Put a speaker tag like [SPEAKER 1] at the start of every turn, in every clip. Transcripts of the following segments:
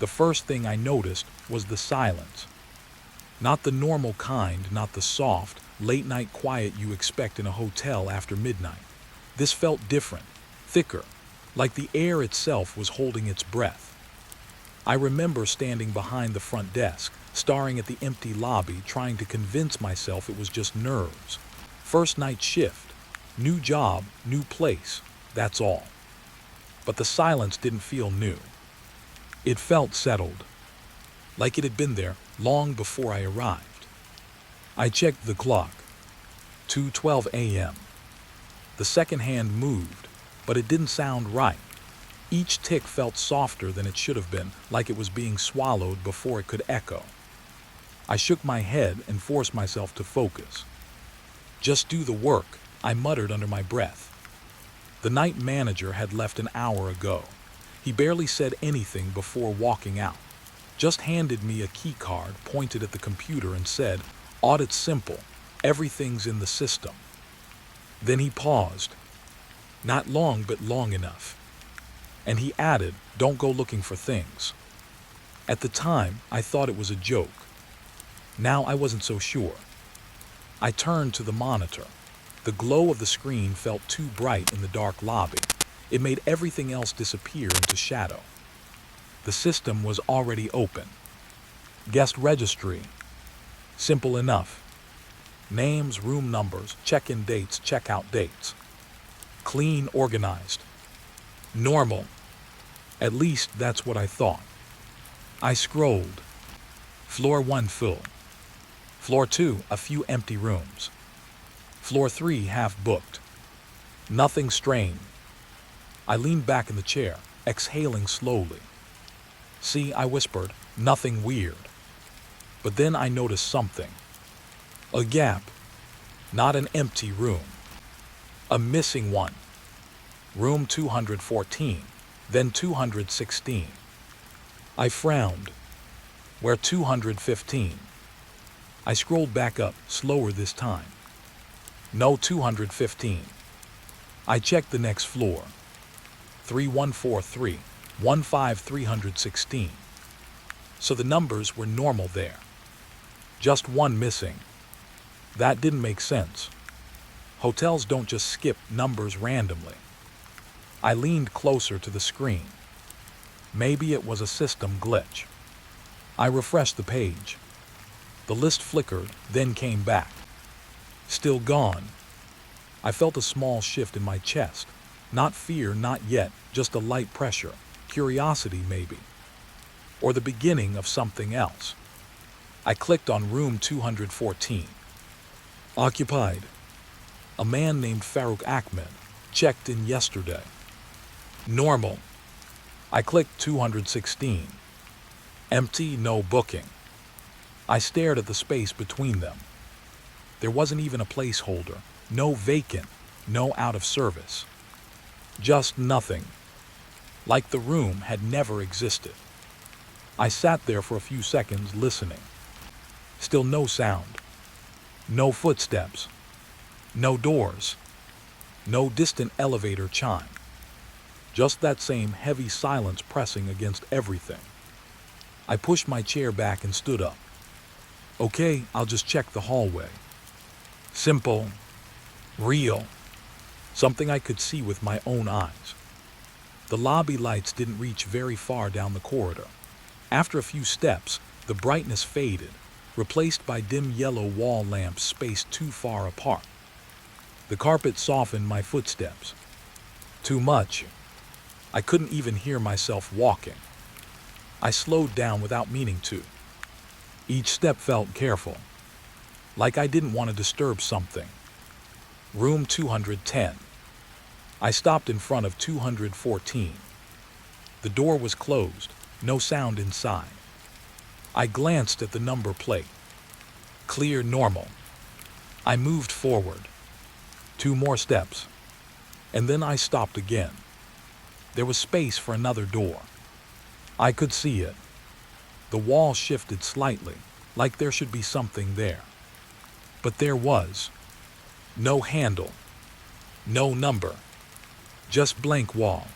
[SPEAKER 1] The first thing I noticed was the silence. Not the normal kind, not the soft, late-night quiet you expect in a hotel after midnight. This felt different, thicker, like the air itself was holding its breath. I remember standing behind the front desk, staring at the empty lobby, trying to convince myself it was just nerves. First night shift, new job, new place, that's all. But the silence didn't feel new. It felt settled, like it had been there long before I arrived. I checked the clock. 2:12 a.m. The second hand moved, but it didn't sound right. Each tick felt softer than it should have been, like it was being swallowed before it could echo. I shook my head and forced myself to focus. Just do the work, I muttered under my breath. The night manager had left an hour ago. He barely said anything before walking out. Just handed me a key card, pointed at the computer and said, "Audit's simple. Everything's in the system." Then he paused. Not long, but long enough. And he added, "Don't go looking for things." At the time, I thought it was a joke. Now I wasn't so sure. I turned to the monitor. The glow of the screen felt too bright in the dark lobby. It made everything else disappear into shadow. The system was already open. Guest registry. Simple enough. Names, room numbers, check-in dates, check-out dates. Clean, organized. Normal. At least that's what I thought. I scrolled. Floor 1 full. Floor 2, a few empty rooms. Floor 3, half booked. Nothing strange. I leaned back in the chair, exhaling slowly. "See," I whispered, "nothing weird." But then I noticed something. A gap. Not an empty room. A missing one. Room 214, then 216. I frowned. Where 215? I scrolled back up, slower this time. No 215. I checked the next floor. 3143, 15316. So the numbers were normal there. Just one missing. That didn't make sense. Hotels don't just skip numbers randomly. I leaned closer to the screen. Maybe it was a system glitch. I refreshed the page. The list flickered, then came back. Still gone. I felt a small shift in my chest. Not fear, not yet, just a light pressure. Curiosity, maybe. Or the beginning of something else. I clicked on room 214. Occupied. A man named Farouk Ahmed checked in yesterday. Normal. I clicked 216. Empty, no booking. I stared at the space between them. There wasn't even a placeholder, no vacant, no out of service. Just nothing. Like the room had never existed. I sat there for a few seconds listening. Still no sound. No footsteps. No doors. No distant elevator chime. Just that same heavy silence pressing against everything. I pushed my chair back and stood up. Okay, I'll just check the hallway. Simple. Real. Something I could see with my own eyes. The lobby lights didn't reach very far down the corridor. After a few steps, the brightness faded, replaced by dim yellow wall lamps spaced too far apart. The carpet softened my footsteps. Too much. I couldn't even hear myself walking. I slowed down without meaning to. Each step felt careful, like I didn't want to disturb something. Room 210. I stopped in front of 214. The door was closed, no sound inside. I glanced at the number plate. Clear, normal. I moved forward. 2 more steps. And then I stopped again. There was space for another door. I could see it. The wall shifted slightly, like there should be something there. But there was. No handle. No number. Just blank wall.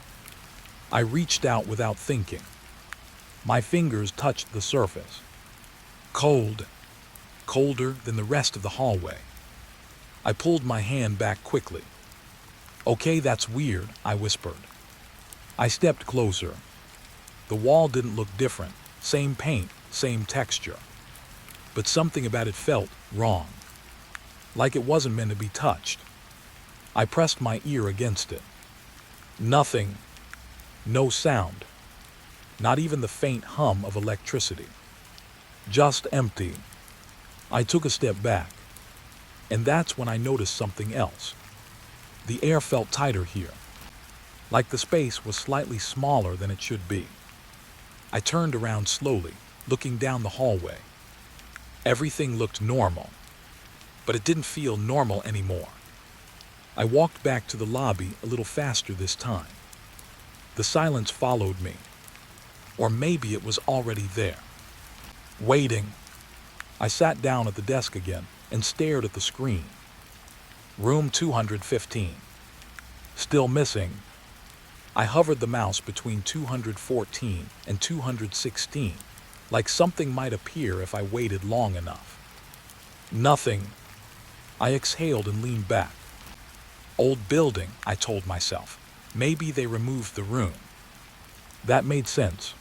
[SPEAKER 1] I reached out without thinking. My fingers touched the surface. Cold, colder than the rest of the hallway. I pulled my hand back quickly. "Okay, that's weird," I whispered. I stepped closer. The wall didn't look different. Same paint, same texture. But something about it felt wrong. Like it wasn't meant to be touched. I pressed my ear against it. Nothing. No sound. Not even the faint hum of electricity. Just empty. I took a step back. And that's when I noticed something else. The air felt tighter here. Like the space was slightly smaller than it should be. I turned around slowly, looking down the hallway. Everything looked normal, but it didn't feel normal anymore. I walked back to the lobby a little faster this time. The silence followed me. Or maybe it was already there. Waiting. I sat down at the desk again and stared at the screen. Room 215. Still missing. I hovered the mouse between 214 and 216, like something might appear if I waited long enough. Nothing. I exhaled and leaned back. Old building, I told myself. Maybe they removed the room. That made sense.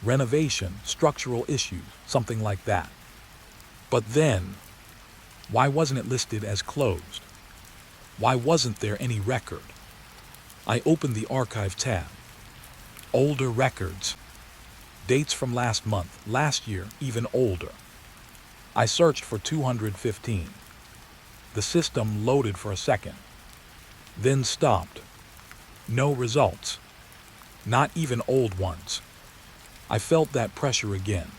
[SPEAKER 1] Renovation, structural issues, something like that. But then, why wasn't it listed as closed? Why wasn't there any record? I opened the archive tab. Older records. Dates from last month, last year, even older. I searched for 215. The system loaded for a second, then stopped. No results. Not even old ones. I felt that pressure again.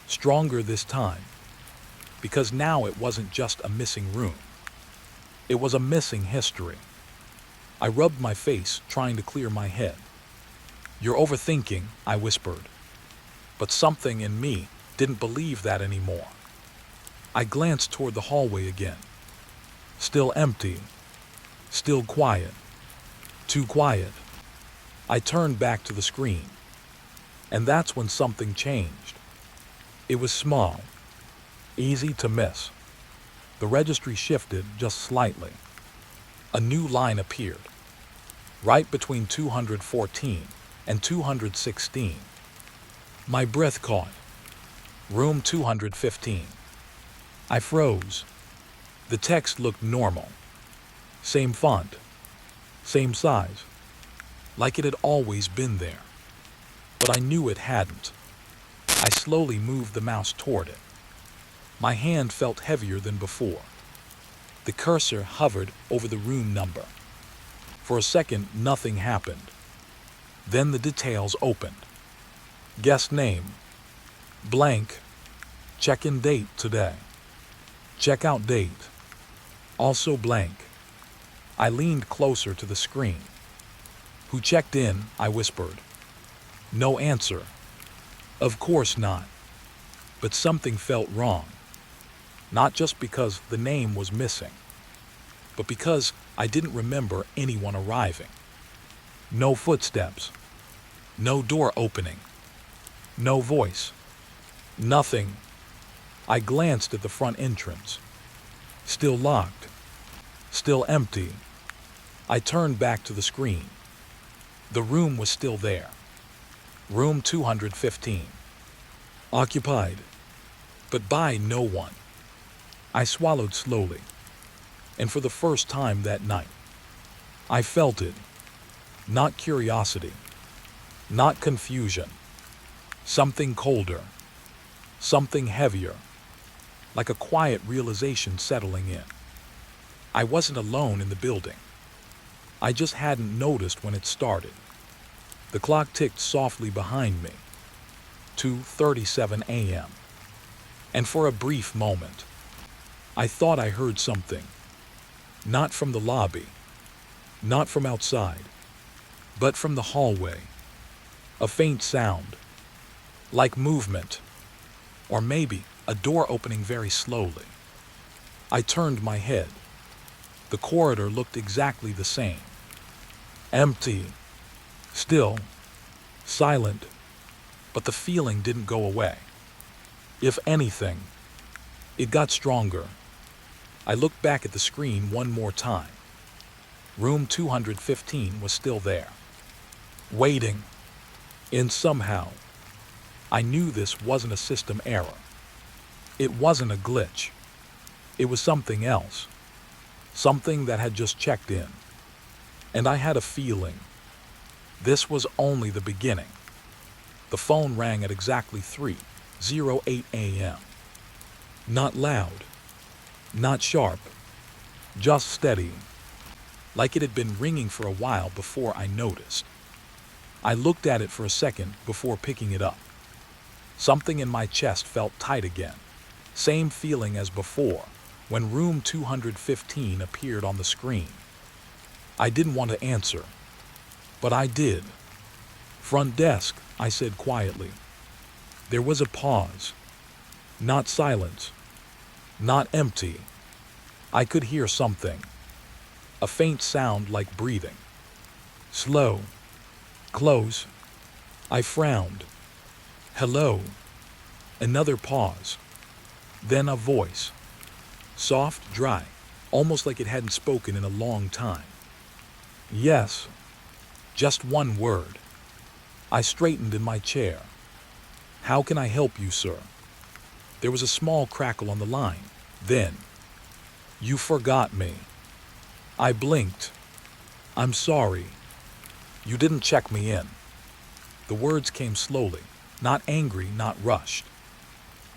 [SPEAKER 1] Stronger this time. Because now it wasn't just a missing room. It was a missing history. I rubbed my face, trying to clear my head. "You're overthinking," I whispered. But something in me didn't believe that anymore. I glanced toward the hallway again. Still empty. Still quiet. Too quiet. I turned back to the screen. And that's when something changed. It was small. Easy to miss. The registry shifted just slightly. A new line appeared, right between 214 and 216. My breath caught. Room 215. I froze. The text looked normal. Same font. Same size. Like it had always been there. But I knew it hadn't. I slowly moved the mouse toward it. My hand felt heavier than before. The cursor hovered over the room number. For a second, nothing happened. Then the details opened. Guest name. Blank. Check-in date today. Check-out date. Also blank. I leaned closer to the screen. "Who checked in?" I whispered. No answer. Of course not. But something felt wrong. Not just because the name was missing, but because I didn't remember anyone arriving. No footsteps. No door opening. No voice. Nothing. I glanced at the front entrance. Still locked. Still empty. I turned back to the screen. The room was still there. Room 215. Occupied. But by no one. I swallowed slowly. And for the first time that night, I felt it. Not curiosity. Not confusion. Something colder. Something heavier. Like a quiet realization settling in. I wasn't alone in the building. I just hadn't noticed when it started. The clock ticked softly behind me. 2:37 a.m. And for a brief moment, I thought I heard something. Not from the lobby. Not from outside. But from the hallway. A faint sound. Like movement. Or maybe a door opening very slowly. I turned my head. The corridor looked exactly the same. Empty. Still. Silent. but the feeling didn't go away. If anything, it got stronger. I looked back at the screen one more time. Room 215 was still there, waiting. And somehow, I knew this wasn't a system error. It wasn't a glitch. It was something else. Something that had just checked in. And I had a feeling this was only the beginning. The phone rang at exactly 3:08 a.m. Not loud, not sharp, just steady, like it had been ringing for a while before I noticed. I looked at it for a second before picking it up. Something in my chest felt tight again. Same feeling as before, when room 215 appeared on the screen. I didn't want to answer, but I did. "Front desk," I said quietly. There was a pause. Not silence. Not empty. I could hear something. A faint sound like breathing. Slow. Close. I frowned. "Hello." Another pause. Then a voice. Soft, dry, almost like it hadn't spoken in a long time. "Yes." Just one word. I straightened in my chair. "How can I help you, sir?" There was a small crackle on the line. Then, "You forgot me." I blinked. "I'm sorry. You didn't check me in." The words came slowly, not angry, not rushed.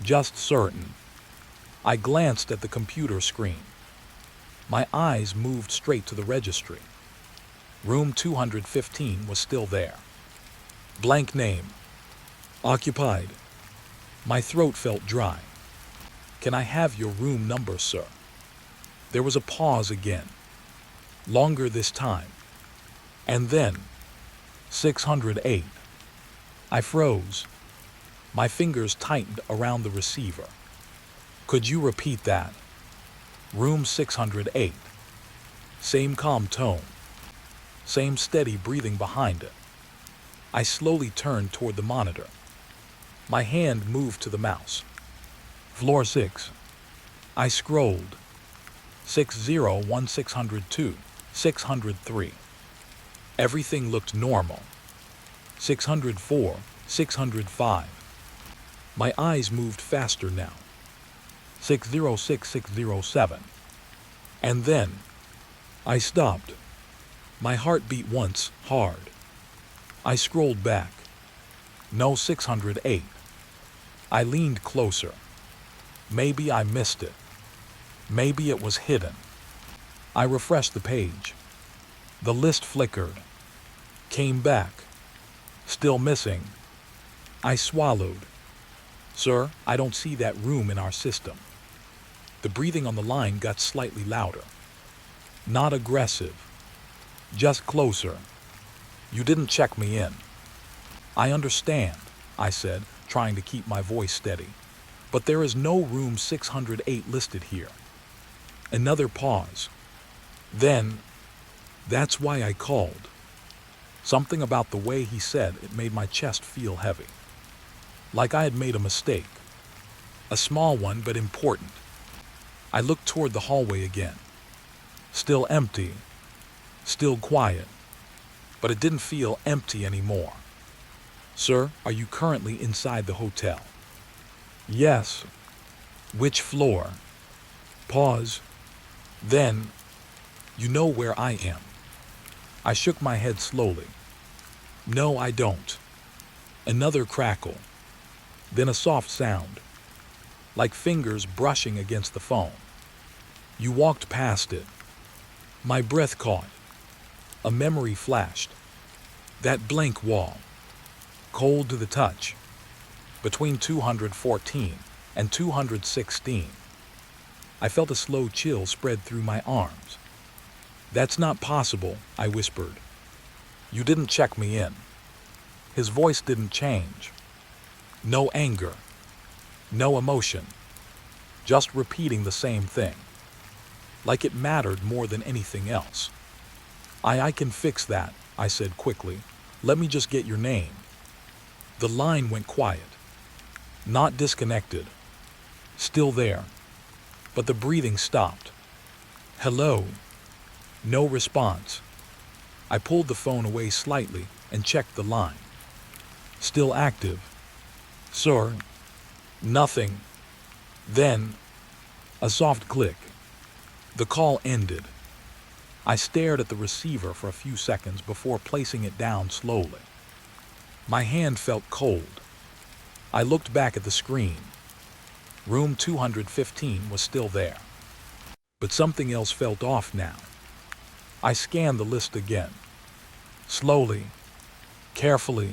[SPEAKER 1] Just certain. I glanced at the computer screen. My eyes moved straight to the registry. Room 215 was still there. Blank name. Occupied. My throat felt dry. "Can I have your room number, sir?" There was a pause again. Longer this time. And then, 608. I froze. My fingers tightened around the receiver. "Could you repeat that?" Room 608. Same calm tone. Same steady breathing behind it. I slowly turned toward the monitor. My hand moved to the mouse. Floor 6. I scrolled. 601, 602, 603. Everything looked normal. 604, 605. My eyes moved faster now. 606, 607. And then, I stopped. My heart beat once, hard. I scrolled back. No 608. I leaned closer. Maybe I missed it. Maybe it was hidden. I refreshed the page. The list flickered. Came back. Still missing. I swallowed. "Sir, I don't see that room in our system." The breathing on the line got slightly louder. Not aggressive. Just closer. "You didn't check me in." "I understand," I said, trying to keep my voice steady. "But there is no room 608 listed here." Another pause. Then, "That's why I called." Something about the way he said it made my chest feel heavy. Like I had made a mistake. A small one, but important. I looked toward the hallway again. Still empty. Still quiet. But it didn't feel empty anymore. "Sir, are you currently inside the hotel?" "Yes." "Which floor?" Pause. Then, "You know where I am?" I shook my head slowly. "No, I don't." Another crackle. Then a soft sound. Like fingers brushing against the phone. "You walked past it." My breath caught. A memory flashed. That blank wall. Cold to the touch. Between 214 and 216. I felt a slow chill spread through my arms. "That's not possible," I whispered. "You didn't check me in." His voice didn't change. No anger. No emotion. Just repeating the same thing. Like it mattered more than anything else. I can fix that," I said quickly. "Let me just get your name." The line went quiet, not disconnected, still there, but the breathing stopped. Hello? No response. I pulled the phone away slightly and checked the line. Still active. Sir? Nothing. Then, a soft click. The call ended. I stared at the receiver for a few seconds before placing it down slowly. My hand felt cold. I looked back at the screen. Room 215 was still there. But something else felt off now. I scanned the list again. Slowly, carefully,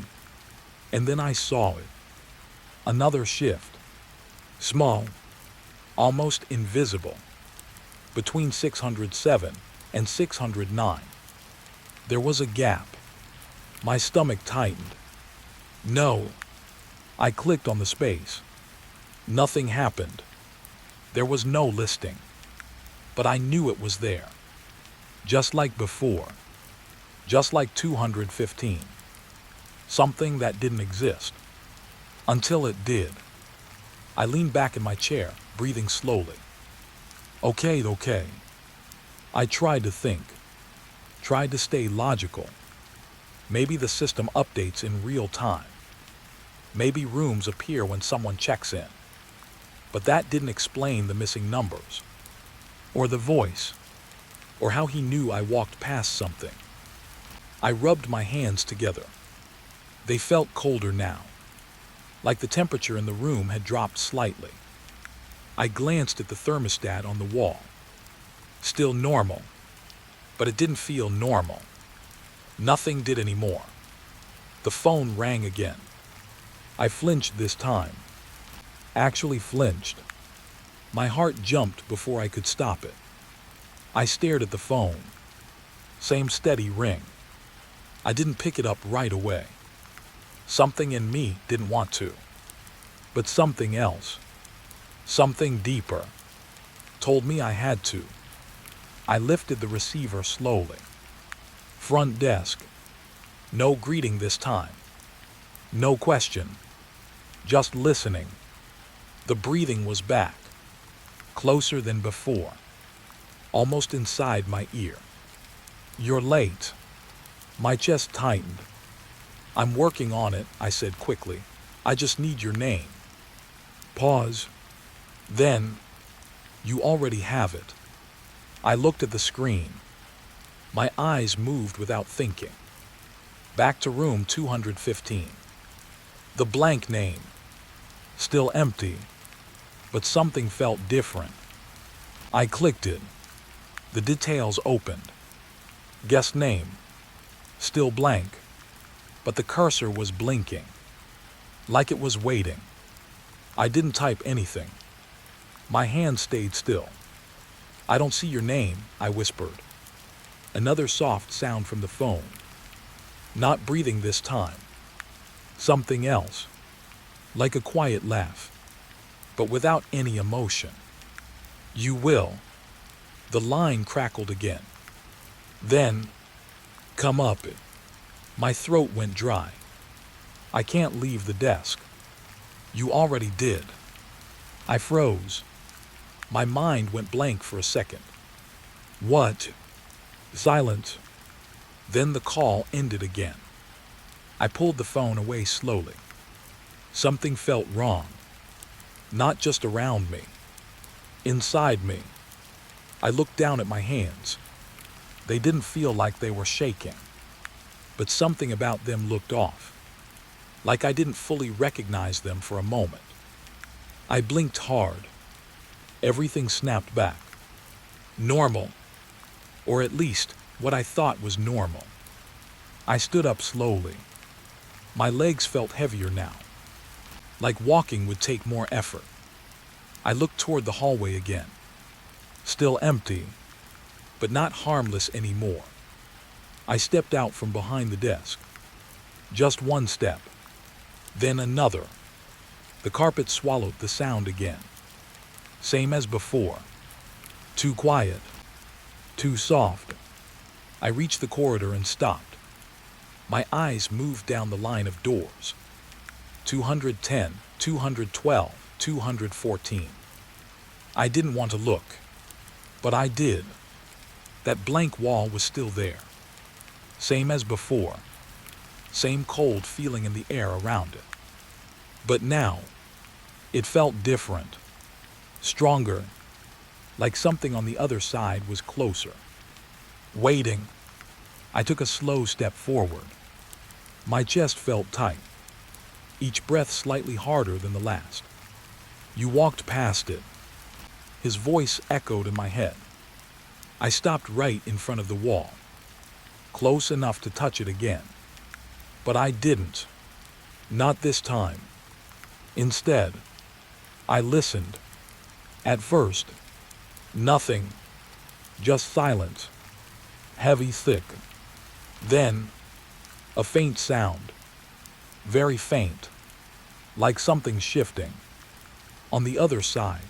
[SPEAKER 1] and then I saw it. Another shift. Small, almost invisible. Between 607 and 609. There was a gap. My stomach tightened. No. I clicked on the space. Nothing happened. There was no listing. But I knew it was there. Just like before. Just like 215. Something that didn't exist. Until it did. I leaned back in my chair, breathing slowly. Okay. I tried to think. Tried to stay logical. Maybe the system updates in real time. Maybe rooms appear when someone checks in. But that didn't explain the missing numbers. Or the voice. Or how he knew I walked past something. I rubbed my hands together. They felt colder now. Like the temperature in the room had dropped slightly. I glanced at the thermostat on the wall. Still normal. But it didn't feel normal. Nothing did anymore. The phone rang again. I flinched this time. Actually flinched. My heart jumped before I could stop it. I stared at the phone. Same steady ring. I didn't pick it up right away. Something in me didn't want to. But something else, something deeper, told me I had to. I lifted the receiver slowly. Front desk. No greeting this time. No question. Just listening. The breathing was back. Closer than before. Almost inside my ear. You're late. My chest tightened. I'm working on it, I said quickly. I just need your name. Pause. Then, you already have it. I looked at the screen. My eyes moved without thinking. Back to room 215. The blank name. Still empty. But something felt different. I clicked it. The details opened. Guest name. Still blank. But the cursor was blinking. Like it was waiting. I didn't type anything. My hand stayed still. I don't see your name, I whispered. Another soft sound from the phone. Not breathing this time. Something else. Like a quiet laugh. But without any emotion. You will. The line crackled again. Then, come up it. My throat went dry. I can't leave the desk. You already did. I froze. My mind went blank for a second. What? Silence. Then the call ended again. I pulled the phone away slowly. Something felt wrong. Not just around me. Inside me. I looked down at my hands. They didn't feel like they were shaking. But something about them looked off. Like I didn't fully recognize them for a moment. I blinked hard. Everything snapped back. Normal. Or at least what I thought was normal. I stood up slowly. My legs felt heavier now. Like walking would take more effort. I looked toward the hallway again. Still empty, but not harmless anymore. I stepped out from behind the desk. Just one step. Then another. The carpet swallowed the sound again. Same as before. Too quiet. Too soft. I reached the corridor and stopped. My eyes moved down the line of doors. 210, 212, 214. I didn't want to look, but I did. That blank wall was still there. Same as before. Same cold feeling in the air around it. But now, it felt different. Stronger. Like something on the other side was closer. Waiting. I took a slow step forward. My chest felt tight. Each breath slightly harder than the last. You walked past it. His voice echoed in my head. I stopped right in front of the wall, close enough to touch it again. But I didn't. Not this time. Instead, I listened. At first, nothing. Just silence. Heavy, thick. Then, a faint sound. Very faint. Like something shifting. On the other side,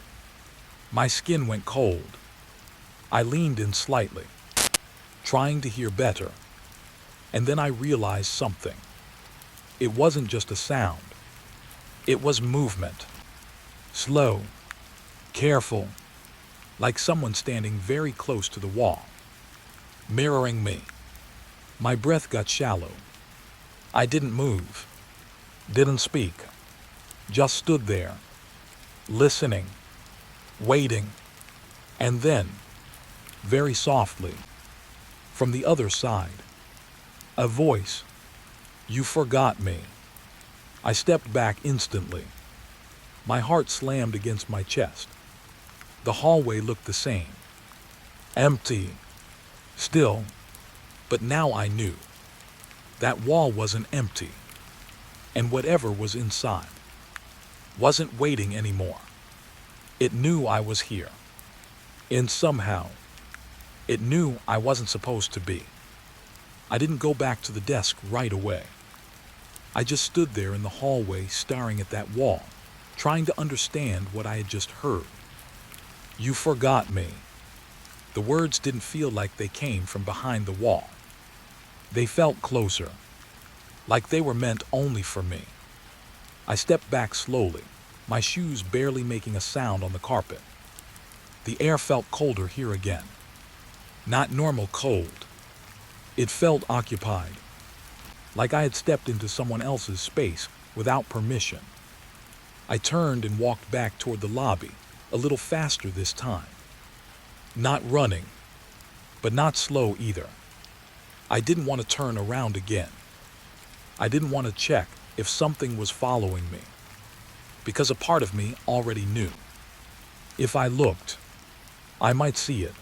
[SPEAKER 1] my skin went cold. I leaned in slightly, trying to hear better. And then I realized something. It wasn't just a sound. It was movement. Slow, careful, like someone standing very close to the wall, mirroring me. My breath got shallow. I didn't move, didn't speak, just stood there, listening, waiting, and then, very softly, from the other side, a voice. You forgot me. I stepped back instantly. My heart slammed against my chest. The hallway looked the same. Empty. Still. But now I knew. That wall wasn't empty. And whatever was inside wasn't waiting anymore. It knew I was here. And somehow, it knew I wasn't supposed to be. I didn't go back to the desk right away. I just stood there in the hallway staring at that wall, trying to understand what I had just heard. You forgot me. The words didn't feel like they came from behind the wall. They felt closer, like they were meant only for me. I stepped back slowly, my shoes barely making a sound on the carpet. The air felt colder here again. Not normal cold. It felt occupied, like I had stepped into someone else's space without permission. I turned and walked back toward the lobby, a little faster this time. Not running, but not slow either. I didn't want to turn around again. I didn't want to check if something was following me, because a part of me already knew. If I looked, I might see it.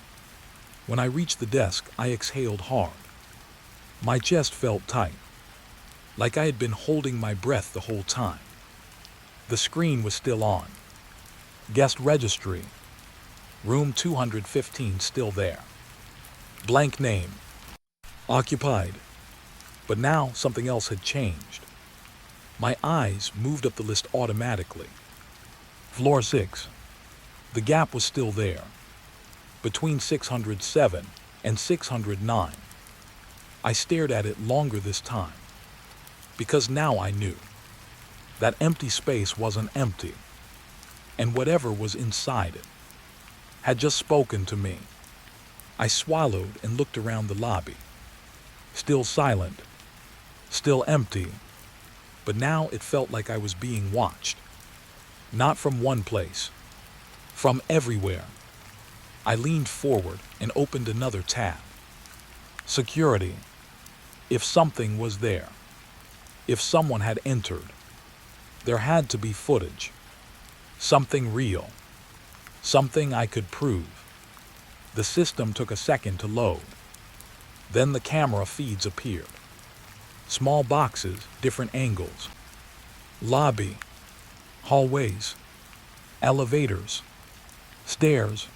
[SPEAKER 1] When I reached the desk, I exhaled hard. My chest felt tight, like I had been holding my breath the whole time. The screen was still on. Guest registry. Room 215 still there. Blank name. Occupied. But now something else had changed. My eyes moved up the list automatically. Floor 6. The gap was still there, between 607 and 609. I stared at it longer this time, because now I knew. That empty space wasn't empty, and whatever was inside it had just spoken to me. I swallowed and looked around the lobby. Still silent, still empty, but now it felt like I was being watched. Not from one place, from everywhere. I leaned forward and opened another tab. Security. If something was there, if someone had entered, there had to be footage. Something real. Something I could prove. The system took a second to load. Then the camera feeds appeared. Small boxes, different angles. Lobby. Hallways. Elevators. Stairs.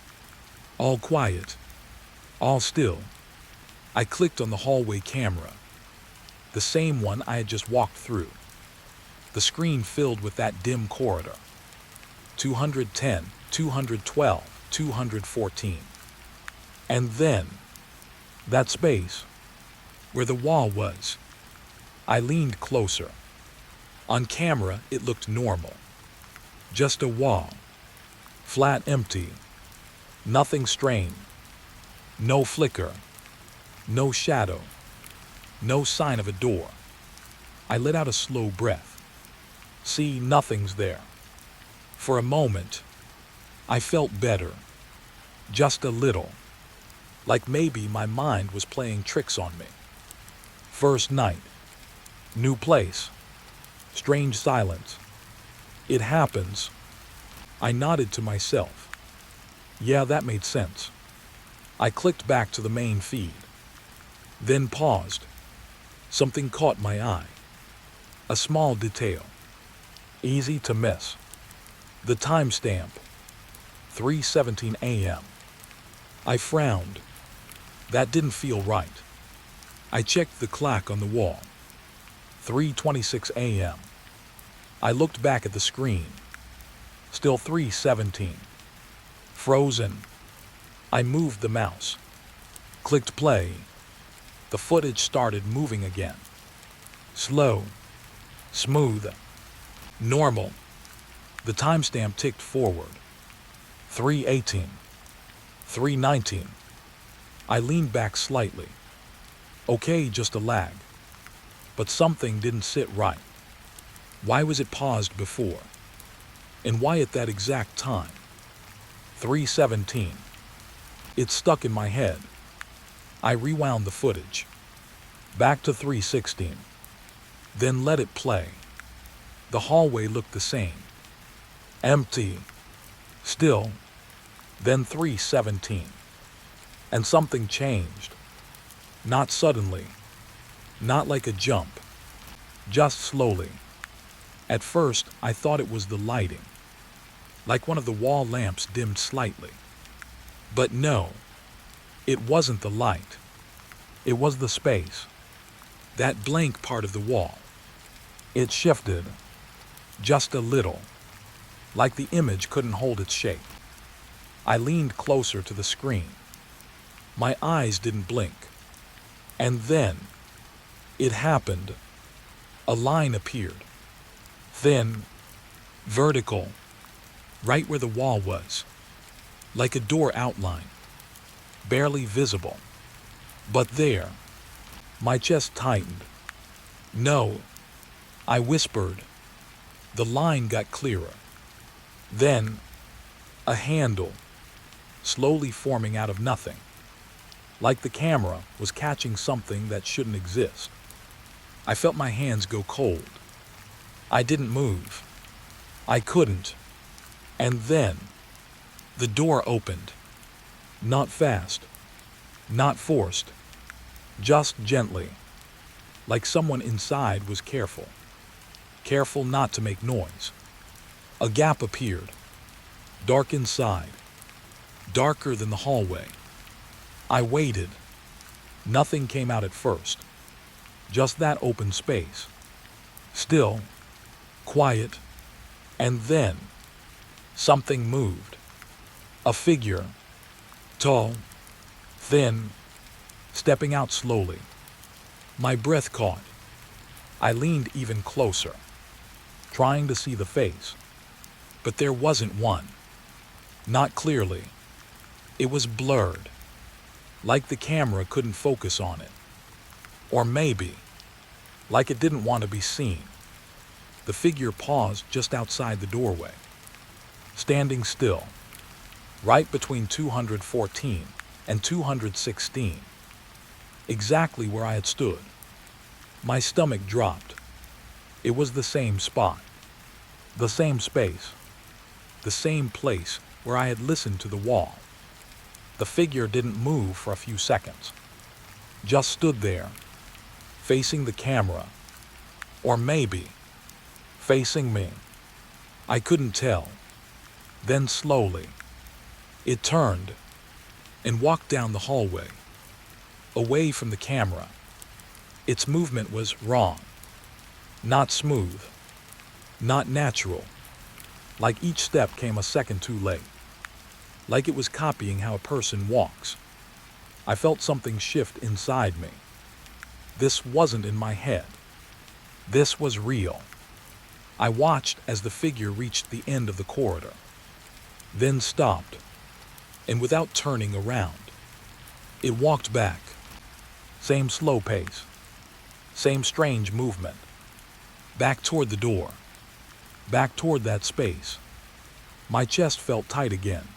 [SPEAKER 1] All quiet. All still. I clicked on the hallway camera. The same one I had just walked through. The screen filled with that dim corridor. 210, 212, 214. And then, that space, where the wall was. I leaned closer. On camera, it looked normal. Just a wall. Flat, empty. Nothing strange. No flicker. No shadow. No sign of a door. I let out a slow breath. See, nothing's there. For a moment, I felt better. Just a little. Like maybe my mind was playing tricks on me. First night. New place. Strange silence. It happens. I nodded to myself. Yeah, that made sense. I clicked back to the main feed. Then paused. Something caught my eye. A small detail. Easy to miss. The timestamp. 3:17 a.m. I frowned. That didn't feel right. I checked the clock on the wall. 3:26 a.m. I looked back at the screen. Still 3:17. Frozen. I moved the mouse. Clicked play. The footage started moving again. Slow. Smooth. Normal. The timestamp ticked forward. 3:18. 3:19. I leaned back slightly. Okay, just a lag. But something didn't sit right. Why was it paused before? And why at that exact time? 3:17. It stuck in my head. I rewound the footage. Back to 3:16. Then let it play. The hallway looked the same. Empty. Still. Then 3:17. And something changed. Not suddenly. Not like a jump. Just slowly. At first, I thought it was the lighting. Like one of the wall lamps dimmed slightly. But no. It wasn't the light. It was the space. That blank part of the wall. It shifted. Just a little. Like the image couldn't hold its shape. I leaned closer to the screen. My eyes didn't blink. And then, it happened. A line appeared. Thin. Vertical. Right where the wall was. Like a door outline. Barely visible. But there. My chest tightened. No. I whispered. The line got clearer. Then, a handle. Slowly forming out of nothing. Like the camera was catching something that shouldn't exist. I felt my hands go cold. I didn't move. I couldn't. And then, the door opened. Not fast. Not forced. Just gently. Like someone inside was careful. Careful not to make noise. A gap appeared. Dark inside. Darker than the hallway. I waited. Nothing came out at first. Just that open space. Still. Quiet. And then, something moved. A figure. Tall. Thin. Stepping out slowly. My breath caught. I leaned even closer. Trying to see the face. But there wasn't one. Not clearly. It was blurred. Like the camera couldn't focus on it. Or maybe, like it didn't want to be seen. The figure paused just outside the doorway. Standing still. Right between 214 and 216. Exactly where I had stood. My stomach dropped. It was the same spot. The same space. The same place where I had listened to the wall. The figure didn't move for a few seconds. Just stood there, facing the camera. Or maybe, facing me. I couldn't tell. Then slowly, it turned and walked down the hallway, away from the camera. Its movement was wrong. Not smooth. Not natural. Like each step came a second too late. Like it was copying how a person walks. I felt something shift inside me. This wasn't in my head. This was real. I watched as the figure reached the end of the corridor, then stopped, and without turning around, it walked back. Same slow pace, same strange movement. Back toward the door, back toward that space. My chest felt tight again,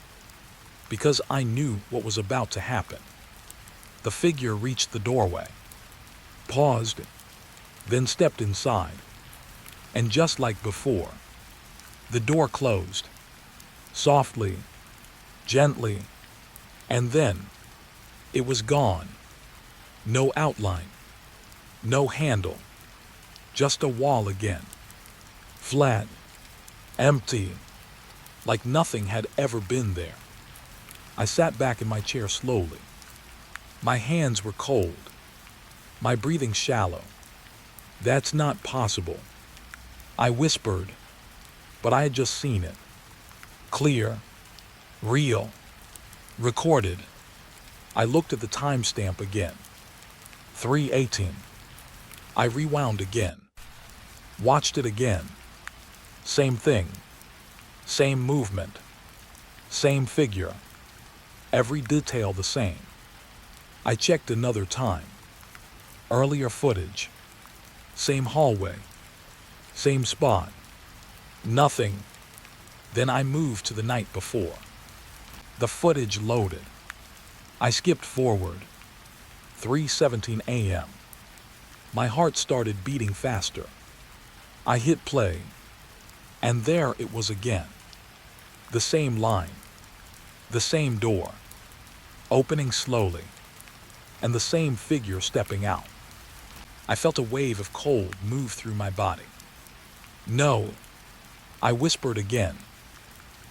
[SPEAKER 1] because I knew what was about to happen. The figure reached the doorway, paused, then stepped inside. And just like before, the door closed, softly, gently, and then it was gone. No outline, no handle, just a wall again. Flat, empty, like nothing had ever been there. I sat back in my chair slowly. My hands were cold, my breathing shallow. That's not possible, I whispered, but I had just seen it. Clear, real, recorded. I looked at the timestamp again. 3:18. I rewound again. Watched it again. Same thing. Same movement. Same figure. Every detail the same. I checked another time. Earlier footage. Same hallway. Same spot. Nothing. Then I moved to the night before. The footage loaded. I skipped forward. 3:17 a.m. My heart started beating faster. I hit play. And there it was again. The same line. The same door. Opening slowly. And the same figure stepping out. I felt a wave of cold move through my body. No, I whispered again.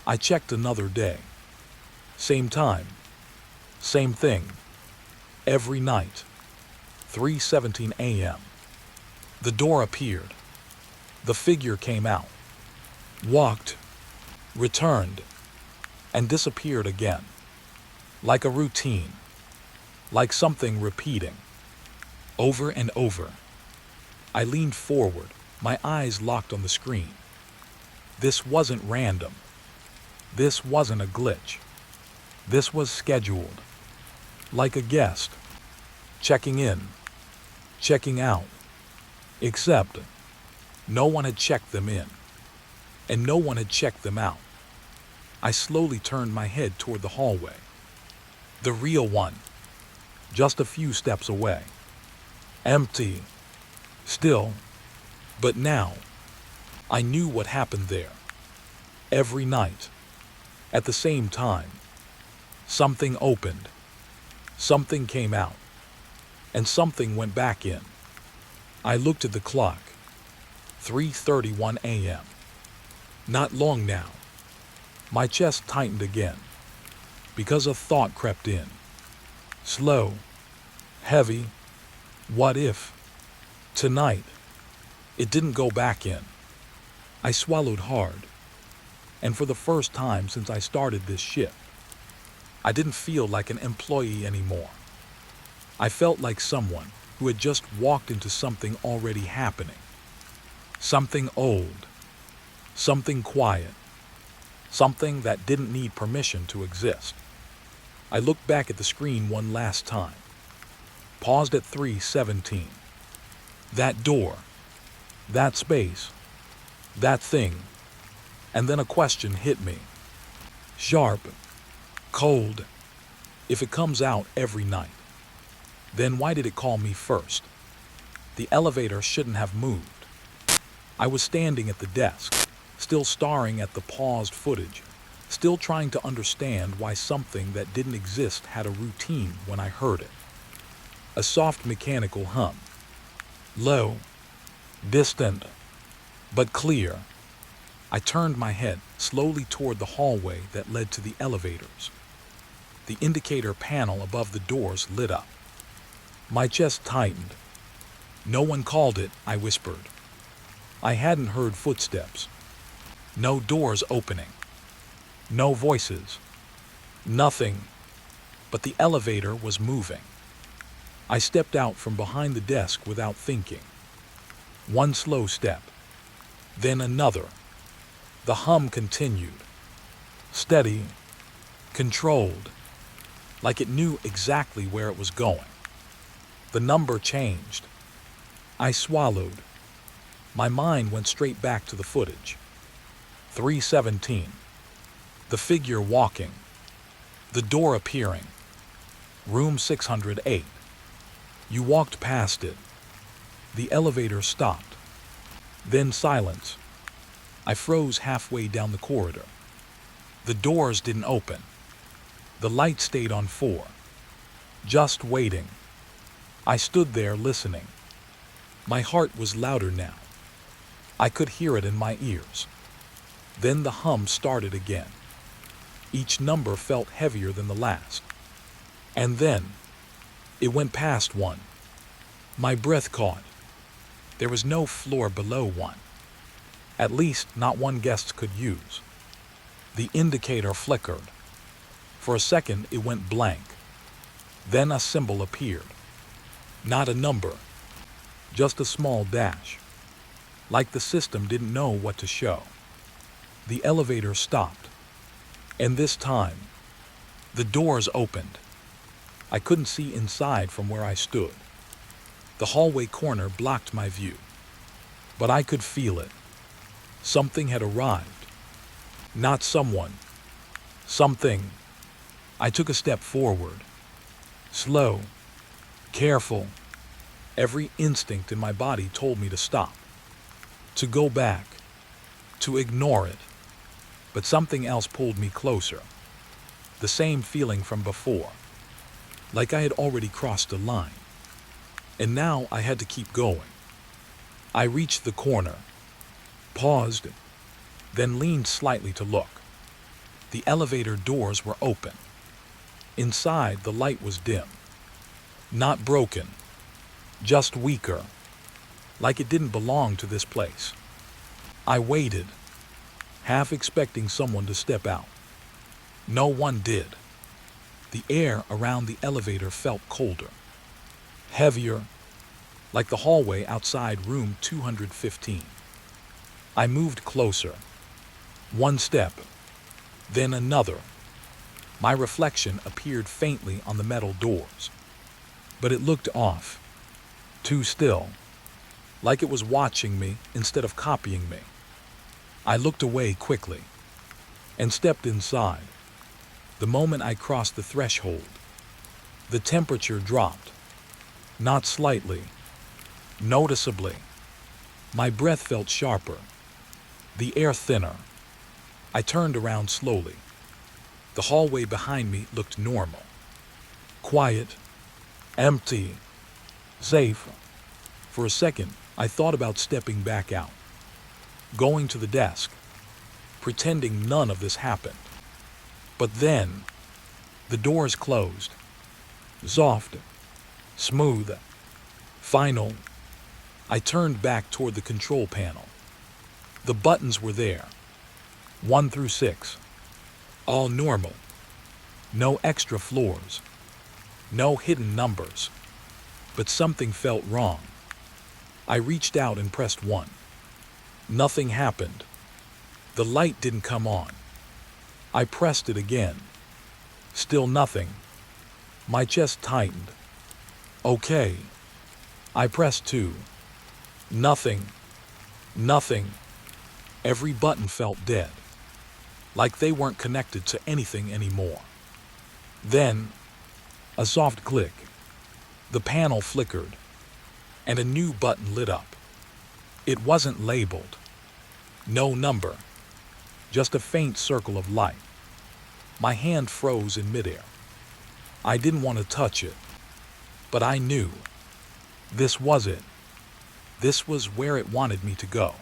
[SPEAKER 1] I checked another day. Same time. Same thing. Every night. 3:17 a.m. The door appeared. The figure came out. Walked. Returned. And disappeared again. Like a routine. Like something repeating. Over and over. I leaned forward, my eyes locked on the screen. This wasn't random. This wasn't a glitch. This was scheduled. Like a guest. Checking in. Checking out. Except, no one had checked them in. And no one had checked them out. I slowly turned my head toward the hallway. The real one. Just a few steps away. Empty. Still. But now, I knew what happened there. Every night. At the same time. Something opened. Something came out. And something went back in. I looked at the clock. 3:31 a.m. Not long now. My chest tightened again. Because a thought crept in. Slow. Heavy. What if? Tonight. It didn't go back in. I swallowed hard. And for the first time since I started this shift, I didn't feel like an employee anymore. I felt like someone who had just walked into something already happening. Something old. Something quiet. Something that didn't need permission to exist. I looked back at the screen one last time. Paused at 3:17. That door. That space. That thing. And then a question hit me. Sharp. Cold. If it comes out every night, then why did it call me first? The elevator shouldn't have moved. I was standing at the desk, still staring at the paused footage, still trying to understand why something that didn't exist had a routine when I heard it. A soft mechanical hum. Low, distant, but clear. I turned my head slowly toward the hallway that led to the elevators. The indicator panel above the doors lit up. My chest tightened. No one called it, I whispered. I hadn't heard footsteps. No doors opening. No voices. Nothing. But the elevator was moving. I stepped out from behind the desk without thinking. One slow step. Then another. The hum continued. Steady, controlled, like it knew exactly where it was going. The number changed. I swallowed. My mind went straight back to the footage. 317. The figure walking. The door appearing. Room 608. You walked past it. The elevator stopped. Then silence. I froze halfway down the corridor. The doors didn't open. The light stayed on 4. Just waiting. I stood there listening. My heart was louder now. I could hear it in my ears. Then the hum started again. Each number felt heavier than the last. And then, it went past 1. My breath caught. There was no floor below 1. At least not one guests could use. The indicator flickered. For a second it went blank. Then a symbol appeared. Not a number, just a small dash. Like the system didn't know what to show. The elevator stopped. And this time, the doors opened. I couldn't see inside from where I stood. The hallway corner blocked my view. But I could feel it. Something had arrived. Not someone. Something. I took a step forward. Slow. Careful. Every instinct in my body told me to stop. To go back. To ignore it. But something else pulled me closer. The same feeling from before. Like I had already crossed a line. And now I had to keep going. I reached the corner. Paused. Then leaned slightly to look. The elevator doors were open. Inside, the light was dim. Not broken. Just weaker. Like it didn't belong to this place. I waited, half expecting someone to step out. No one did. The air around the elevator felt colder. Heavier, like the hallway outside room 215. I moved closer. One step, then another. My reflection appeared faintly on the metal doors. But it looked off. Too still. Like it was watching me instead of copying me. I looked away quickly and stepped inside. The moment I crossed the threshold, the temperature dropped. Not slightly, noticeably. My breath felt sharper, the air thinner. I turned around slowly. The hallway behind me looked normal. Quiet, empty, safe. For a second, I thought about stepping back out, going to the desk, pretending none of this happened. But then, the doors closed. Soft, smooth, final. I turned back toward the control panel. The buttons were there, 1 through 6, all normal. No extra floors, no hidden numbers. But something felt wrong. I reached out and pressed 1. Nothing happened. The light didn't come on. I pressed it again. Still nothing. My chest tightened. Okay. I pressed 2. Nothing. Nothing. Every button felt dead. Like they weren't connected to anything anymore. Then, a soft click. The panel flickered, and a new button lit up. It wasn't labeled. No number. Just a faint circle of light. My hand froze in midair. I didn't want to touch it, but I knew. This was it. This was where it wanted me to go.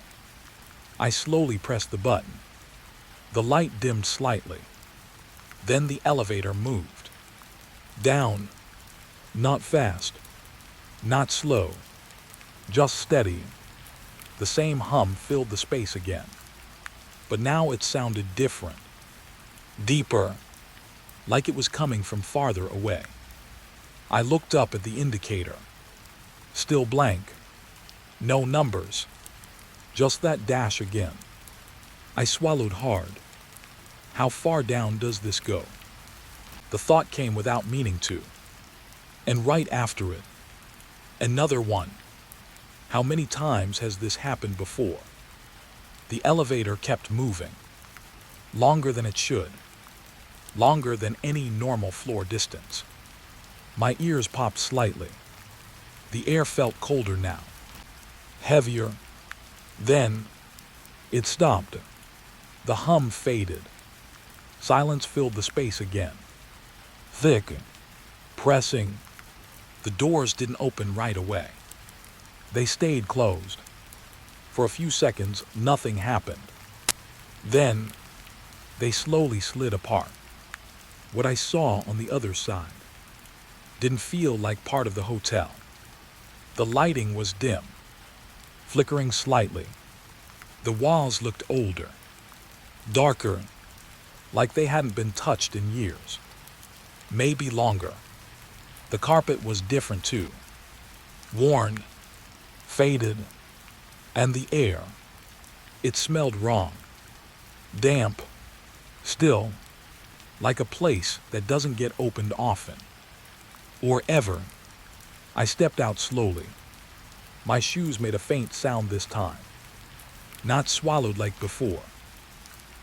[SPEAKER 1] I slowly pressed the button. The light dimmed slightly. Then the elevator moved. Down. Not fast. Not slow. Just steady. The same hum filled the space again. But now it sounded different. Deeper. Like it was coming from farther away. I looked up at the indicator. Still blank. No numbers. Just that dash again. I swallowed hard. How far down does this go? The thought came without meaning to. And right after it, another one. How many times has this happened before? The elevator kept moving. Longer than it should. Longer than any normal floor distance. My ears popped slightly. The air felt colder now. Heavier. Then, it stopped. The hum faded. Silence filled the space again. Thick. Pressing. The doors didn't open right away. They stayed closed. For a few seconds, nothing happened. Then, they slowly slid apart. What I saw on the other side didn't feel like part of the hotel. The lighting was dim, flickering slightly. The walls looked older, darker, like they hadn't been touched in years. Maybe longer. The carpet was different too. Worn, faded, and the air, it smelled wrong. Damp, still, like a place that doesn't get opened often. Or ever. I stepped out slowly. My shoes made a faint sound this time. Not swallowed like before.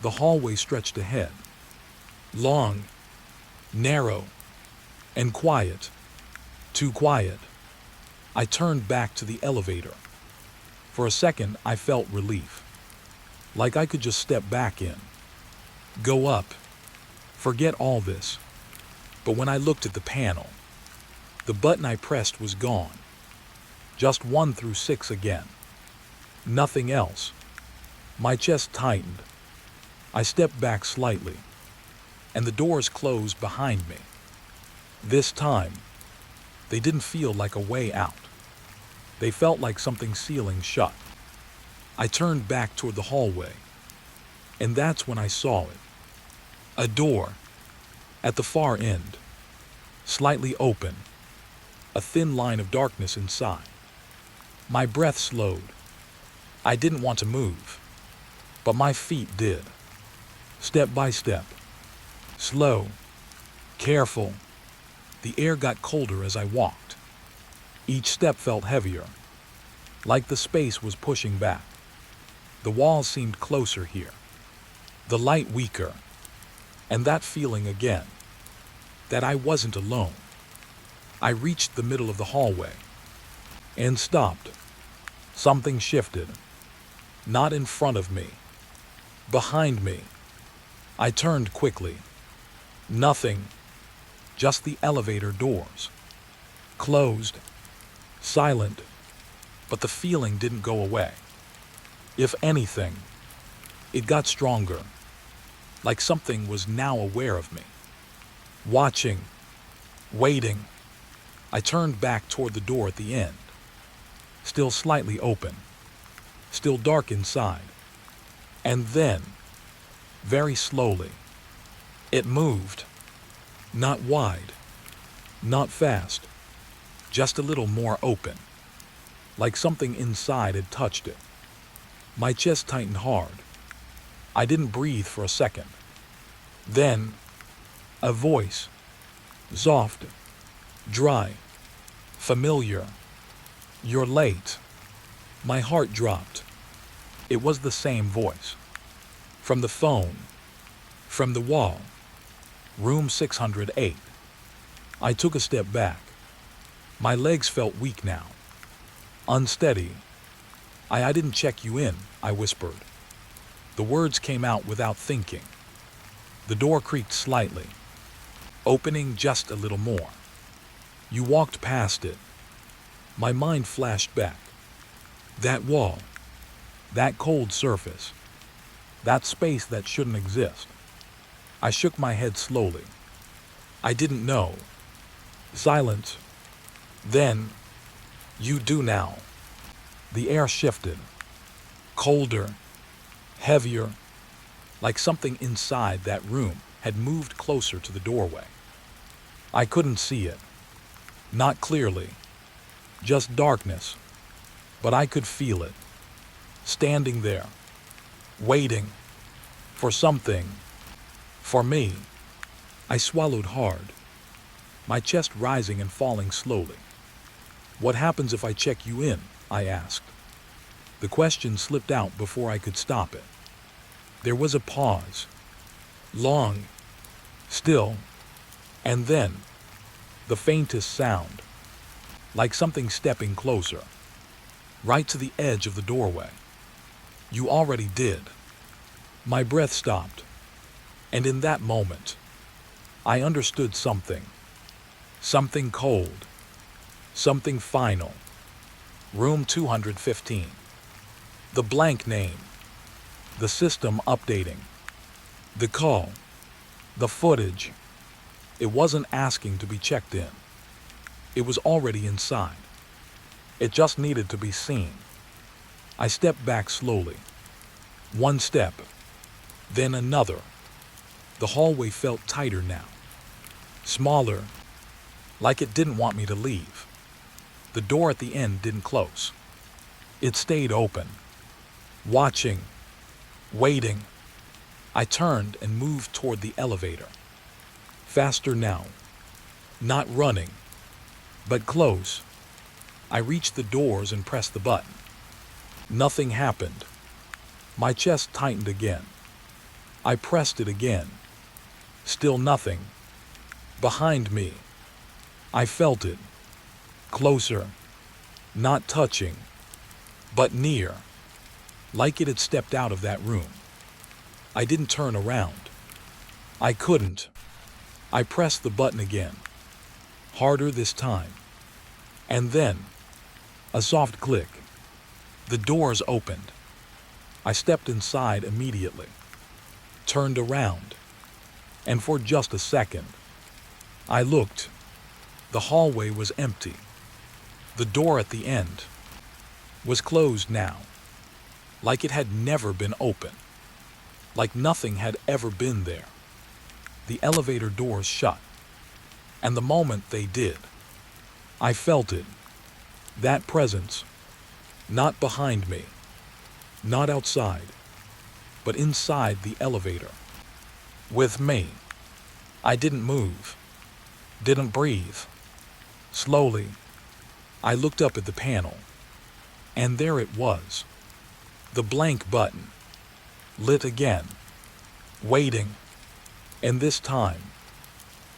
[SPEAKER 1] The hallway stretched ahead. Long, narrow, and quiet. Too quiet. I turned back to the elevator. For a second, I felt relief. Like I could just step back in. Go up. Forget all this. But when I looked at the panel, the button I pressed was gone. Just 1 through 6 again. Nothing else. My chest tightened. I stepped back slightly, and the doors closed behind me. This time, they didn't feel like a way out. They felt like something sealing shut. I turned back toward the hallway, and that's when I saw it. A door, at the far end, slightly open, a thin line of darkness inside. My breath slowed. I didn't want to move, but my feet did. Step by step. Slow. Careful. The air got colder as I walked. Each step felt heavier, like the space was pushing back. The walls seemed closer here. The light weaker. And that feeling again, that I wasn't alone. I reached the middle of the hallway and stopped. Something shifted. Not in front of me. Behind me. I turned quickly. Nothing. Just the elevator doors. Closed. Silent. But the feeling didn't go away. If anything, it got stronger. Like something was now aware of me. Watching. Waiting. I turned back toward the door at the end. Still slightly open. Still dark inside. And then, very slowly, it moved. Not wide. Not fast. Just a little more open. Like something inside had touched it. My chest tightened hard. I didn't breathe for a second. Then, a voice. Soft. Dry. Familiar. You're late. My heart dropped. It was the same voice. From the phone. From the wall. Room 608. I took a step back. My legs felt weak now. Unsteady. I didn't check you in, I whispered. The words came out without thinking. The door creaked slightly, opening just a little more. You walked past it. My mind flashed back. That wall. That cold surface. That space that shouldn't exist. I shook my head slowly. I didn't know. Silence. Then, you do now. The air shifted. Colder. Heavier. Like something inside that room had moved closer to the doorway. I couldn't see it. Not clearly. Just darkness. But I could feel it. standing there, waiting for something, for me. I swallowed hard, my chest rising and falling slowly. "What happens if I check you in?" I asked. The question slipped out before I could stop it. There was a pause, long, still, and then the faintest sound, like something stepping closer, right to the edge of the doorway. "You already did." My breath stopped, and in that moment, I understood something. Something cold, something final. Room 215. The blank name, the system updating, the call, the footage. It wasn't asking to be checked in. It was already inside. It just needed to be seen. I stepped back slowly. One step, then another. The hallway felt tighter now, smaller, like it didn't want me to leave. The door at the end didn't close. It stayed open, watching, waiting. I turned and moved toward the elevator. Faster now, not running, but close. I reached the doors and pressed the button. Nothing happened. My chest tightened again. I pressed it again. Still nothing. Behind me. I felt it. Closer. Not touching, but near. Like it had stepped out of that room. I didn't turn around. I couldn't. I pressed the button again. Harder this time. And then, a soft click. The doors opened. I stepped inside immediately. Turned around. And for just a second, I looked. The hallway was empty. The door at the end was closed now, like it had never been open, like nothing had ever been there. The elevator doors shut, and the moment they did, I felt it, that presence, not behind me, not outside, but inside the elevator, with me. I didn't move, didn't breathe. Slowly, I looked up at the panel, and there it was, the blank button, lit again, waiting. And this time,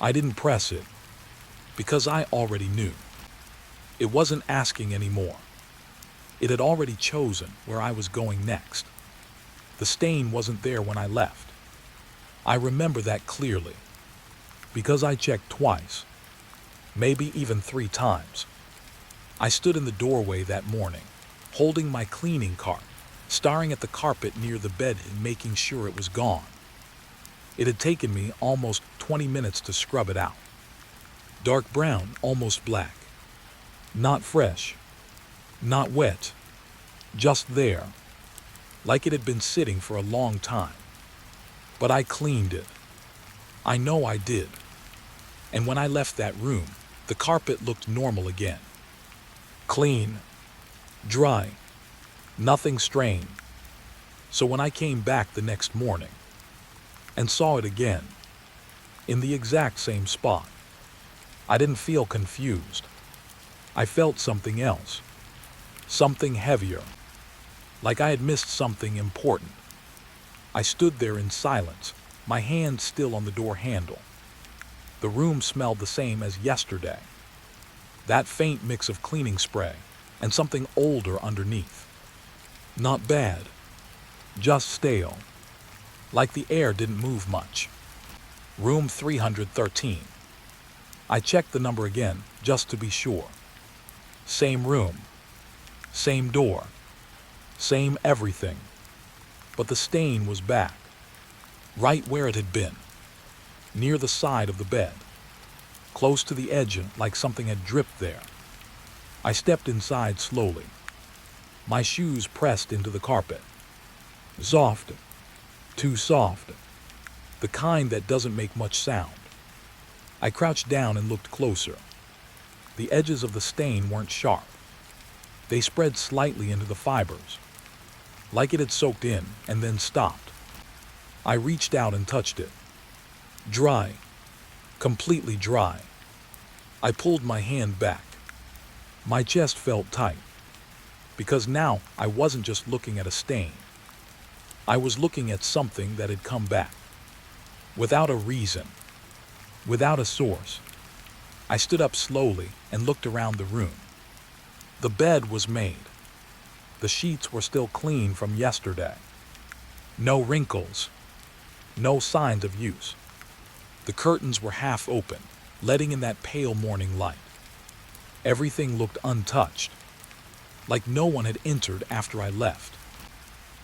[SPEAKER 1] I didn't press it, because I already knew. It wasn't asking anymore. It had already chosen where I was going next. The stain wasn't there when I left. I remember that clearly, because I checked twice, maybe even 3 times. I stood in the doorway that morning, holding my cleaning cart, staring at the carpet near the bed and making sure it was gone. It had taken me almost 20 minutes to scrub it out. Dark brown, almost black. Not fresh, not wet, just there, like it had been sitting for a long time. But I cleaned it. I know I did. And when I left that room, the carpet looked normal again. Clean, dry, nothing strained. So when I came back the next morning and saw it again, in the exact same spot, I didn't feel confused. I felt something else, something heavier, like I had missed something important. I stood there in silence, my hand still on the door handle. The room smelled the same as yesterday. That faint mix of cleaning spray and something older underneath. Not bad, just stale, like the air didn't move much. Room 313. I checked the number again, just to be sure. Same room, same door, same everything. But the stain was back, right where it had been, near the side of the bed, close to the edge like something had dripped there. I stepped inside slowly. My shoes pressed into the carpet. Soft, too soft, the kind that doesn't make much sound. I crouched down and looked closer. The edges of the stain weren't sharp. They spread slightly into the fibers. like it had soaked in and then stopped. I reached out and touched it. Dry, completely dry. I pulled my hand back. My chest felt tight, because now I wasn't just looking at a stain. I was looking at something that had come back, without a reason, without a source. I stood up slowly and looked around the room. The bed was made. The sheets were still clean from yesterday. No wrinkles, no signs of use. The curtains were half open, letting in that pale morning light. Everything looked untouched, like no one had entered after I left.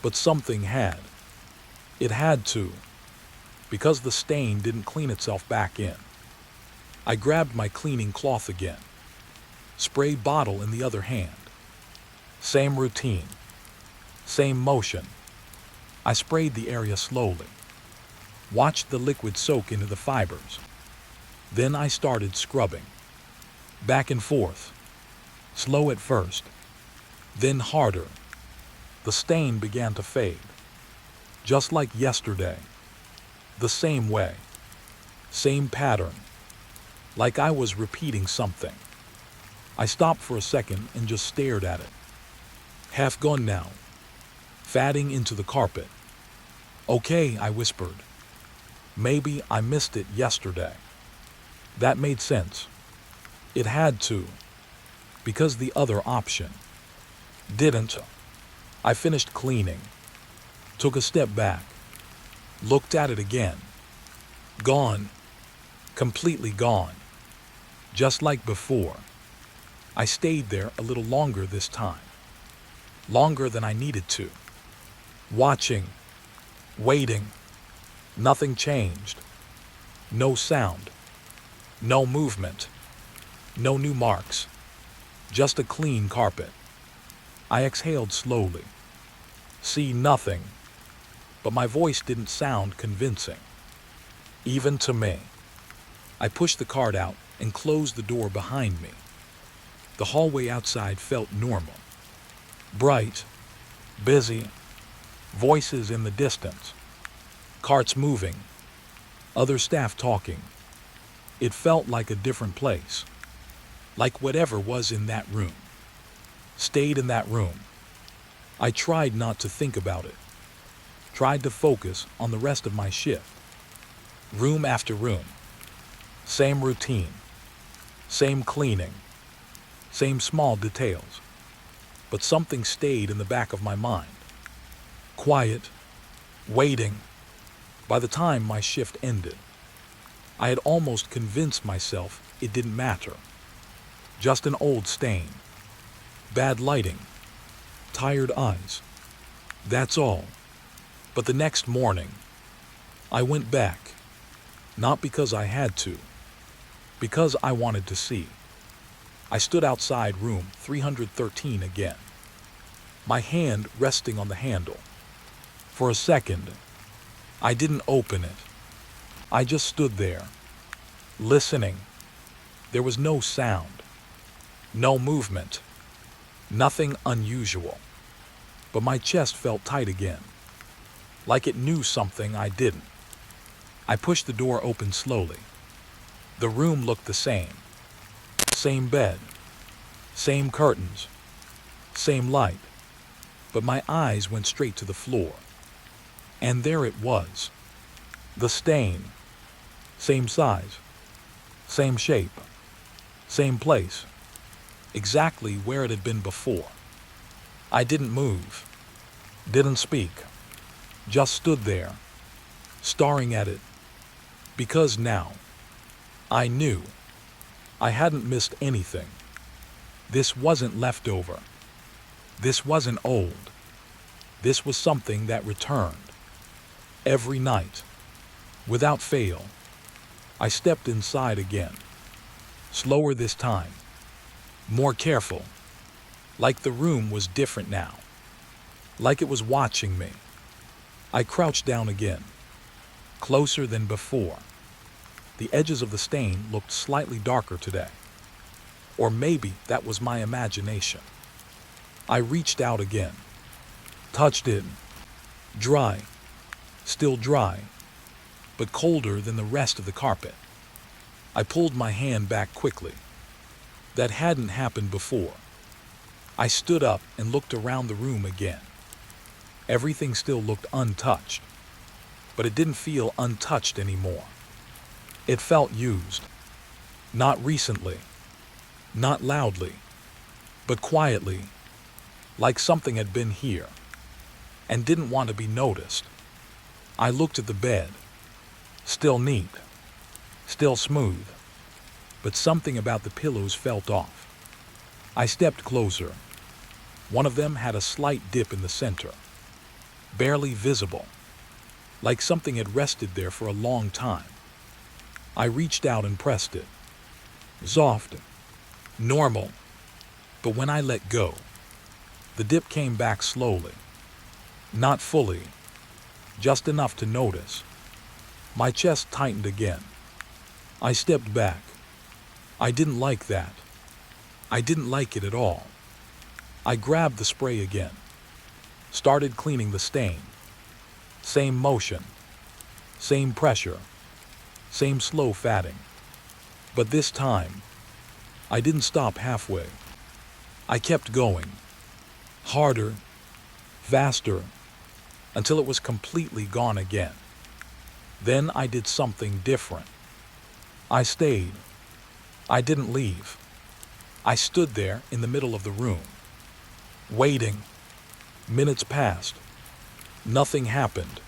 [SPEAKER 1] But something had. It had to, because the stain didn't clean itself back in. I grabbed my cleaning cloth again, spray bottle in the other hand. Same routine, same motion. I sprayed the area slowly, watched the liquid soak into the fibers. Then I started scrubbing, back and forth, slow at first, then harder. The stain began to fade, just like yesterday. The same way, same pattern, like I was repeating something. I stopped for a second and just stared at it. Half gone now, fading into the carpet. Okay, I whispered. Maybe I missed it yesterday. That made sense. It had to, because the other option didn't. I finished cleaning, took a step back, looked at it again. Gone, completely gone, just like before. I stayed there a little longer this time, longer than I needed to. Watching, waiting, nothing changed. No sound, no movement, no new marks, just a clean carpet. I exhaled slowly. See nothing, but my voice didn't sound convincing, even to me. I pushed the cart out and closed the door behind me. The hallway outside felt normal. Bright, busy, voices in the distance, carts moving, other staff talking. It felt like a different place, like whatever was in that room stayed in that room. I tried not to think about it, tried to focus on the rest of my shift. Room after room, same routine, same cleaning, same small details. But something stayed in the back of my mind. Quiet, waiting. By the time my shift ended, I had almost convinced myself it didn't matter. Just an old stain, bad lighting, tired eyes. That's all. But the next morning, I went back, not because I had to, because I wanted to see. I stood outside room 313 again, my hand resting on the handle. For a second, I didn't open it. I just stood there, listening. There was no sound, no movement, nothing unusual. But my chest felt tight again, like it knew something I didn't. I pushed the door open slowly. The room looked the same. Same bed, same curtains, same light. But my eyes went straight to the floor. And there it was. The stain. Same size, same shape, same place. Exactly where it had been before. I didn't move, didn't speak, just stood there, staring at it, because now I knew I hadn't missed anything. This wasn't leftover. This wasn't old. This was something that returned. Every night, without fail, I stepped inside again, slower this time, more careful, like the room was different now, like it was watching me. I crouched down again, closer than before. The edges of the stain looked slightly darker today. Or maybe that was my imagination. I reached out again, Touched it. Dry. Still dry, but colder than the rest of the carpet. I pulled my hand back quickly. That hadn't happened before. I stood up and looked around the room again. Everything still looked untouched, but it didn't feel untouched anymore. It felt used. Not recently, not loudly, but quietly, like something had been here and didn't want to be noticed. I looked at the bed. Still neat, still smooth, but something about the pillows felt off. I stepped closer. One of them had a slight dip in the center, barely visible, like something had rested there for a long time. I reached out and pressed it. Soft, normal, but when I let go, the dip came back slowly. Not fully, just enough to notice. My chest tightened again. I stepped back. I didn't like that. I didn't like it at all. I grabbed the spray again. Started cleaning the stain. Same motion. Same pressure. Same slow fatting. But this time, I didn't stop halfway. I kept going. Harder. Faster. Until it was completely gone again. Then I did something different. I stayed. I didn't leave. I stood there in the middle of the room, waiting. Minutes passed. Nothing happened.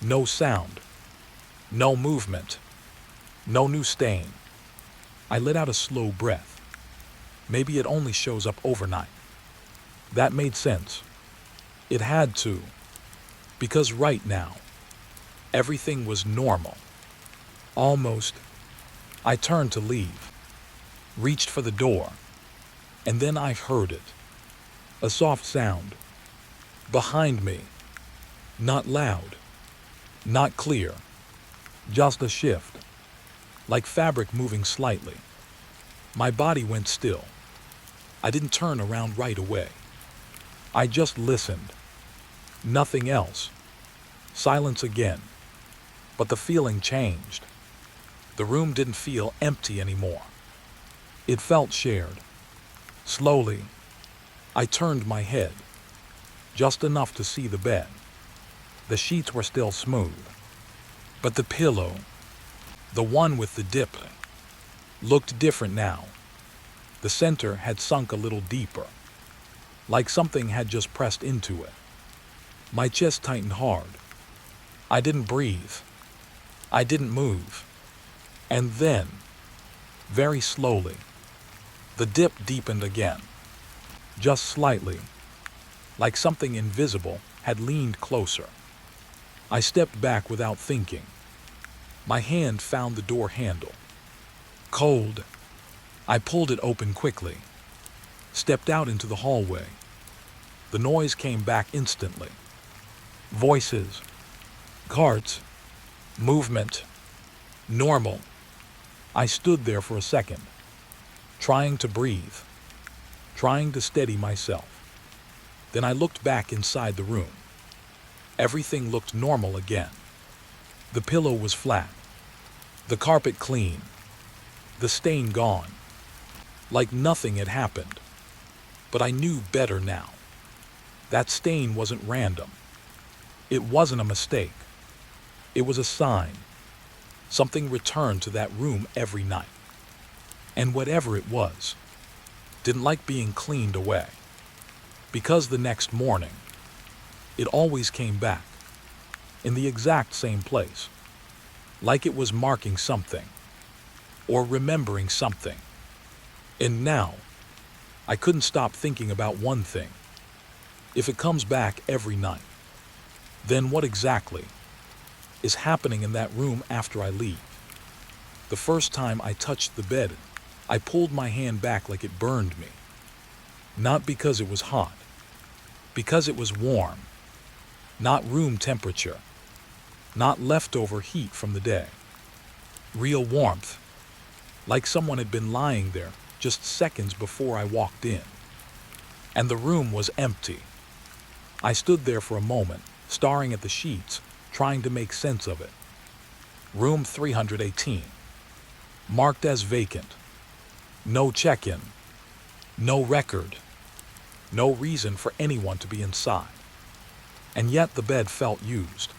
[SPEAKER 1] No sound. No movement. No new stain. I let out a slow breath. Maybe it only shows up overnight. That made sense. It had to. Because right now, everything was normal. Almost. I turned to leave. Reached for the door. And then I heard it. A soft sound. Behind me. Not loud. Not clear. Just a shift. Like fabric moving slightly. My body went still. I didn't turn around right away. I just listened. Nothing else. Silence again. But the feeling changed. The room didn't feel empty anymore. It felt shared. Slowly, I turned my head. Just enough to see the bed. The sheets were still smooth. But the pillow, the one with the dip, looked different now. The center had sunk a little deeper. Like something had just pressed into it. My chest tightened hard. I didn't breathe. I didn't move. And then, very slowly, the dip deepened again. Just slightly, like something invisible had leaned closer. I stepped back without thinking. My hand found the door handle. Cold. I pulled it open quickly. Stepped out into the hallway. The noise came back instantly. Voices. Carts. Movement. Normal. I stood there for a second, trying to breathe, trying to steady myself. Then I looked back inside the room. Everything looked normal again. The pillow was flat, the carpet clean, the stain gone, like nothing had happened. But I knew better now. That stain wasn't random. It wasn't a mistake. It was a sign. Something returned to that room every night. And whatever it was, didn't like being cleaned away. Because the next morning, it always came back, in the exact same place, like it was marking something, or remembering something. And now, I couldn't stop thinking about one thing. If it comes back every night, then what exactly is happening in that room after I leave? The first time I touched the bed, I pulled my hand back like it burned me. Not because it was hot, because it was warm. Not room temperature, not leftover heat from the day. Real warmth, like someone had been lying there just seconds before I walked in. And the room was empty. I stood there for a moment, staring at the sheets, trying to make sense of it. Room 318. Marked as vacant. No check-in. No record. No reason for anyone to be inside. And yet the bed felt used.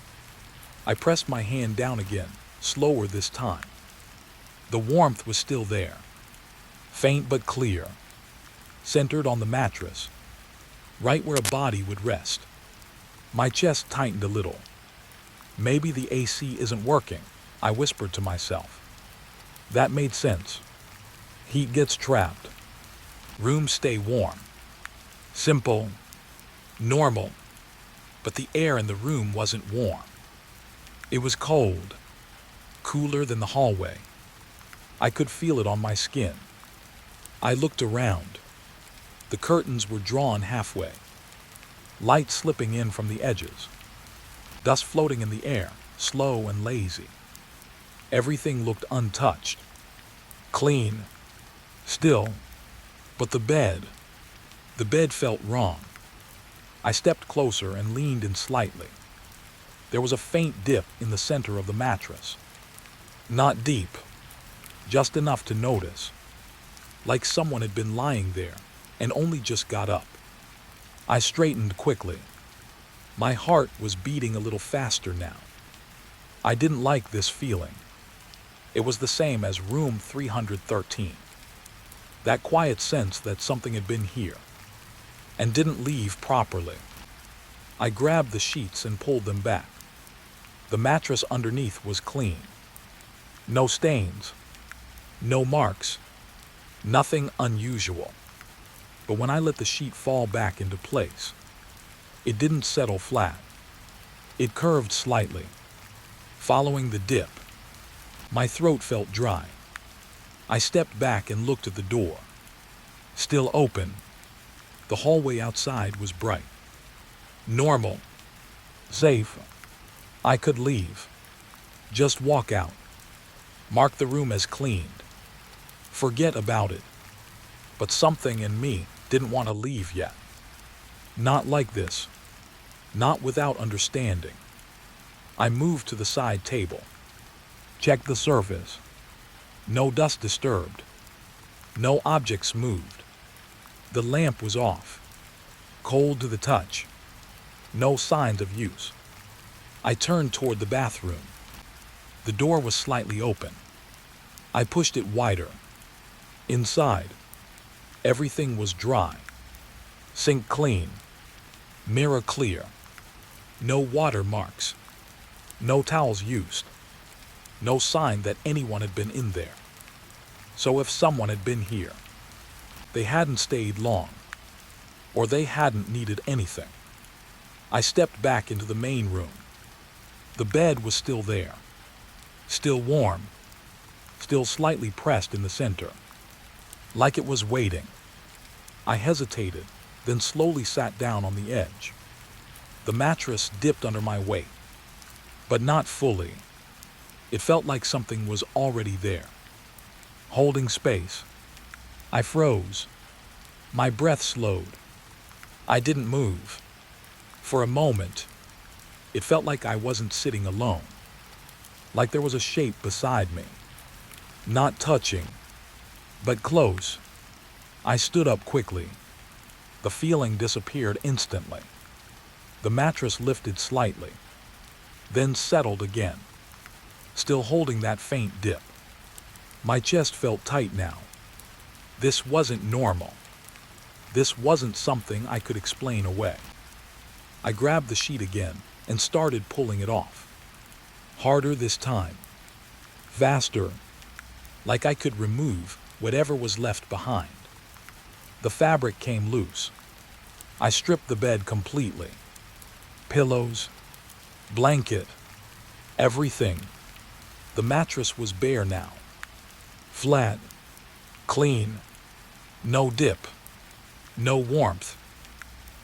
[SPEAKER 1] I pressed my hand down again, slower this time. The warmth was still there. Faint but clear. Centered on the mattress. Right where a body would rest. My chest tightened a little. Maybe the AC isn't working, I whispered to myself. That made sense. Heat gets trapped. Rooms stay warm. Simple. Normal. But the air in the room wasn't warm. It was cold. Cooler than the hallway. I could feel it on my skin. I looked around. The curtains were drawn halfway. Light slipping in from the edges. Dust floating in the air, slow and lazy. Everything looked untouched. Clean. Still. But the bed felt wrong. I stepped closer and leaned in slightly. There was a faint dip in the center of the mattress. Not deep. Just enough to notice. Like someone had been lying there and only just got up. I straightened quickly. My heart was beating a little faster now. I didn't like this feeling. It was the same as room 313. That quiet sense that something had been here and didn't leave properly. I grabbed the sheets and pulled them back. The mattress underneath was clean. No stains. No marks. Nothing unusual. But when I let the sheet fall back into place, it didn't settle flat. It curved slightly, following the dip. My throat felt dry. I stepped back and looked at the door. Still open. The hallway outside was bright. Normal. Safe. I could leave. Just walk out. Mark the room as cleaned. Forget about it. But something in me didn't want to leave yet. Not like this. Not without understanding. I moved to the side table. Checked the surface. No dust disturbed. No objects moved. The lamp was off. Cold to the touch. No signs of use. I turned toward the bathroom. The door was slightly open. I pushed it wider. Inside, everything was dry. Sink clean. Mirror clear. No water marks. No towels used. No sign that anyone had been in there. So if someone had been here, they hadn't stayed long, or they hadn't needed anything. I stepped back into the main room. The bed was still there. Still warm. Still slightly pressed in the center. Like it was waiting. I hesitated, then slowly sat down on the edge. The mattress dipped under my weight, but not fully. It felt like something was already there, holding space. I froze. My breath slowed. I didn't move. For a moment, it felt like I wasn't sitting alone, like there was a shape beside me, not touching, but close. I stood up quickly. The feeling disappeared instantly. The mattress lifted slightly, then settled again, still holding that faint dip. My chest felt tight now. This wasn't normal. This wasn't something I could explain away. I grabbed the sheet again and started pulling it off. Harder this time. Faster. Like I could remove whatever was left behind. The fabric came loose. I stripped the bed completely. Pillows, blanket, everything. The mattress was bare now. Flat, clean, no dip, no warmth.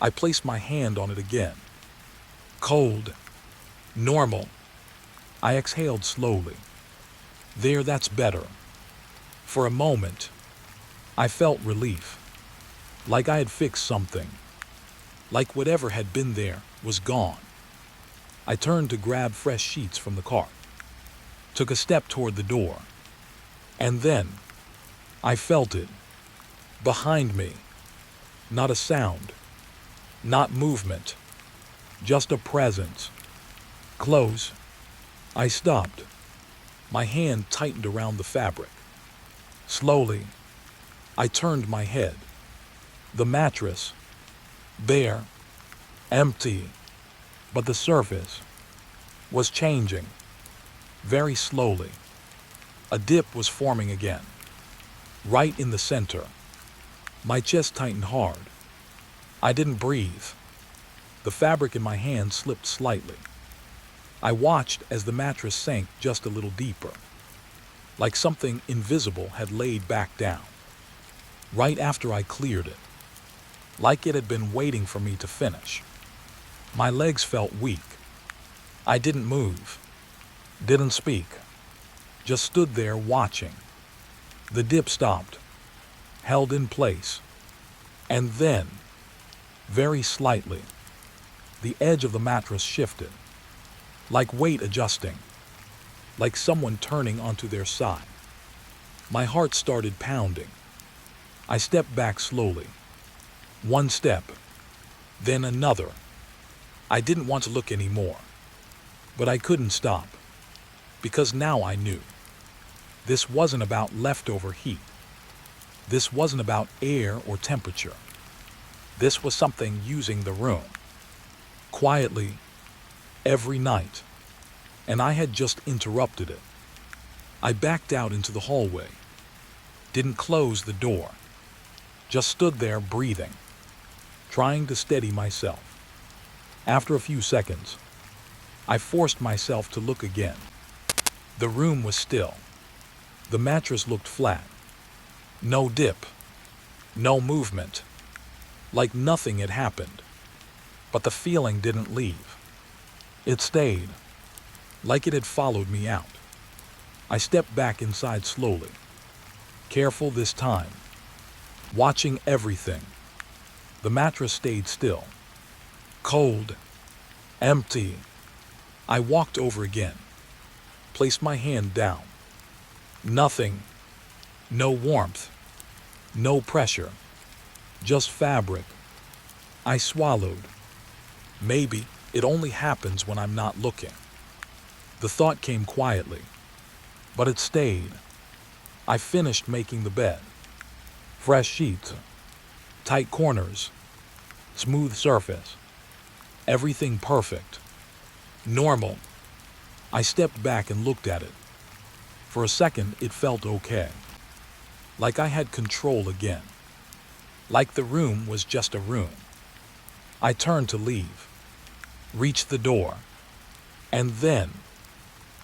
[SPEAKER 1] I placed my hand on it again. Cold, normal. I exhaled slowly. There, that's better. For a moment, I felt relief, like I had fixed something. like whatever had been there was gone. I turned to grab fresh sheets from the cart, took a step toward the door, and then I felt it behind me. Not a sound, not movement, just a presence. Close. I stopped. My hand tightened around the fabric. Slowly, I turned my head. The mattress, bare, empty, but the surface was changing, very slowly. A dip was forming again, right in the center. My chest tightened hard. I didn't breathe. The fabric in my hand slipped slightly. I watched as the mattress sank just a little deeper, like something invisible had laid back down. Right after I cleared it, like it had been waiting for me to finish. My legs felt weak. I didn't move, didn't speak, just stood there watching. The dip stopped, held in place, and then, very slightly, the edge of the mattress shifted, like weight adjusting, like someone turning onto their side. My heart started pounding. I stepped back slowly. One step, then another. I didn't want to look anymore, but I couldn't stop, because now I knew. This wasn't about leftover heat. This wasn't about air or temperature. This was something using the room, quietly, every night, and I had just interrupted it. I backed out into the hallway, didn't close the door, just stood there breathing, trying to steady myself. After a few seconds, I forced myself to look again. The room was still. The mattress looked flat. No dip, no movement, like nothing had happened. But the feeling didn't leave. It stayed, like it had followed me out. I stepped back inside slowly, careful this time, watching everything. The mattress stayed still, cold, empty. I walked over again, placed my hand down. Nothing, no warmth, no pressure, just fabric. I swallowed. Maybe it only happens when I'm not looking. The thought came quietly, but it stayed. I finished making the bed. Fresh sheets, tight corners, smooth surface, everything perfect, normal. I stepped back and looked at it. For a second, it felt okay, like I had control again, like the room was just a room. I turned to leave, reached the door, and then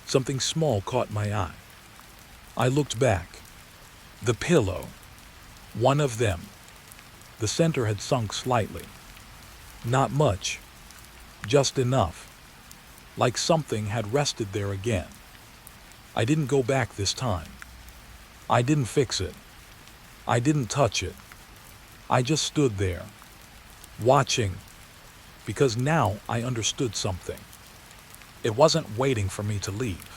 [SPEAKER 1] something small caught my eye. I looked back. The pillow, one of them. The center had sunk slightly. Not much, just enough, like something had rested there again. I didn't go back this time. I didn't fix it. I didn't touch it. I just stood there, watching, because now I understood something. It wasn't waiting for me to leave.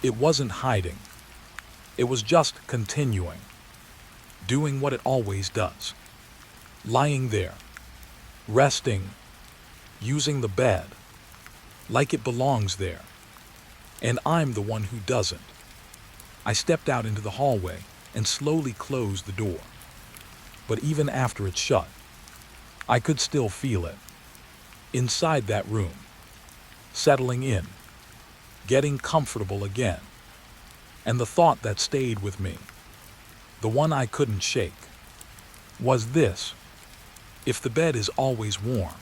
[SPEAKER 1] It wasn't hiding. It was just continuing, doing what it always does. Lying there, resting, using the bed, like it belongs there. And I'm the one who doesn't. I stepped out into the hallway and slowly closed the door. But even after it shut, I could still feel it. Inside that room, settling in, getting comfortable again. And the thought that stayed with me, the one I couldn't shake, was this: if the bed is always warm,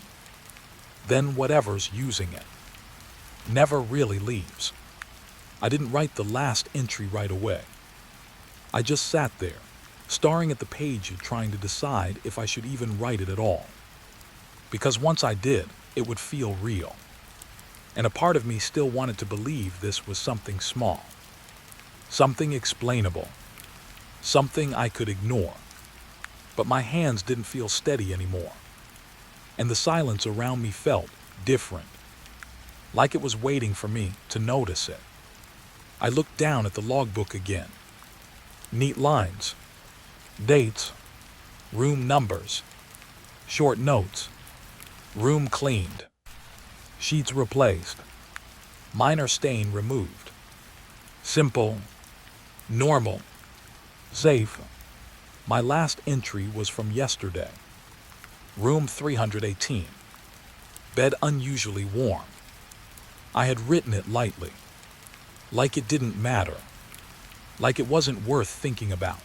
[SPEAKER 1] then whatever's using it never really leaves. I didn't write the last entry right away. I just sat there, staring at the page trying to decide if I should even write it at all. Because once I did, it would feel real. And a part of me still wanted to believe this was something small, something explainable, something I could ignore. But my hands didn't feel steady anymore. and the silence around me felt different, like it was waiting for me to notice it. I looked down at the logbook again. Neat lines, dates, room numbers, short notes, room cleaned, sheets replaced, minor stain removed. Simple, normal, safe. My last entry was from yesterday. Room 318. Bed unusually warm. I had written it lightly, like it didn't matter, like it wasn't worth thinking about.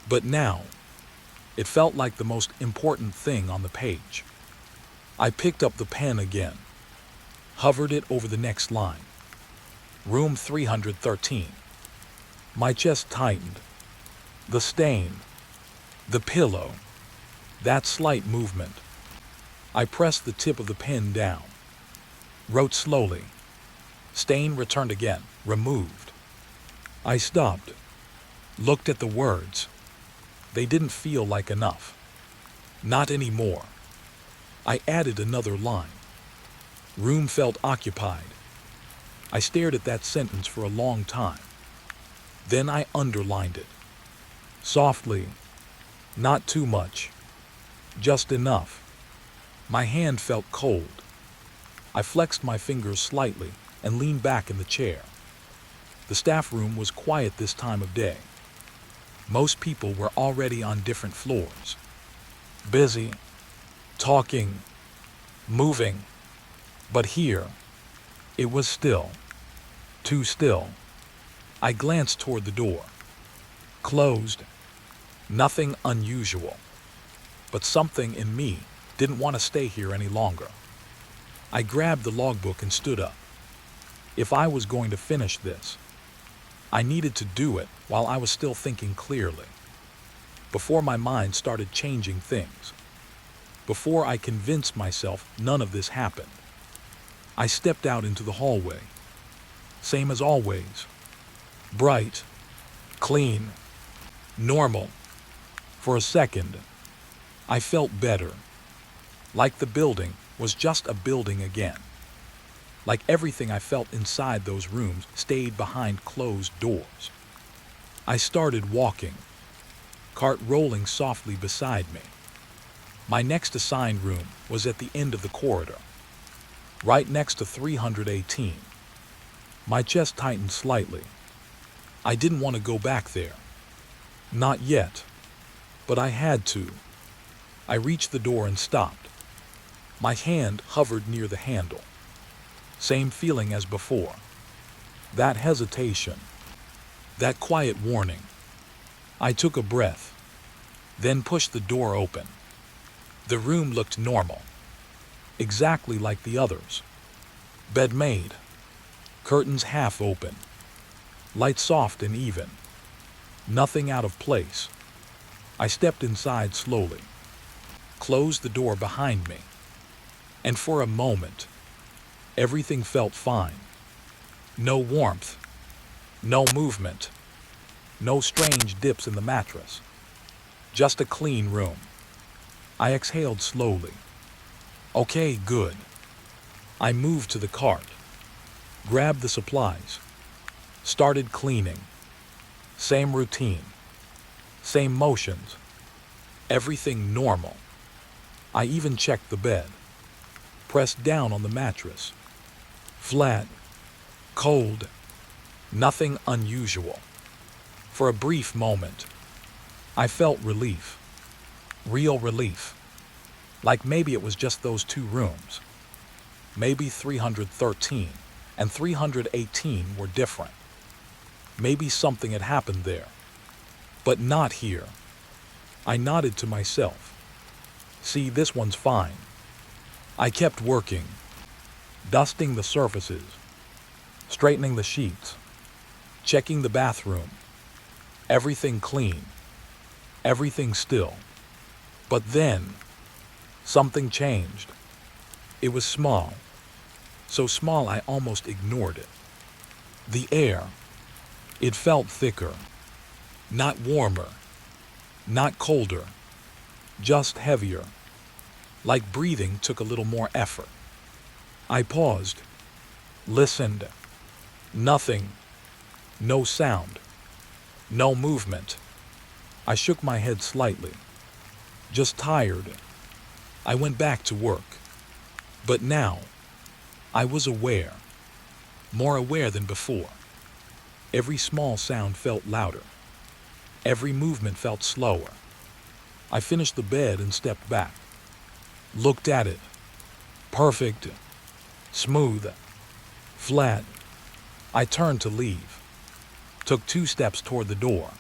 [SPEAKER 1] But now, it felt like the most important thing on the page. I picked up the pen again, hovered it over the next line. Room 313. My chest tightened. The stain, the pillow, that slight movement. I pressed the tip of the pen down, wrote slowly. Stain returned again, removed. I stopped, looked at the words. They didn't feel like enough. Not anymore. I added another line. Room felt occupied. I stared at that sentence for a long time. Then I underlined it. Softly, not too much, just enough. My hand felt cold. I flexed my fingers slightly and leaned back in the chair. The staff room was quiet this time of day. Most people were already on different floors, busy, talking, moving. But here, it was still, too still. I glanced toward the door. Closed. Nothing unusual. But something in me didn't want to stay here any longer. I grabbed the logbook and stood up. If I was going to finish this, I needed to do it while I was still thinking clearly, before my mind started changing things, before I convinced myself none of this happened. I stepped out into the hallway. Same as always. Bright, clean, normal. For a second, I felt better, like the building was just a building again. Like everything I felt inside those rooms stayed behind closed doors. I started walking, cart rolling softly beside me. My next assigned room was at the end of the corridor, right next to 318. My chest tightened slightly. I didn't want to go back there. Not yet, but I had to. I reached the door and stopped. My hand hovered near the handle. Same feeling as before. That hesitation. That quiet warning. I took a breath, then pushed the door open. The room looked normal, exactly like the others. Bed made, curtains half open, light soft and even. Nothing out of place. I stepped inside slowly, closed the door behind me, and for a moment, everything felt fine. No warmth, no movement, no strange dips in the mattress. Just a clean room. I exhaled slowly. Okay, good. I moved to the cart, grabbed the supplies, started cleaning. Same routine, same motions, everything normal. I even checked the bed, pressed down on the mattress. Flat, cold, nothing unusual. For a brief moment, I felt relief, real relief. Like maybe it was just those two rooms. Maybe 313 and 318 were different. Maybe something had happened there, but not here. I nodded to myself. See, this one's fine. I kept working, dusting the surfaces, straightening the sheets, checking the bathroom. Everything clean, everything still. But then, something changed. It was small, so small I almost ignored it. The air. It felt thicker, not warmer, not colder, just heavier. like breathing took a little more effort. I paused, listened. Nothing. No sound. No movement. I shook my head slightly. Just tired. I went back to work. But now, I was aware. More aware than before. Every small sound felt louder. Every movement felt slower. I finished the bed and stepped back. Looked at it. Perfect. Smooth. Flat. I turned to leave. Took 2 steps toward the door.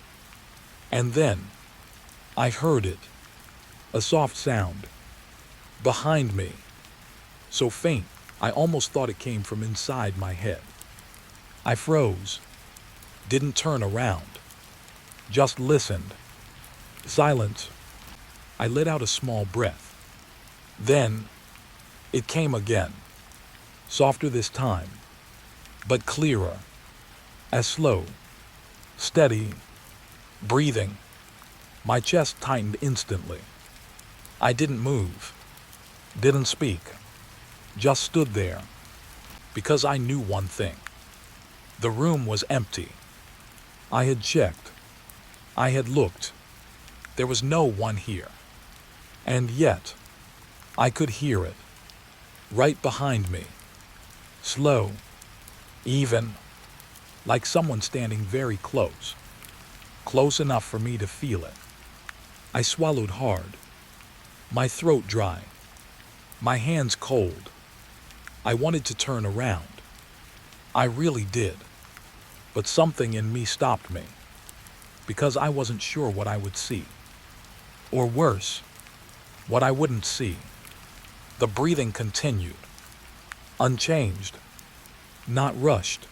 [SPEAKER 1] And then, I heard it. A soft sound. Behind me. So faint, I almost thought it came from inside my head. I froze. Didn't turn around. Just listened. Silence. I let out a small breath. Then, it came again. Softer this time, but clearer. As slow. Steady. Breathing. My chest tightened instantly. I didn't move. Didn't speak. Just stood there. Because I knew one thing. The room was empty. I had checked. I had looked. There was no one here. And yet, I could hear it. Right behind me. Slow. Even. Like someone standing very close. Close enough for me to feel it. I swallowed hard. My throat dry. My hands cold. I wanted to turn around. I really did. But something in me stopped me. Because I wasn't sure what I would see. Or worse, what I wouldn't see. The breathing continued. Unchanged. Not rushed.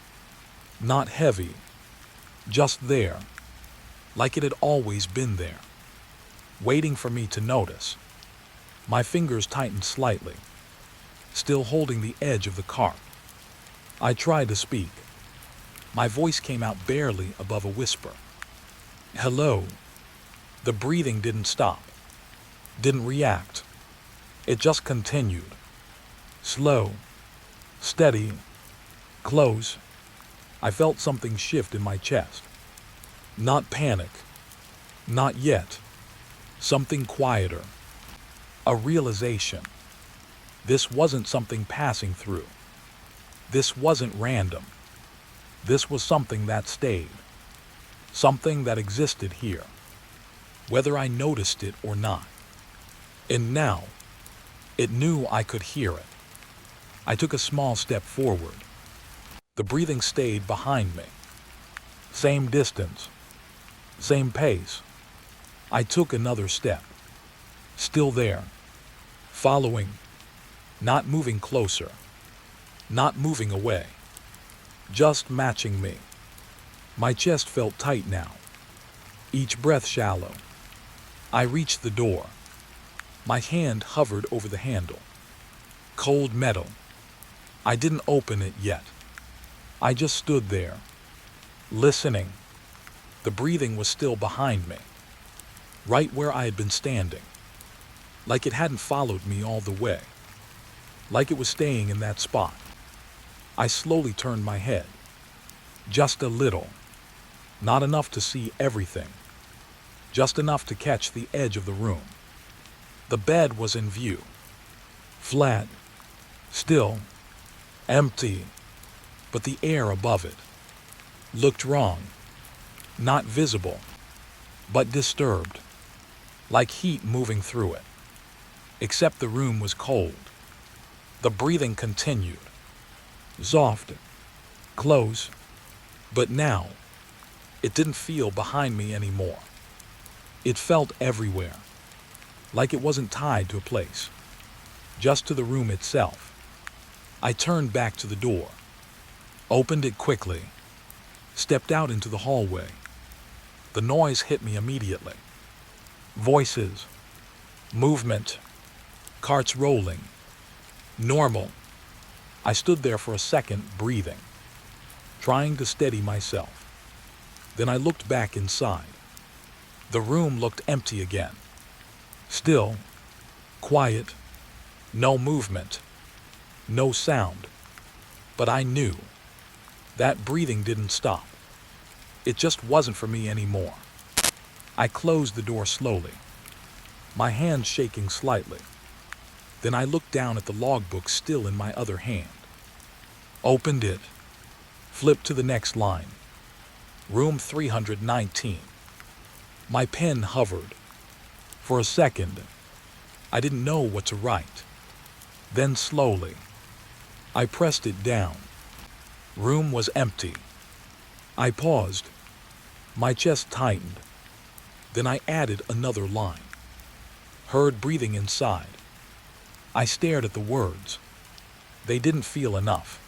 [SPEAKER 1] Not heavy. Just there. Like it had always been there. Waiting for me to notice. My fingers tightened slightly. Still holding the edge of the cart. I tried to speak. My voice came out barely above a whisper. Hello. The breathing didn't stop. Didn't react. It just continued. Slow. Steady. Close. I felt something shift in my chest. Not panic. Not yet. Something quieter. A realization. This wasn't something passing through. This wasn't random. This was something that stayed. Something that existed here. Whether I noticed it or not. And now, it knew I could hear it. I took a small step forward. The breathing stayed behind me. Same distance. Same pace. I took another step. Still there. Following. Not moving closer. Not moving away. Just matching me. My chest felt tight now. Each breath shallow. I reached the door. My hand hovered over the handle. Cold metal. I didn't open it yet. I just stood there. Listening. The breathing was still behind me. Right where I had been standing. Like it hadn't followed me all the way. Like it was staying in that spot. I slowly turned my head. Just a little. Not enough to see everything. Just enough to catch the edge of the room. The bed was in view. Flat. Still. Empty. But the air above it looked wrong. Not visible. But disturbed. Like heat moving through it. Except the room was cold. The breathing continued. Soft. Close. But now, it didn't feel behind me anymore. It felt everywhere. Like it wasn't tied to a place. Just to the room itself. I turned back to the door. Opened it quickly. Stepped out into the hallway. The noise hit me immediately. Voices. Movement. Carts rolling. Normal. I stood there for a second, breathing. Trying to steady myself. Then I looked back inside. The room looked empty again. Still. Quiet. No movement, no sound. But I knew that breathing didn't stop. It just wasn't for me anymore. I closed the door slowly, my hand shaking slightly. Then I looked down at the logbook still in my other hand. Opened it, flipped to the next line. Room 319. My pen hovered. For a second, I didn't know what to write. Then slowly, I pressed it down. Room was empty. I paused. My chest tightened. Then I added another line. Heard breathing inside. I stared at the words. They didn't feel enough,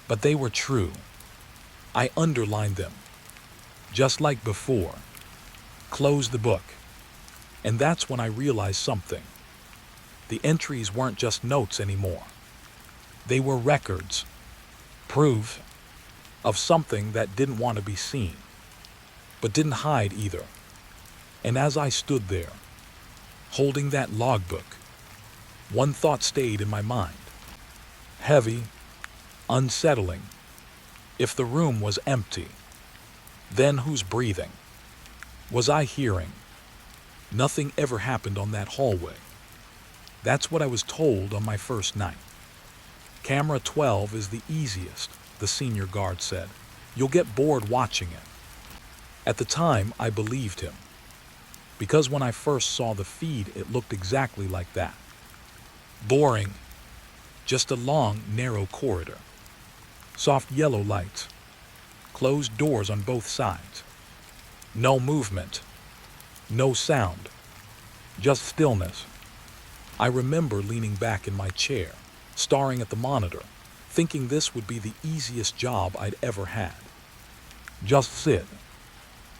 [SPEAKER 1] but they were true. I underlined them, just like before. Closed the book. And that's when I realized something. The entries weren't just notes anymore. They were records, proof of something that didn't want to be seen, but didn't hide either. And as I stood there, holding that logbook, one thought stayed in my mind. Heavy, unsettling. If the room was empty, then who's breathing? Was I hearing? Nothing ever happened on that hallway. That's what I was told on my first night. Camera 12 is the easiest, the senior guard said. You'll get bored watching it. At the time, I believed him, because when I first saw the feed, it looked exactly like that. Boring. Just a long, narrow corridor. Soft yellow lights. Closed doors on both sides. No movement. No sound. Just stillness. I remember leaning back in my chair, staring at the monitor, thinking this would be the easiest job I'd ever had. Just sit.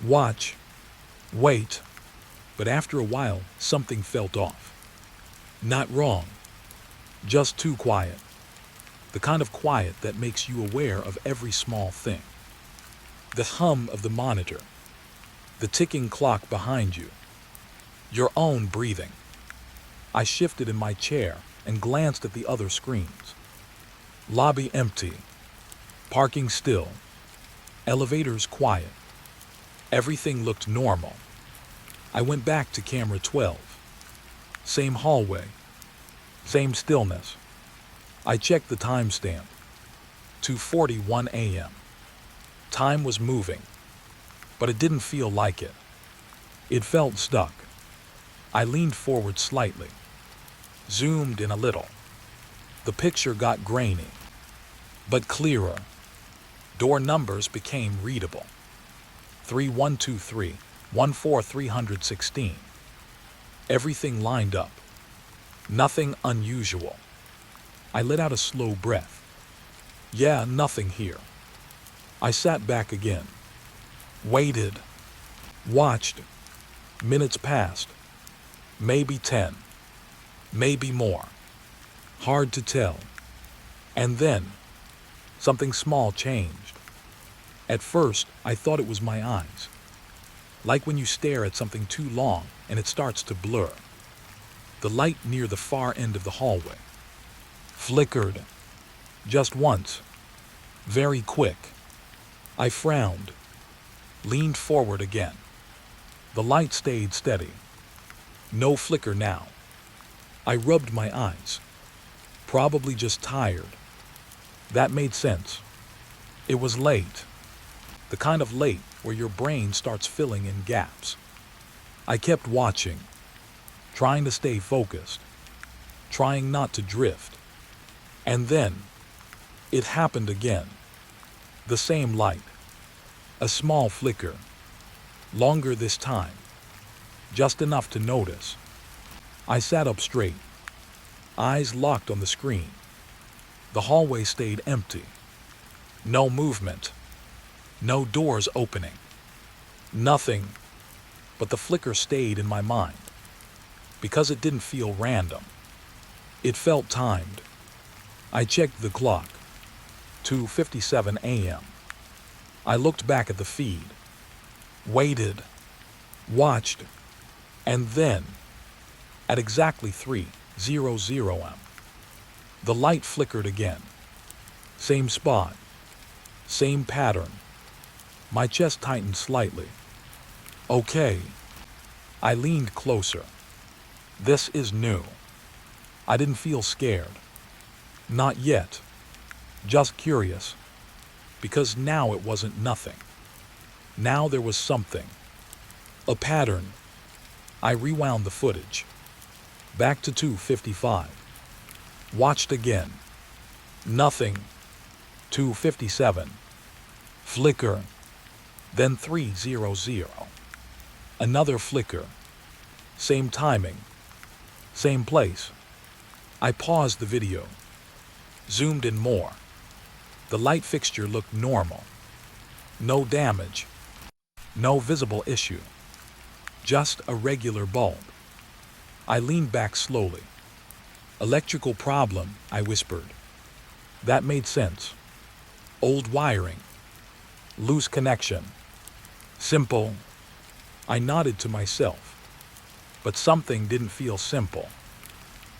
[SPEAKER 1] Watch. Wait. But after a while, something felt off. Not wrong. Just too quiet. The kind of quiet that makes you aware of every small thing. The hum of the monitor. The ticking clock behind you. Your own breathing. I shifted in my chair and glanced at the other screens. Lobby empty. Parking still. Elevators quiet. Everything looked normal. I went back to camera 12. Same hallway. Same stillness. I checked the timestamp. 2:41 a.m. Time was moving, but it didn't feel like it. It felt stuck. I leaned forward slightly, zoomed in a little. The picture got grainy, but clearer. Door numbers became readable. 3123, 14316. Everything lined up. Nothing unusual. I let out a slow breath. Yeah, nothing here. I sat back again. Waited. Watched. Minutes passed. Maybe 10. Maybe more. Hard to tell. And then, something small changed. At first, I thought it was my eyes. Like when you stare at something too long and it starts to blur. The light near the far end of the hallway flickered. Just once. Very quick. I frowned. Leaned forward again. The light stayed steady. No flicker now. I rubbed my eyes. Probably just tired. That made sense. It was late. The kind of late where your brain starts filling in gaps. I kept watching, trying to stay focused, trying not to drift. And then, it happened again. The same light. A small flicker. Longer this time. Just enough to notice. I sat up straight. Eyes locked on the screen. The hallway stayed empty. No movement. No doors opening. Nothing. But the flicker stayed in my mind. Because it didn't feel random. It felt timed. I checked the clock. 2:57 a.m. I looked back at the feed. Waited. Watched. And then, at exactly 3:00 m, The light flickered again. Same spot. Same pattern. My chest tightened slightly. Okay. I leaned closer. This is new. I didn't feel scared. Not yet. Just curious. Because now it wasn't nothing. Now there was something. A pattern. I rewound the footage. Back to 2:55. Watched again. Nothing. 2:57. Flicker. Then 3:00. Another flicker. Same timing. Same place. I paused the video. Zoomed in more. The light fixture looked normal. No damage. No visible issue. Just a regular bulb. I leaned back slowly. Electrical problem, I whispered. That made sense. Old wiring. Loose connection. Simple. I nodded to myself. But something didn't feel simple.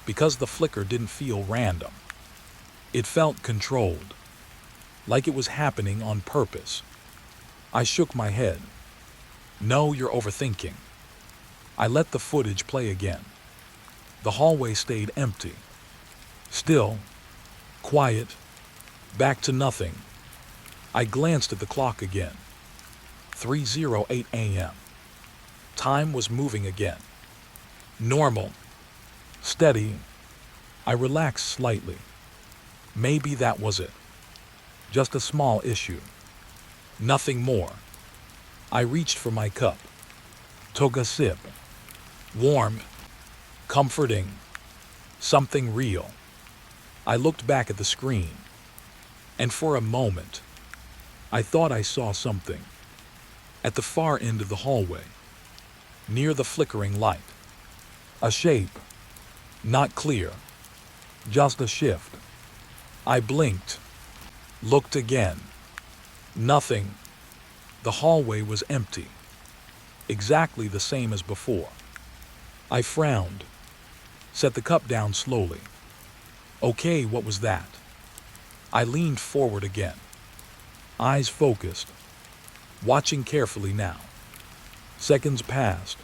[SPEAKER 1] Because the flicker didn't feel random. It felt controlled. Like it was happening on purpose. I shook my head. No, you're overthinking. I let the footage play again. The hallway stayed empty. Still. Quiet. Back to nothing. I glanced at the clock again. 3:08 a.m. Time was moving again. Normal. Steady. I relaxed slightly. Maybe that was it. Just a small issue. Nothing more. I reached for my cup. Took a sip. Warm. Comforting. Something real. I looked back at the screen. And for a moment, I thought I saw something. At the far end of the hallway. Near the flickering light. A shape. Not clear. Just a shift. I blinked. Looked again. Nothing. The hallway was empty. Exactly the same as before. I frowned. Set the cup down slowly. Okay, what was that? I leaned forward again. Eyes focused. Watching carefully now. Seconds passed.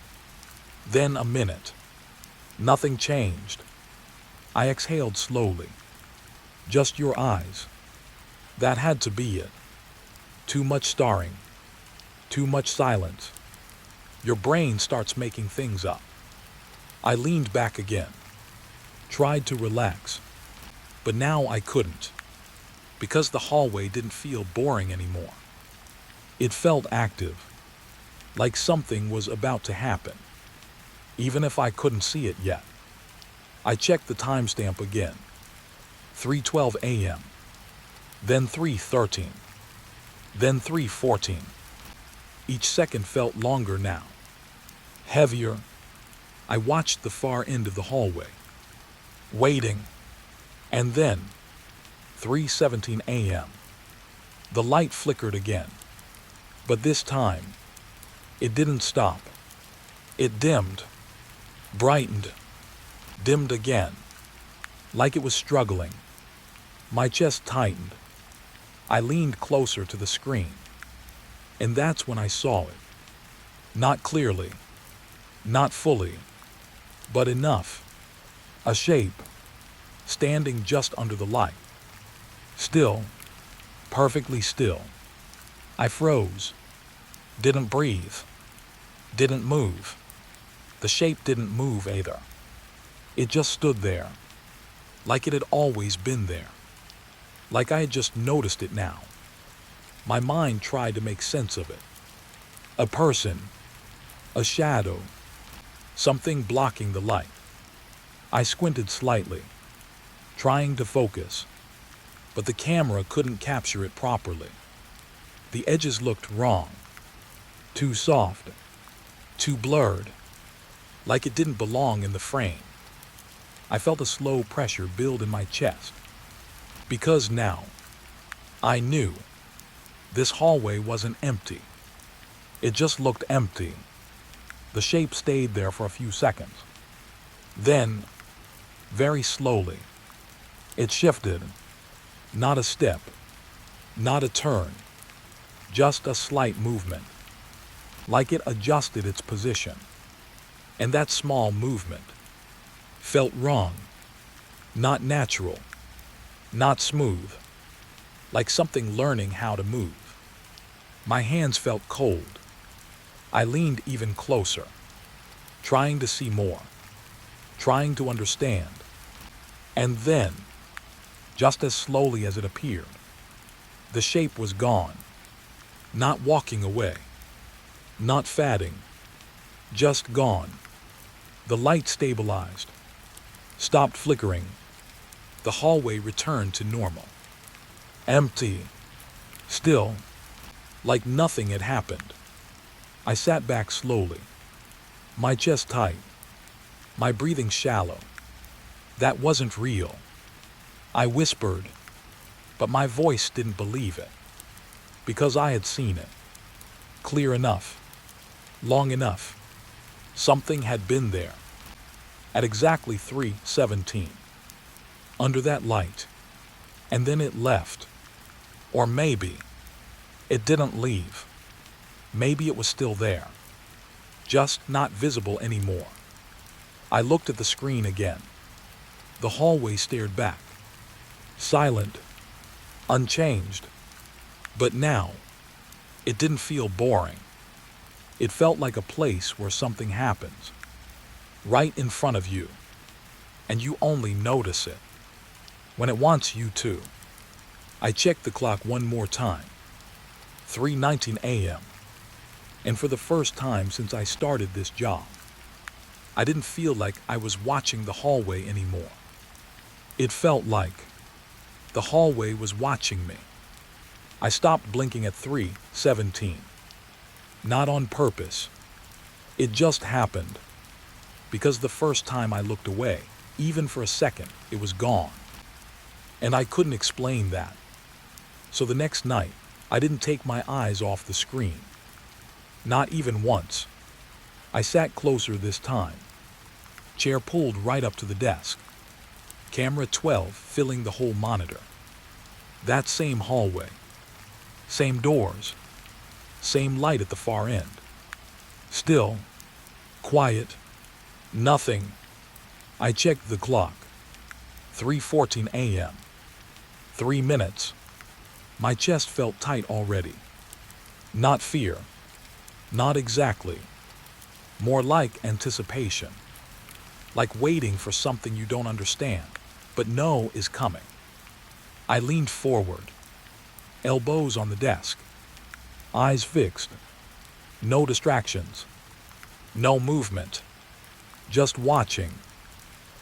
[SPEAKER 1] Then a minute. Nothing changed. I exhaled slowly. Just your eyes. That had to be it. Too much staring. Too much silence. Your brain starts making things up. I leaned back again. Tried to relax. But now I couldn't. Because the hallway didn't feel boring anymore. It felt active. Like something was about to happen. Even if I couldn't see it yet. I checked the timestamp again. 3:12 a.m. Then 3:13. Then 3:14. Each second felt longer now. Heavier. I watched the far end of the hallway. Waiting. And then 3:17 a.m. The light flickered again. But this time, it didn't stop. It dimmed. Brightened. Dimmed again. Like it was struggling. My chest tightened. I leaned closer to the screen. And that's when I saw it. Not clearly. Not fully. But enough. A shape. Standing just under the light. Still. Perfectly still. I froze. Didn't breathe. Didn't move. The shape didn't move either. It just stood there. Like it had always been there. Like I had just noticed it now. My mind tried to make sense of it. A person. A shadow. Something blocking the light. I squinted slightly. Trying to focus. But the camera couldn't capture it properly. The edges looked wrong. Too soft. Too blurred. Like it didn't belong in the frame. I felt a slow pressure build in my chest. Because now, I knew this hallway wasn't empty. It just looked empty. The shape stayed there for a few seconds. Then, very slowly, It shifted, not a step, not a turn, just a slight movement, like it adjusted its position. And that small movement felt wrong, not natural, not smooth, like something learning how to move. My hands felt cold. I leaned even closer, trying to see more, trying to understand. And then, just as slowly as it appeared, the shape was gone, not walking away, not fading, just gone. The light stabilized, stopped flickering. The hallway returned to normal. Empty, still, like nothing had happened. I sat back slowly, my chest tight, my breathing shallow. That wasn't real. I whispered, but my voice didn't believe it, because I had seen it. Clear enough, long enough. Something had been there. At exactly 3:17. Under that light. And then it left. Or maybe it didn't leave. Maybe it was still there, just not visible anymore. I looked at the screen again. The hallway stared back, silent, unchanged. But now, it didn't feel boring. It felt like a place where something happens, right in front of you, and you only notice it when it wants you to. I checked the clock one more time. 3:19 a.m. And for the first time since I started this job, I didn't feel like I was watching the hallway anymore. It felt like the hallway was watching me. I stopped blinking at 3:17. Not on purpose. It just happened. Because the first time I looked away, even for a second, it was gone. And I couldn't explain that. So the next night, I didn't take my eyes off the screen. Not even once. I sat closer this time. Chair pulled right up to the desk. Camera 12 filling the whole monitor. That same hallway. Same doors. Same light at the far end. Still. Quiet. Nothing. I checked the clock. 3:14 a.m. 3 minutes. My chest felt tight already. Not fear. Not exactly. More like anticipation. Like waiting for something you don't understand, but know is coming. I leaned forward, elbows on the desk, eyes fixed. No distractions. No movement. Just watching.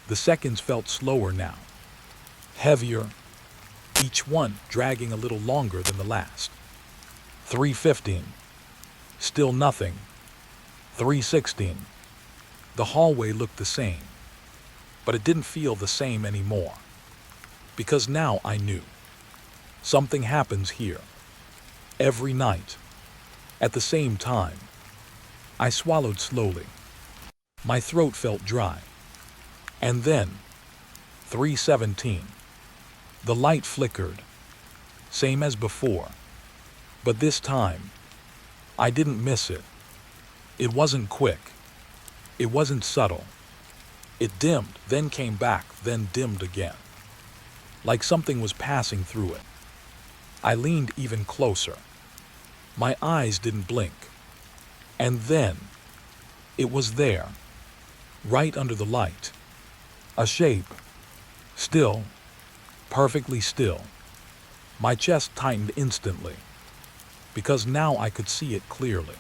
[SPEAKER 1] The seconds felt slower now. Heavier. Each one dragging a little longer than the last. 3:15. Still nothing. 3:16. The hallway looked the same, but it didn't feel the same anymore. Because now I knew. Something happens here. Every night. At the same time. I swallowed slowly. My throat felt dry. And then, 3:17. The light flickered. Same as before. But this time, I didn't miss it. It wasn't quick. It wasn't subtle. It dimmed, then came back, then dimmed again. Like something was passing through it. I leaned even closer. My eyes didn't blink. And then, it was there, right under the light. A shape. Still. Perfectly still. My chest tightened instantly. Because now I could see it clearly.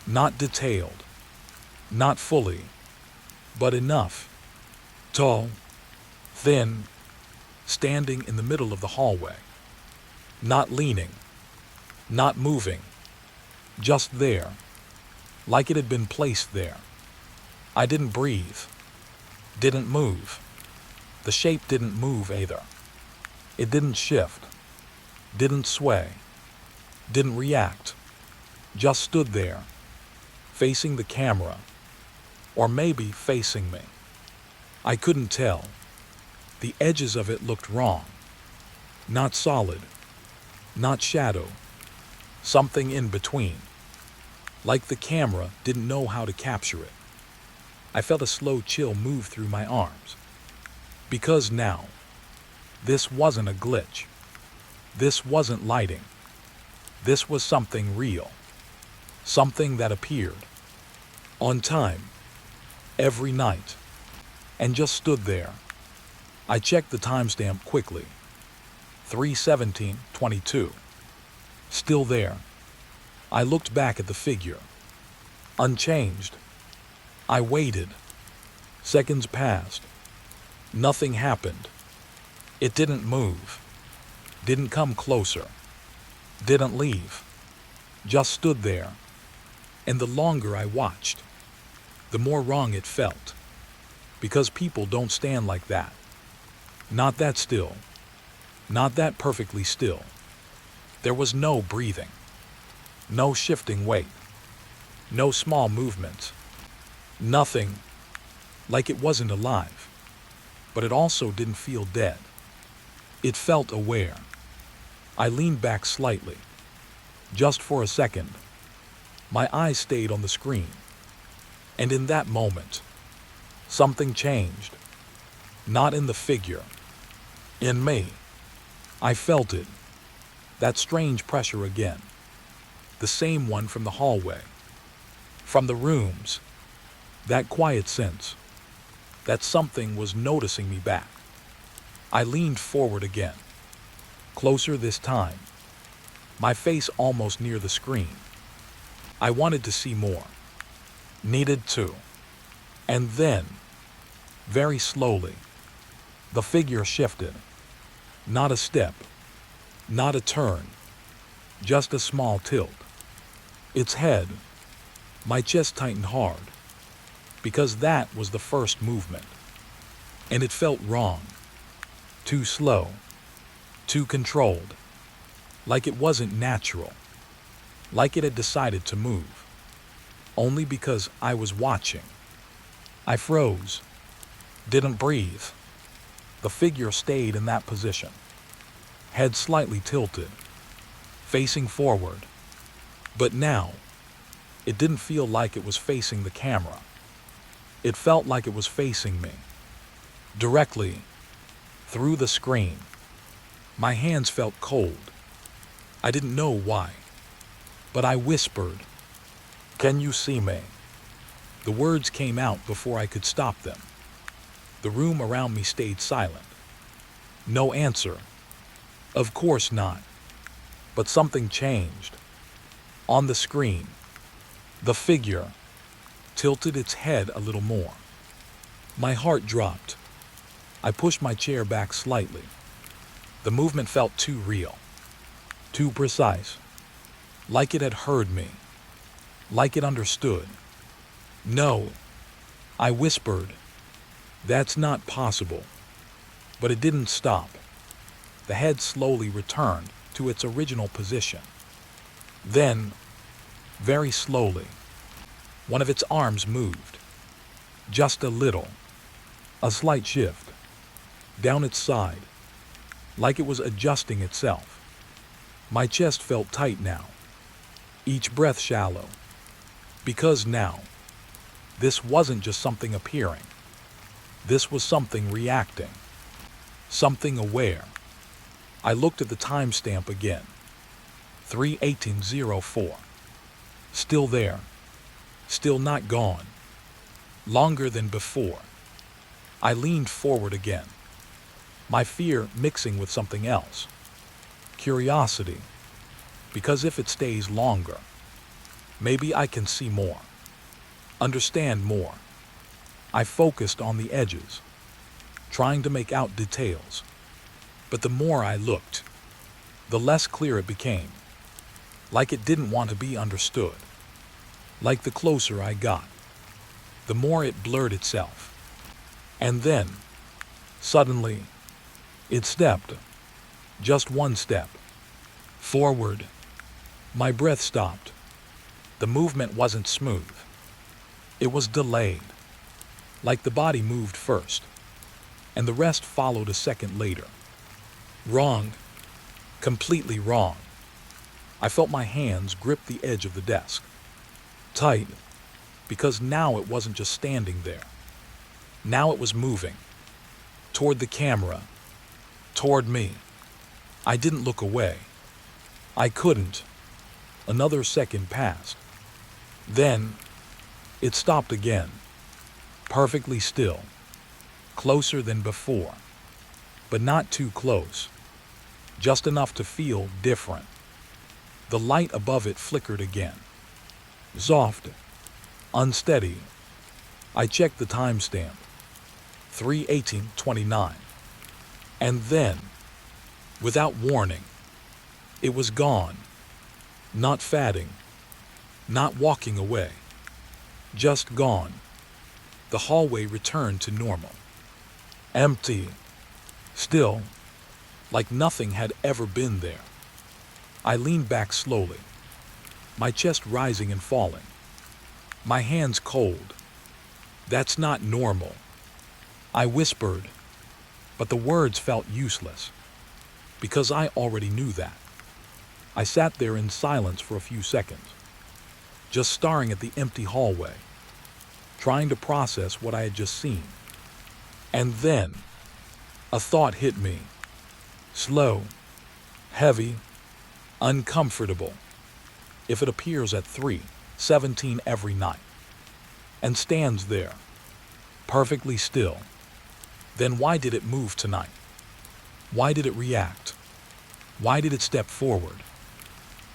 [SPEAKER 1] Not detailed. Not fully. But enough. Tall. Thin. Standing in the middle of the hallway. Not leaning. Not moving. Just there. Like it had been placed there. I didn't breathe. Didn't move. The shape didn't move either. It didn't shift. Didn't sway. Didn't react. Just stood there. Facing the camera. Or maybe facing me. I couldn't tell. The edges of it looked wrong. Not solid, not shadow, something in between. Like the camera didn't know how to capture it. I felt a slow chill move through my arms. Because now, this wasn't a glitch. This wasn't lighting. This was something real. Something that appeared. On time. Every night. And just stood there. I checked the timestamp quickly. 3:17:22. Still there. I looked back at the figure. Unchanged. I waited. Seconds passed. Nothing happened. It didn't move. Didn't come closer. Didn't leave. Just stood there. And the longer I watched, the more wrong it felt. Because people don't stand like that. Not that still. Not that perfectly still. There was no breathing. No shifting weight. No small movements. Nothing. Like it wasn't alive. But it also didn't feel dead. It felt aware. I leaned back slightly. Just for a second. My eyes stayed on the screen. And in that moment, something changed. Not in the figure. In me. I felt it. That strange pressure again. The same one from the hallway. From the rooms. That quiet sense. That something was noticing me back. I leaned forward again. Closer this time. My face almost near the screen. I wanted to see more. Needed to. And then, very slowly, the figure shifted. Not a step. Not a turn. Just a small tilt. Its head. My chest tightened hard. Because that was the first movement. And it felt wrong. Too slow. Too controlled. Like it wasn't natural. Like it had decided to move. Only because I was watching. I froze. Didn't breathe. The figure stayed in that position. Head slightly tilted. Facing forward. But now, it didn't feel like it was facing the camera. It felt like it was facing me. Directly. Through the screen. My hands felt cold. I didn't know why. But I whispered, "Can you see me?" The words came out before I could stop them. The room around me stayed silent. No answer. Of course not. But something changed. On the screen, the figure tilted its head a little more. My heart dropped. I pushed my chair back slightly. The movement felt too real. Too precise. Like it had heard me. Like it understood. "No," I whispered. "That's not possible." But it didn't stop. The head slowly returned to its original position. Then, very slowly, one of its arms moved. Just a little. A slight shift. Down its side. Like it was adjusting itself. My chest felt tight now. Each breath shallow. Because now, this wasn't just something appearing. This was something reacting. Something aware. I looked at the timestamp again. 3:18:04. Still there. Still not gone. Longer than before. I leaned forward again. My fear mixing with something else. Curiosity. Because if it stays longer, maybe I can see more. Understand more. I focused on the edges, trying to make out details. But the more I looked, the less clear it became. Like it didn't want to be understood. Like the closer I got, the more it blurred itself. And then, suddenly, it stepped. Just one step. Forward. My breath stopped. The movement wasn't smooth. It was delayed. Like the body moved first. and the rest followed a second later. Wrong. Completely wrong. I felt my hands grip the edge of the desk. Tight, because now it wasn't just standing there. Now it was moving. Toward the camera. Toward me. I didn't look away. I couldn't. Another second passed. Then, it stopped again. Perfectly still. Closer than before. But not too close. Just enough to feel different. The light above it flickered again. Soft. Unsteady. I checked the timestamp. 3:18:29. And then, without warning, it was gone. Not fading. Not walking away. Just gone. The hallway returned to normal. Empty. Still, like nothing had ever been there. I leaned back slowly, my chest rising and falling, my hands cold. That's not normal, I whispered, but the words felt useless, because I already knew that. I sat there in silence for a few seconds, just staring at the empty hallway, trying to process what I had just seen. And then, a thought hit me. Slow, heavy, uncomfortable. If it appears at 3:17 every night and stands there, perfectly still, then why did it move tonight? Why did it react? Why did it step forward?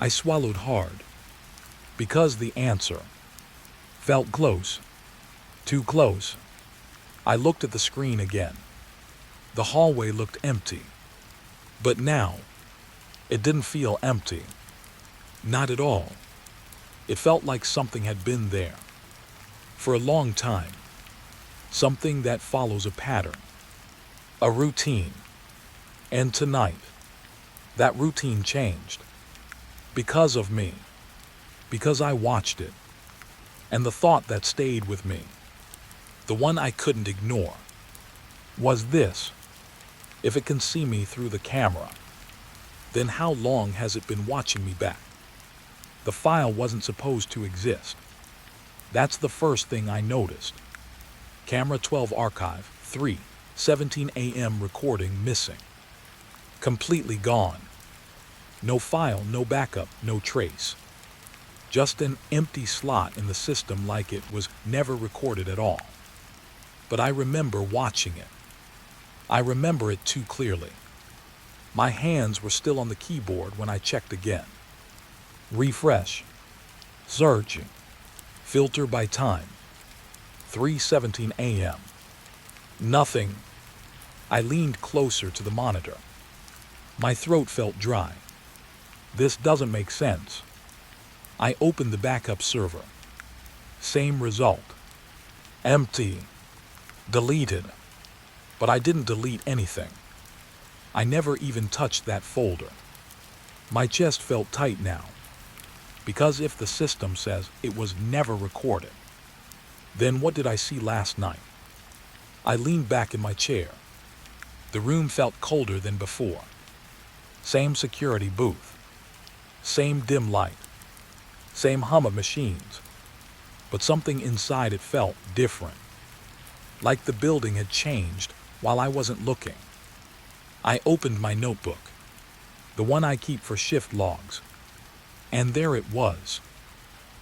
[SPEAKER 1] I swallowed hard, because the answer felt close, too close. I looked at the screen again. The hallway looked empty. But now, it didn't feel empty. Not at all. It felt like something had been there. For a long time. Something that follows a pattern. A routine. And tonight, that routine changed. Because of me. Because I watched it. And the thought that stayed with me, the one I couldn't ignore, was this. If it can see me through the camera, then how long has it been watching me back? The file wasn't supposed to exist. That's the first thing I noticed. Camera 12 archive, 3:17 a.m. recording missing. Completely gone. No file, no backup, no trace. Just an empty slot in the system like it was never recorded at all. But I remember watching it. I remember it too clearly. My hands were still on the keyboard when I checked again. Refresh. Search. Filter by time. 3:17 a.m. Nothing. I leaned closer to the monitor. My throat felt dry. This doesn't make sense. I opened the backup server. Same result. Empty. Deleted. But I didn't delete anything. I never even touched that folder. My chest felt tight now. Because if the system says it was never recorded, then what did I see last night? I leaned back in my chair. The room felt colder than before. Same security booth. Same dim light. Same hum of machines. But something inside it felt different. Like the building had changed while I wasn't looking. I opened my notebook, the one I keep for shift logs. And there it was.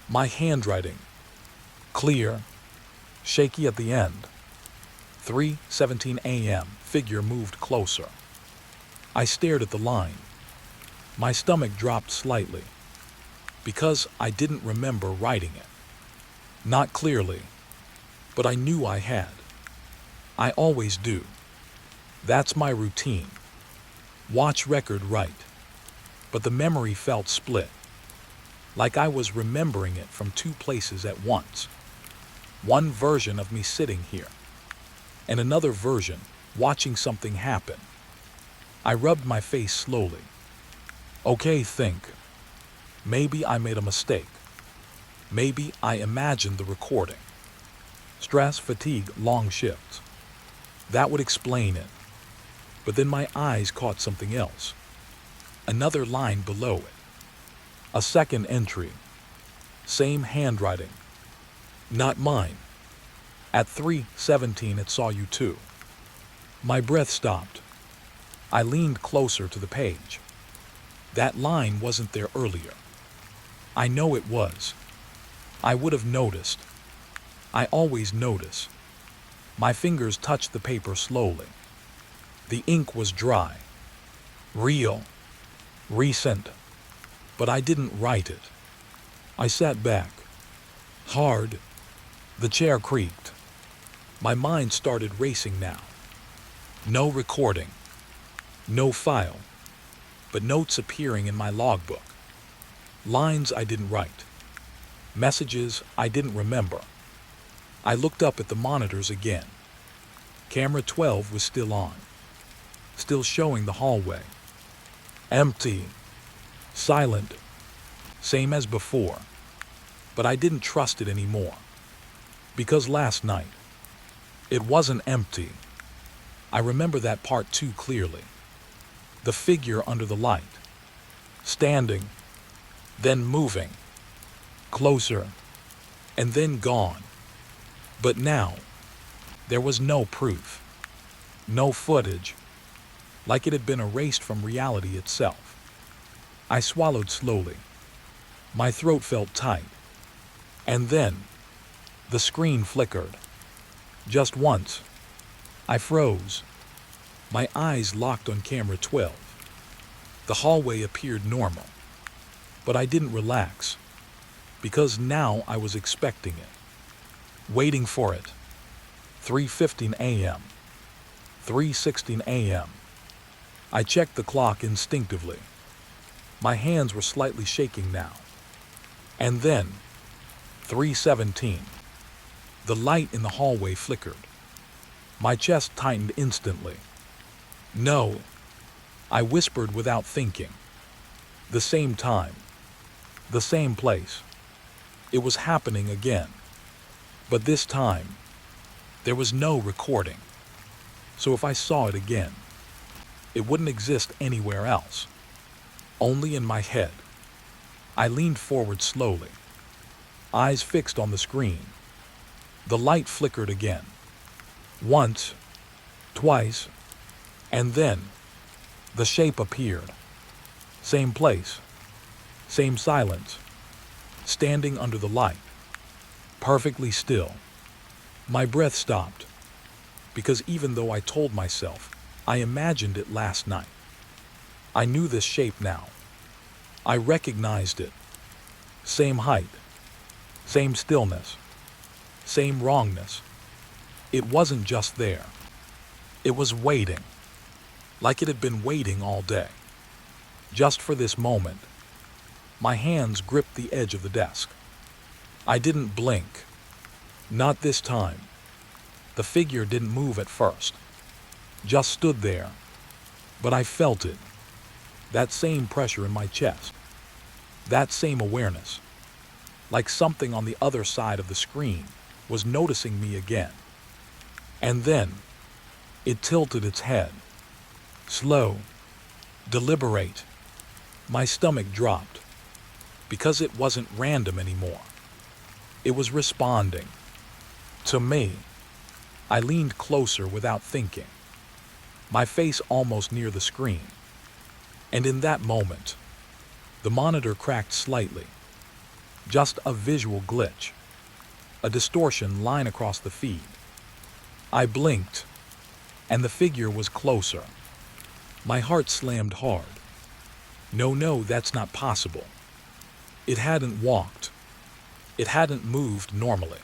[SPEAKER 1] My handwriting. Clear. Shaky at the end. 3:17 a.m. Figure moved closer. I stared at the line. My stomach dropped slightly. Because I didn't remember writing it. Not clearly. But I knew I had. I always do. That's my routine. Watch record write. But the memory felt split. Like I was remembering it from two places at once. One version of me sitting here. And another version watching something happen. I rubbed my face slowly. Okay, think. Maybe I made a mistake. Maybe I imagined the recording. Stress, fatigue, long shifts. That would explain it. But then my eyes caught something else. Another line below it. A second entry. Same handwriting. Not mine. At 3:17 it saw you too. My breath stopped. I leaned closer to the page. That line wasn't there earlier. I know it was. I would have noticed. I always notice. My fingers touched the paper slowly. The ink was dry. Real. Recent. But I didn't write it. I sat back. Hard. The chair creaked. My mind started racing now. No recording. No file. But notes appearing in my logbook. Lines I didn't write. Messages I didn't remember. I looked up at the monitors again. Camera 12 was still on. Still showing the hallway. Empty. Silent. Same as before. But I didn't trust it anymore. Because last night, it wasn't empty. I remember that part too clearly. The figure under the light. Standing. Then moving. Closer. And then gone. But now, there was no proof. No footage. Like it had been erased from reality itself. I swallowed slowly. My throat felt tight. And then, the screen flickered. Just once. I froze. My eyes locked on camera 12. The hallway appeared normal. But I didn't relax. Because now I was expecting it. Waiting for it. 3:15 a.m. 3:16 a.m. I checked the clock instinctively. My hands were slightly shaking now. And then, 3:17. The light in the hallway flickered. My chest tightened instantly. No, I whispered without thinking. The same time. The same place. It was happening again. But this time, there was no recording. So if I saw it again, it wouldn't exist anywhere else. Only in my head. I leaned forward slowly. Eyes fixed on the screen. The light flickered again. Once, twice, and then the shape appeared. Same place. Same silence. Standing under the light. Perfectly still. My breath stopped. Because even though I told myself I imagined it last night, I knew this shape now. I recognized it. Same height. Same stillness. Same wrongness. It wasn't just there. It was waiting. Like it had been waiting all day. Just for this moment. My hands gripped the edge of the desk. I didn't blink. Not this time. The figure didn't move at first. Just stood there. But I felt it. That same pressure in my chest. That same awareness. Like something on the other side of the screen was noticing me again. And then, it tilted its head. Slow. Deliberate. My stomach dropped. Because it wasn't random anymore. It was responding. To me. I leaned closer without thinking. My face almost near the screen. And in that moment, the monitor cracked slightly. Just a visual glitch. A distortion line across the feed. I blinked, and the figure was closer. My heart slammed hard. No, that's not possible. It hadn't walked. It hadn't moved normally.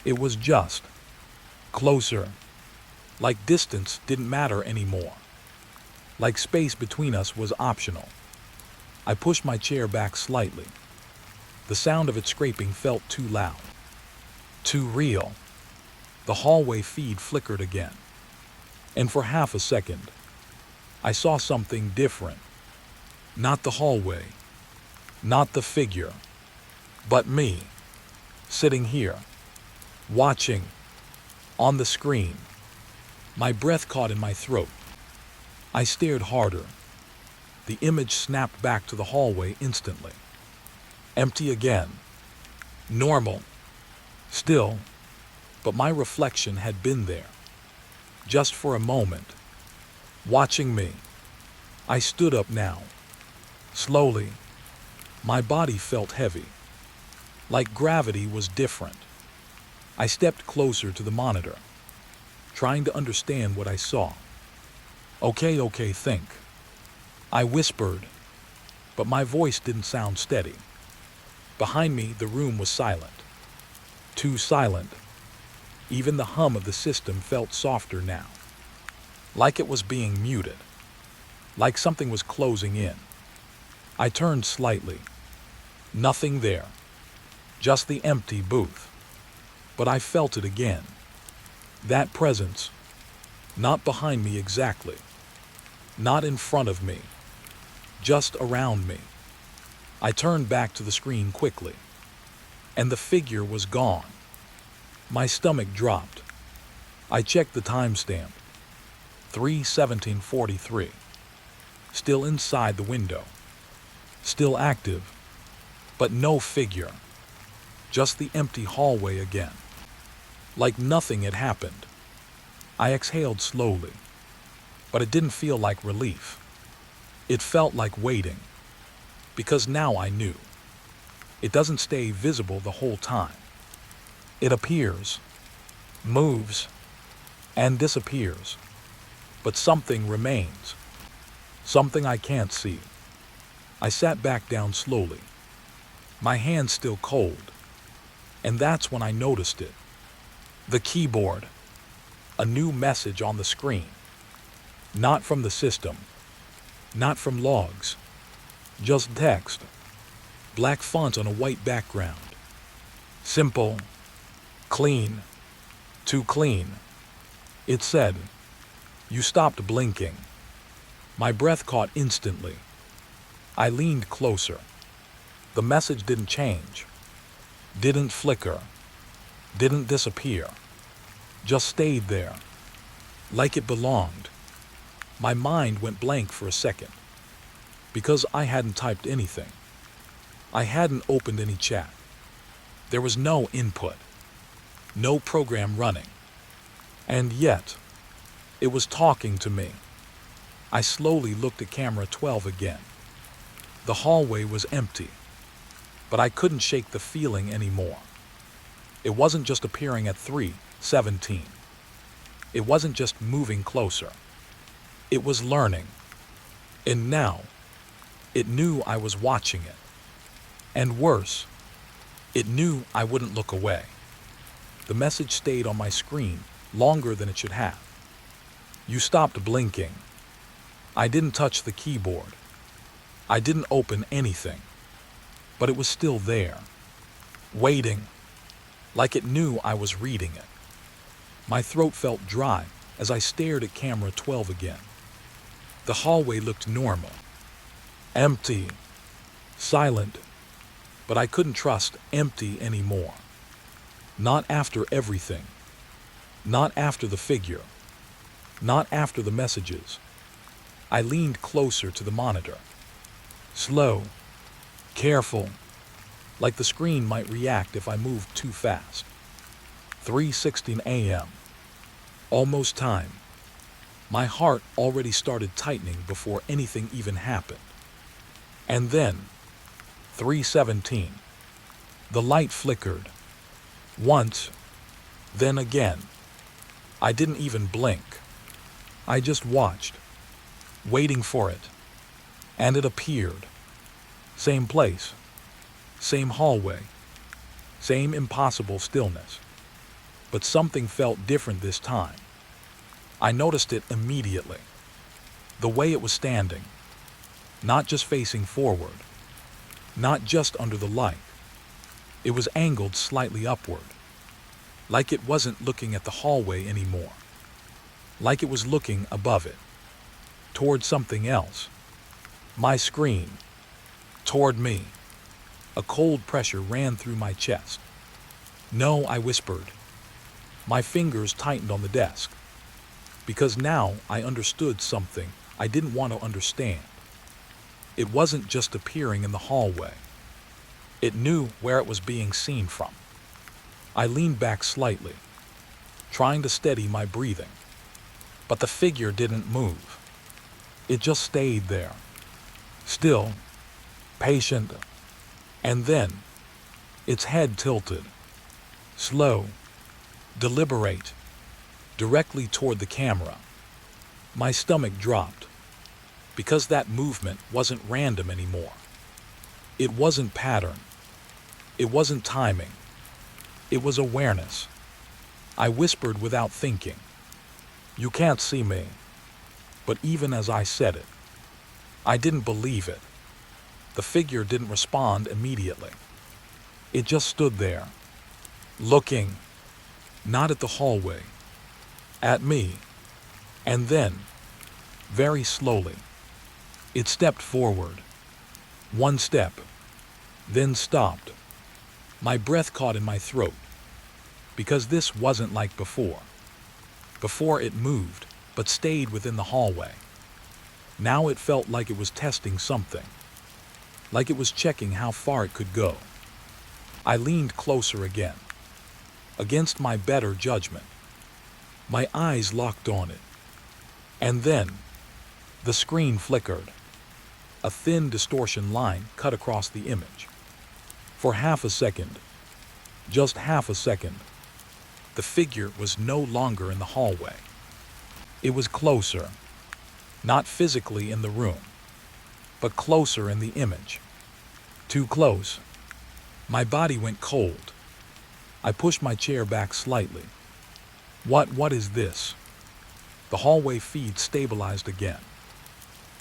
[SPEAKER 1] It was just closer. Like distance didn't matter anymore. Like space between us was optional. I pushed my chair back slightly. The sound of it scraping felt too loud. Too real. The hallway feed flickered again. And for half a second, I saw something different. Not the hallway. Not the figure. But me. Sitting here. Watching. On the screen. My breath caught in my throat. I stared harder. The image snapped back to the hallway instantly. Empty again. Normal. Still. But my reflection had been there. Just for a moment. Watching me. I stood up now. Slowly. My body felt heavy. Like gravity was different. I stepped closer to the monitor, trying to understand what I saw. Okay, think. I whispered, but my voice didn't sound steady. Behind me, the room was silent. Too silent. Even the hum of the system felt softer now. Like it was being muted. Like something was closing in. I turned slightly. Nothing there. Just the empty booth. But I felt it again. That presence. Not behind me exactly. Not in front of me. Just around me. I turned back to the screen quickly. And the figure was gone. My stomach dropped. I checked the timestamp. 3:17:43. Still inside the window. Still active. But no figure. Just the empty hallway again. Like nothing had happened. I exhaled slowly. But it didn't feel like relief. It felt like waiting. Because now I knew. It doesn't stay visible the whole time. It appears, moves, and disappears. But something remains. Something I can't see. I sat back down slowly. My hands still cold. And that's when I noticed it. The keyboard. A new message on the screen. Not from the system. Not from logs. Just text. Black font on a white background. Simple. Clean. Too clean. It said, "You stopped blinking." My breath caught instantly. I leaned closer. The message didn't change. Didn't flicker. Didn't disappear. Just stayed there. Like it belonged. My mind went blank for a second. Because I hadn't typed anything. I hadn't opened any chat. There was no input. No program running. And yet, it was talking to me. I slowly looked at camera 12 again. The hallway was empty. But I couldn't shake the feeling anymore. It wasn't just appearing at 3:17. It wasn't just moving closer. It was learning. And now, it knew I was watching it. And worse, it knew I wouldn't look away. The message stayed on my screen longer than it should have. You stopped blinking. I didn't touch the keyboard. I didn't open anything. But it was still there. Waiting. Like it knew I was reading it. My throat felt dry as I stared at camera 12 again. The hallway looked normal. Empty. Silent. But I couldn't trust empty anymore. Not after everything. Not after the figure. Not after the messages. I leaned closer to the monitor. Slow. Careful. Like the screen might react if I moved too fast. 3:16 a.m. Almost time. My heart already started tightening before anything even happened. And then, 3:17. The light flickered. Once, then again. I didn't even blink. I just watched, waiting for it. And it appeared. Same place. Same hallway. Same impossible stillness. But something felt different this time. I noticed it immediately. The way it was standing. Not just facing forward. Not just under the light. It was angled slightly upward. Like it wasn't looking at the hallway anymore. Like it was looking above it. Toward something else. My screen. Toward me. A cold pressure ran through my chest. No, I whispered. My fingers tightened on the desk. because now I understood something I didn't want to understand. It wasn't just appearing in the hallway. It knew where it was being seen from. I leaned back slightly, trying to steady my breathing, but the figure didn't move. It just stayed there, still, patient, and then its head tilted, slow, deliberate, directly toward the camera. My stomach dropped, because that movement wasn't random anymore. It wasn't pattern. It wasn't timing. It was awareness. I whispered without thinking, "You can't see me." But even as I said it, I didn't believe it. The figure didn't respond immediately. It just stood there, looking, not at the hallway, at me. And then, very slowly, it stepped forward. One step, then stopped. My breath caught in my throat, because this wasn't like before. Before it moved, but stayed within the hallway. Now it felt like it was testing something, like it was checking how far it could go. I leaned closer again, against my better judgment. My eyes locked on it. And then, the screen flickered. A thin distortion line cut across the image. For half a second, just half a second, the figure was no longer in the hallway. It was closer, not physically in the room, but closer in the image. Too close. My body went cold. I pushed my chair back slightly. What is this? The hallway feed stabilized again,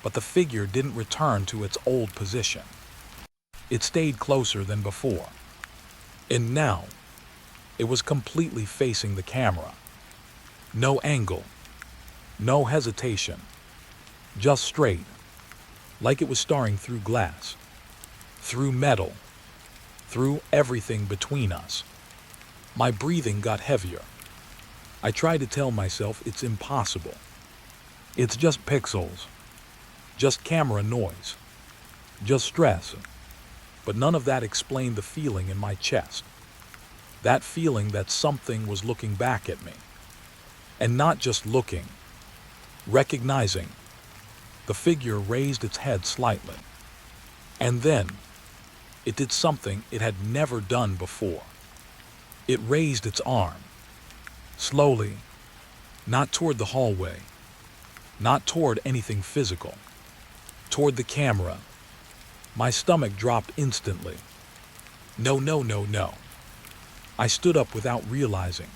[SPEAKER 1] but the figure didn't return to its old position. It stayed closer than before. And now, it was completely facing the camera. No angle, no hesitation, just straight, like it was staring through glass, through metal, through everything between us. My breathing got heavier. I tried to tell myself it's impossible. It's just pixels, just camera noise, just stress. But none of that explained the feeling in my chest. That feeling that something was looking back at me. And not just looking, recognizing. The figure raised its head slightly. And then, it did something it had never done before. It raised its arm. Slowly, not toward the hallway, not toward anything physical, toward the camera. My stomach dropped instantly. No, no, no, no. I stood up without realizing.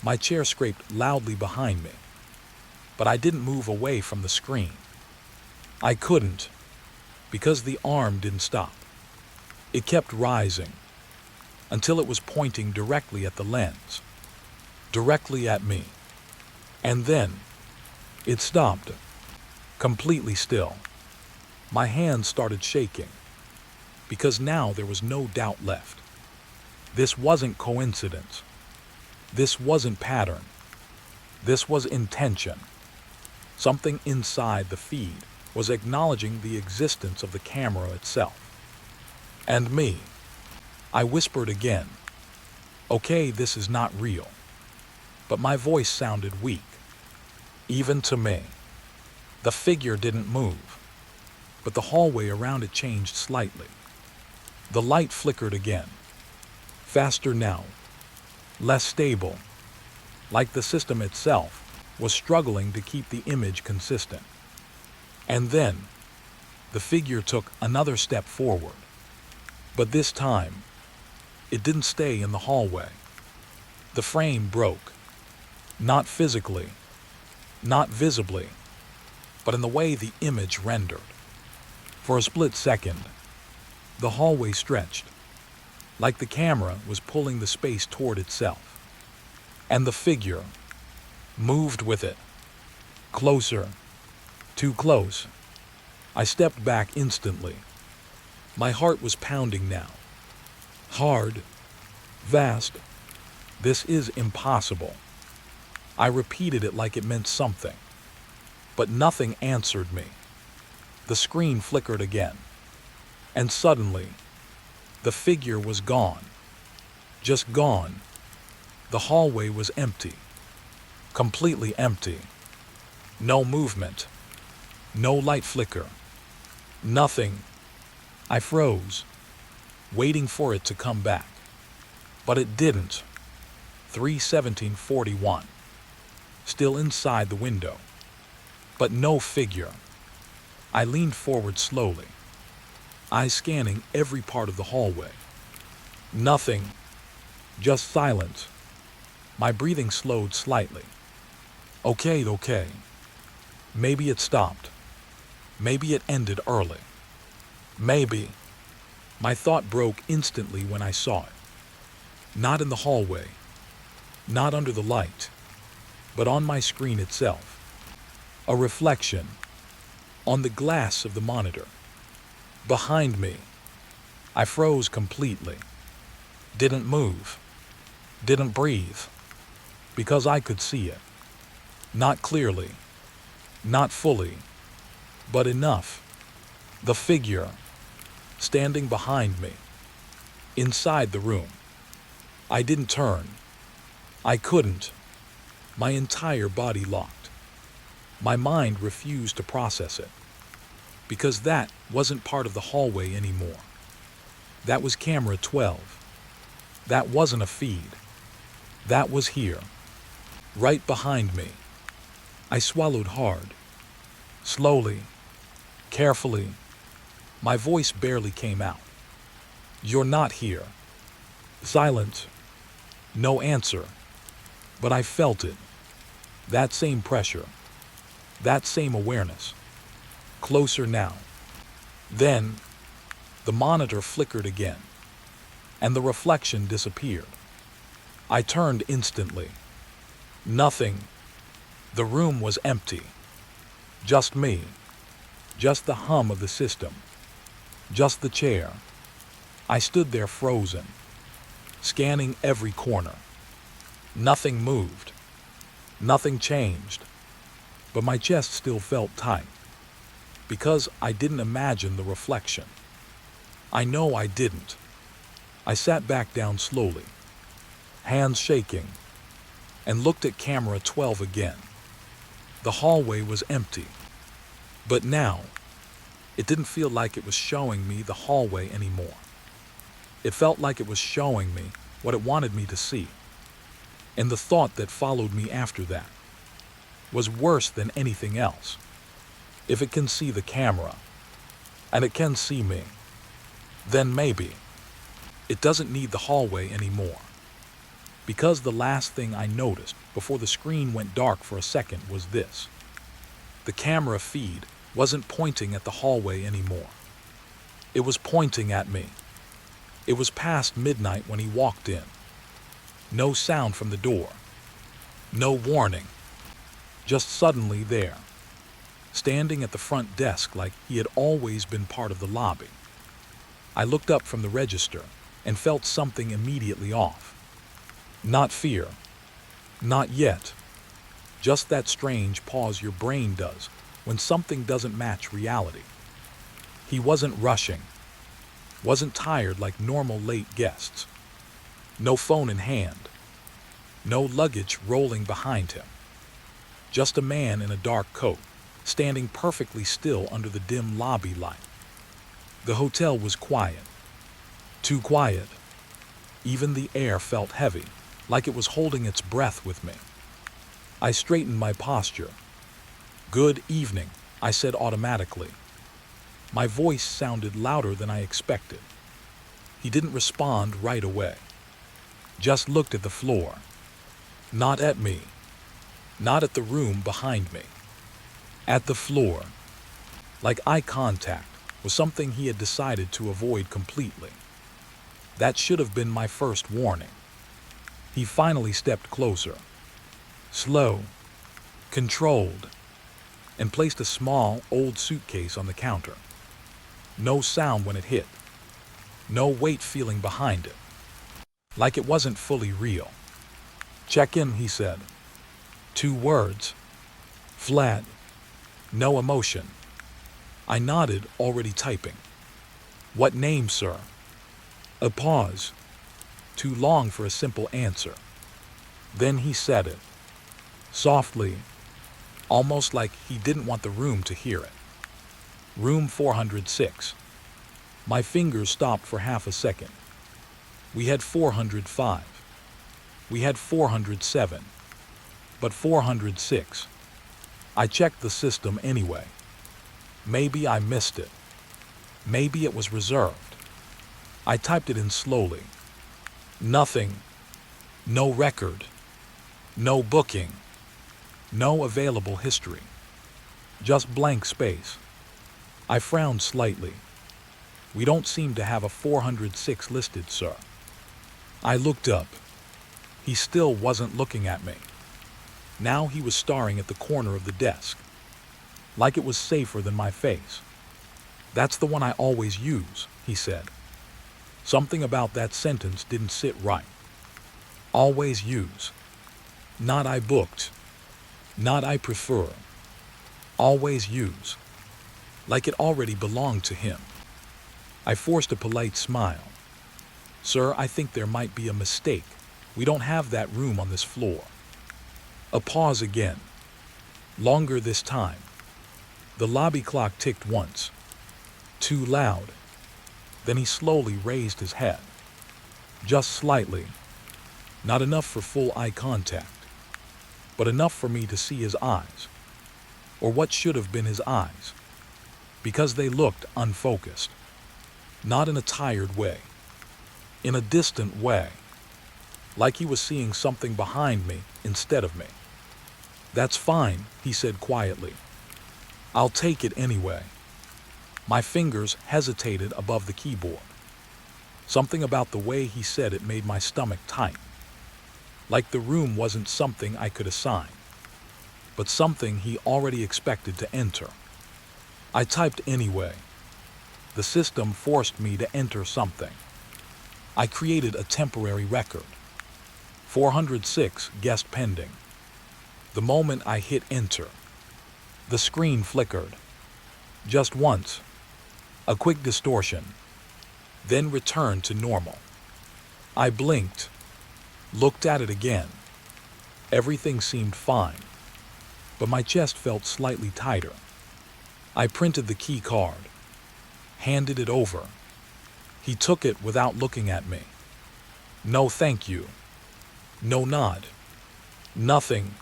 [SPEAKER 1] My chair scraped loudly behind me, but I didn't move away from the screen. I couldn't, because the arm didn't stop. It kept rising, until it was pointing directly at the lens, directly at me. And then, it stopped, completely still. My hands started shaking, because now there was no doubt left. This wasn't coincidence. This wasn't pattern. This was intention. Something inside the feed was acknowledging the existence of the camera itself. And me. I whispered again, "Okay, this is not real." But my voice sounded weak, even to me. The figure didn't move, but the hallway around it changed slightly. The light flickered again, faster now, less stable, like the system itself was struggling to keep the image consistent. And then, the figure took another step forward. But this time, it didn't stay in the hallway. The frame broke, not physically, not visibly, but in the way the image rendered. For a split second, the hallway stretched, like the camera was pulling the space toward itself. And the figure moved with it, closer, too close. I stepped back instantly. My heart was pounding now. Hard, vast. This is impossible. I repeated it like it meant something, but nothing answered me. The screen flickered again, and suddenly, the figure was gone. Just gone. The hallway was empty. Completely empty. No movement. No light flicker. Nothing. I froze, waiting for it to come back. But it didn't. 3:17:41. Still inside the window. But no figure. I leaned forward slowly, eyes scanning every part of the hallway. Nothing. Just silence. My breathing slowed slightly. Okay. Maybe it stopped. Maybe it ended early. Maybe. My thought broke instantly when I saw it. Not in the hallway. Not under the light. But on my screen itself. A reflection. On the glass of the monitor. Behind me. I froze completely. Didn't move. Didn't breathe. Because I could see it. Not clearly. Not fully. But enough. The figure. Standing behind me. Inside the room. I didn't turn. I couldn't. My entire body locked. My mind refused to process it. Because that wasn't part of the hallway anymore. That was camera 12. That wasn't a feed. That was here. Right behind me. I swallowed hard. Slowly. Carefully. My voice barely came out. You're not here. Silence. No answer. But I felt it. That same pressure. That same awareness. Closer now. Then, the monitor flickered again, and the reflection disappeared. I turned instantly. Nothing. The room was empty. Just me. Just the hum of the system. Just the chair. I stood there frozen, scanning every corner. Nothing moved. Nothing changed. But my chest still felt tight. Because I didn't imagine the reflection. I know I didn't. I sat back down slowly, hands shaking, and looked at camera 12 again. The hallway was empty. But now, it didn't feel like it was showing me the hallway anymore. It felt like it was showing me what it wanted me to see. And the thought that followed me after that was worse than anything else. If it can see the camera, and it can see me, then maybe it doesn't need the hallway anymore. Because the last thing I noticed before the screen went dark for a second was this. The camera feed wasn't pointing at the hallway anymore. It was pointing at me. It was past midnight when he walked in. No sound from the door. No warning. Just suddenly there. Standing at the front desk like he had always been part of the lobby. I looked up from the register and felt something immediately off. Not fear. Not yet. Just that strange pause your brain does when something doesn't match reality. He wasn't rushing. Wasn't tired like normal late guests. No phone in hand. No luggage rolling behind him. Just a man in a dark coat, standing perfectly still under the dim lobby light. The hotel was quiet. Too quiet. Even the air felt heavy, like it was holding its breath with me. I straightened my posture. "Good evening," I said automatically. My voice sounded louder than I expected. He didn't respond right away. Just looked at the floor. Not at me. Not at the room behind me. At the floor. Like eye contact was something he had decided to avoid completely. That should have been my first warning. He finally stepped closer. Slow. Controlled. And placed a small, old suitcase on the counter. No sound when it hit. No weight feeling behind it. Like it wasn't fully real. "Check in," he said. 2 words. Flat. No emotion. I nodded, already typing. What name, sir? A pause. Too long for a simple answer. Then he said it. Softly. Almost like he didn't want the room to hear it. Room 406. My fingers stopped for half a second. We had 405. We had 407. But 406. I checked the system anyway. Maybe I missed it. Maybe it was reserved. I typed it in slowly. Nothing. No record. No booking. No available history. Just blank space. I frowned slightly. We don't seem to have a 406 listed, sir. I looked up. He still wasn't looking at me. Now he was staring at the corner of the desk, like it was safer than my face. That's the one I always use, he said. Something about that sentence didn't sit right. Always use. Not I booked. Not I prefer. Always use. Like it already belonged to him. I forced a polite smile. Sir, I think there might be a mistake. We don't have that room on this floor. A pause again. Longer this time. The lobby clock ticked once. Too loud. Then he slowly raised his head. Just slightly. Not enough for full eye contact, but enough for me to see his eyes. Or what should have been his eyes. Because they looked unfocused. Not in a tired way. In a distant way. Like he was seeing something behind me instead of me. That's fine, he said quietly. I'll take it anyway. My fingers hesitated above the keyboard. Something about the way he said it made my stomach tight. Like the room wasn't something I could assign, but something he already expected to enter. I typed anyway. The system forced me to enter something. I created a temporary record. 406 guest pending. The moment I hit enter, the screen flickered. Just once. A quick distortion. Then returned to normal. I blinked. Looked at it again. Everything seemed fine, but my chest felt slightly tighter. I printed the key card. Handed it over. He took it without looking at me. No thank you. No nod. Nothing.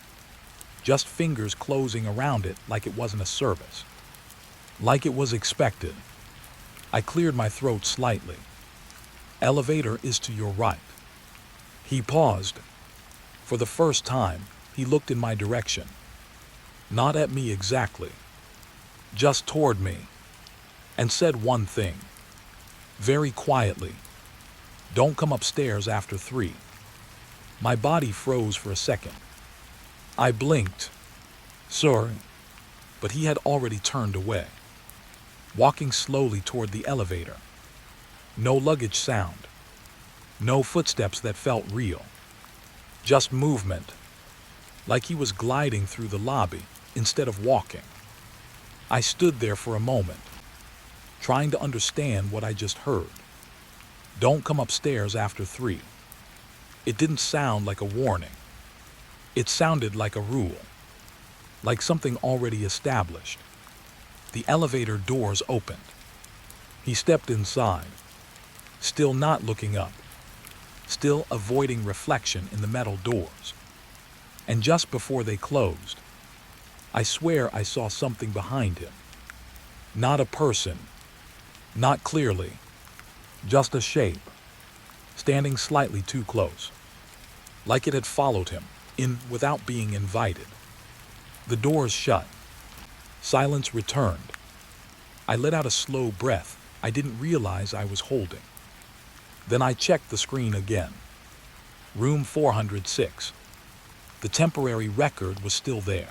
[SPEAKER 1] Just fingers closing around it like it wasn't a service. Like it was expected. I cleared my throat slightly. Elevator is to your right. He paused. For the first time, he looked in my direction. Not at me exactly. Just toward me. And said one thing. Very quietly. Don't come upstairs after 3. My body froze for a second. I blinked. Sir. But he had already turned away. Walking slowly toward the elevator. No luggage sound. No footsteps that felt real. Just movement. Like he was gliding through the lobby instead of walking. I stood there for a moment, trying to understand what I just heard. Don't come upstairs after 3. It didn't sound like a warning. It sounded like a rule. Like something already established. The elevator doors opened. He stepped inside, still not looking up, still avoiding reflection in the metal doors. And just before they closed, I swear I saw something behind him. Not a person, not clearly, just a shape, standing slightly too close, like it had followed him in without being invited. The doors shut. Silence returned. I let out a slow breath I didn't realize I was holding. Then I checked the screen again. Room 406. The temporary record was still there.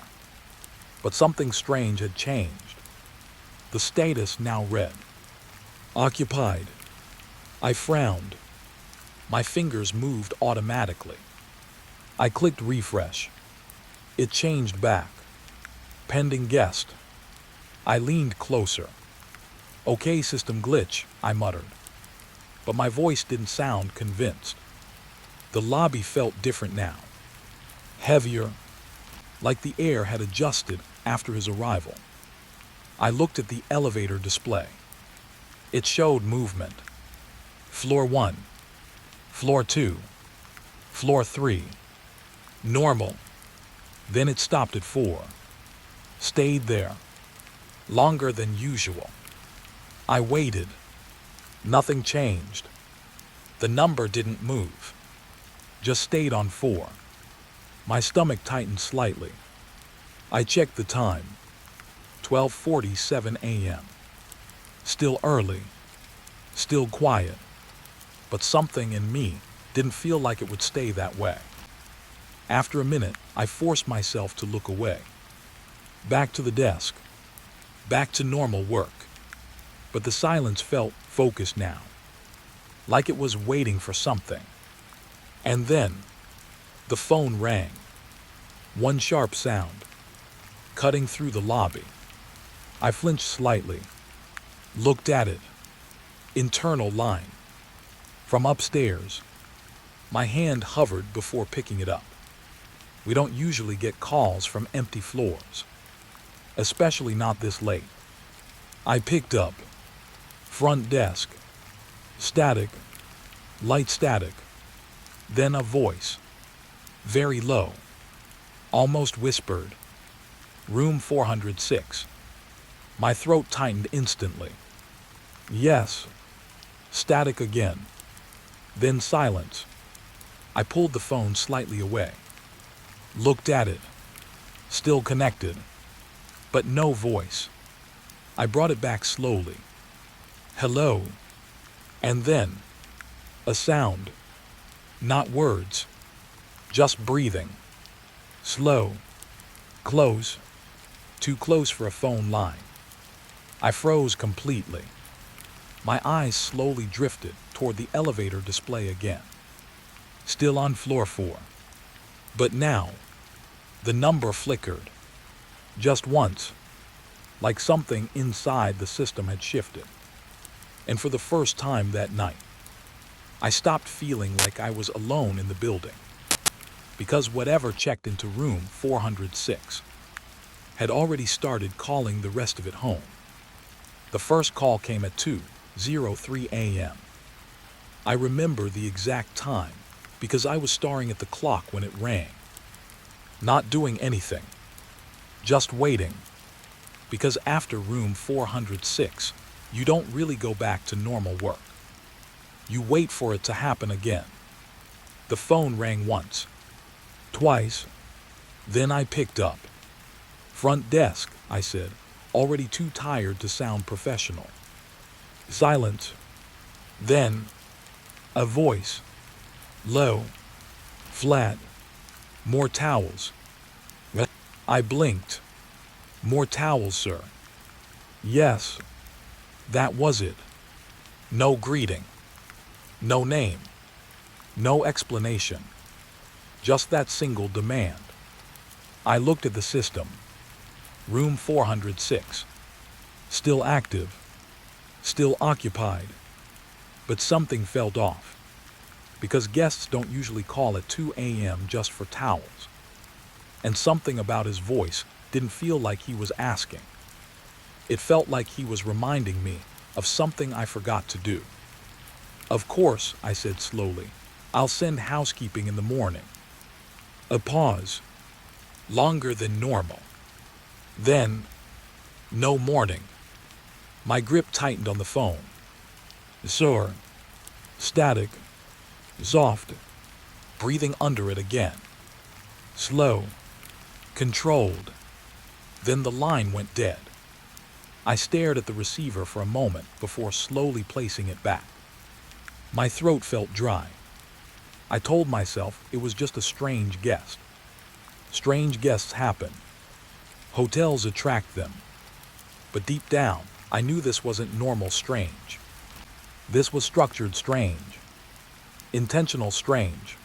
[SPEAKER 1] But something strange had changed. The status now read, occupied. I frowned. My fingers moved automatically. I clicked refresh. It changed back. Pending guest. I leaned closer. Okay, system glitch, I muttered. But my voice didn't sound convinced. The lobby felt different now. Heavier, like the air had adjusted after his arrival. I looked at the elevator display. It showed movement. Floor 1, Floor 2, Floor 3. Normal. Then it stopped at 4. Stayed there. Longer than usual. I waited. Nothing changed. The number didn't move. Just stayed on 4. My stomach tightened slightly. I checked the time. 12:47 a.m. Still early. Still quiet. But something in me didn't feel like it would stay that way. After a minute, I forced myself to look away. Back to the desk. Back to normal work. But the silence felt focused now. Like it was waiting for something. And then, the phone rang. One sharp sound. Cutting through the lobby. I flinched slightly. Looked at it. Internal line. From upstairs. My hand hovered before picking it up. We don't usually get calls from empty floors. Especially not this late. I picked up. Front desk. Static. Light static. Then a voice. Very low. Almost whispered. Room 406. My throat tightened instantly. Yes. Static again. Then silence. I pulled the phone slightly away. Looked at it. Still connected. But no voice. I brought it back slowly. Hello. And then, a sound. Not words. Just breathing. Slow. Close. Too close for a phone line. I froze completely. My eyes slowly drifted toward the elevator display again. Still on floor 4. But now, the number flickered. Just once. Like something inside the system had shifted. And for the first time that night, I stopped feeling like I was alone in the building. Because whatever checked into room 406 had already started calling the rest of it home. The first call came at 2:03 a.m. I remember the exact time because I was staring at the clock when it rang. Not doing anything. Just waiting. Because after room 406, you don't really go back to normal work. You wait for it to happen again. The phone rang once. Twice. Then I picked up. Front desk, I said, already too tired to sound professional. Silence. Then, a voice. Low. Flat. More towels. I blinked. More towels, sir. Yes. That was it. No greeting. No name. No explanation. Just that single demand. I looked at the system. Room 406. Still active. Still occupied. But something felt off. Because guests don't usually call at 2 a.m. just for towels. And something about his voice didn't feel like he was asking. It felt like he was reminding me of something I forgot to do. Of course, I said slowly, I'll send housekeeping in the morning. A pause. Longer than normal. Then, no morning. My grip tightened on the phone. Sir. Static. Soft. Breathing under it again. Slow. Controlled. Then the line went dead. I stared at the receiver for a moment before slowly placing it back. My throat felt dry. I told myself it was just a strange guest. Strange guests happen. Hotels attract them. But deep down, I knew this wasn't normal strange. This was structured strange. Intentional strange.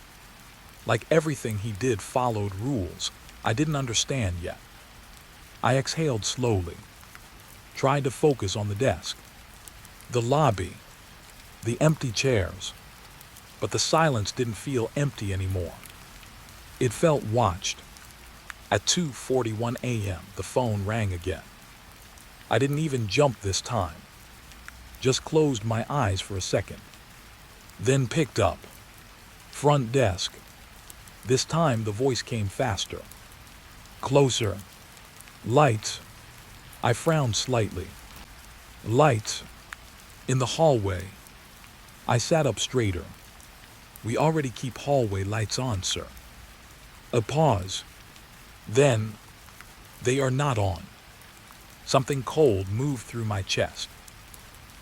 [SPEAKER 1] Like everything he did followed rules I didn't understand yet. I exhaled slowly, tried to focus on the desk, the lobby, the empty chairs, but the silence didn't feel empty anymore. It felt watched. At 2:41 a.m., the phone rang again. I didn't even jump this time, just closed my eyes for a second, then picked up. Front desk. This time the voice came faster, closer. Lights. I frowned slightly. Lights. In the hallway. I sat up straighter. We already keep hallway lights on, sir. A pause. Then, they are not on. Something cold moved through my chest.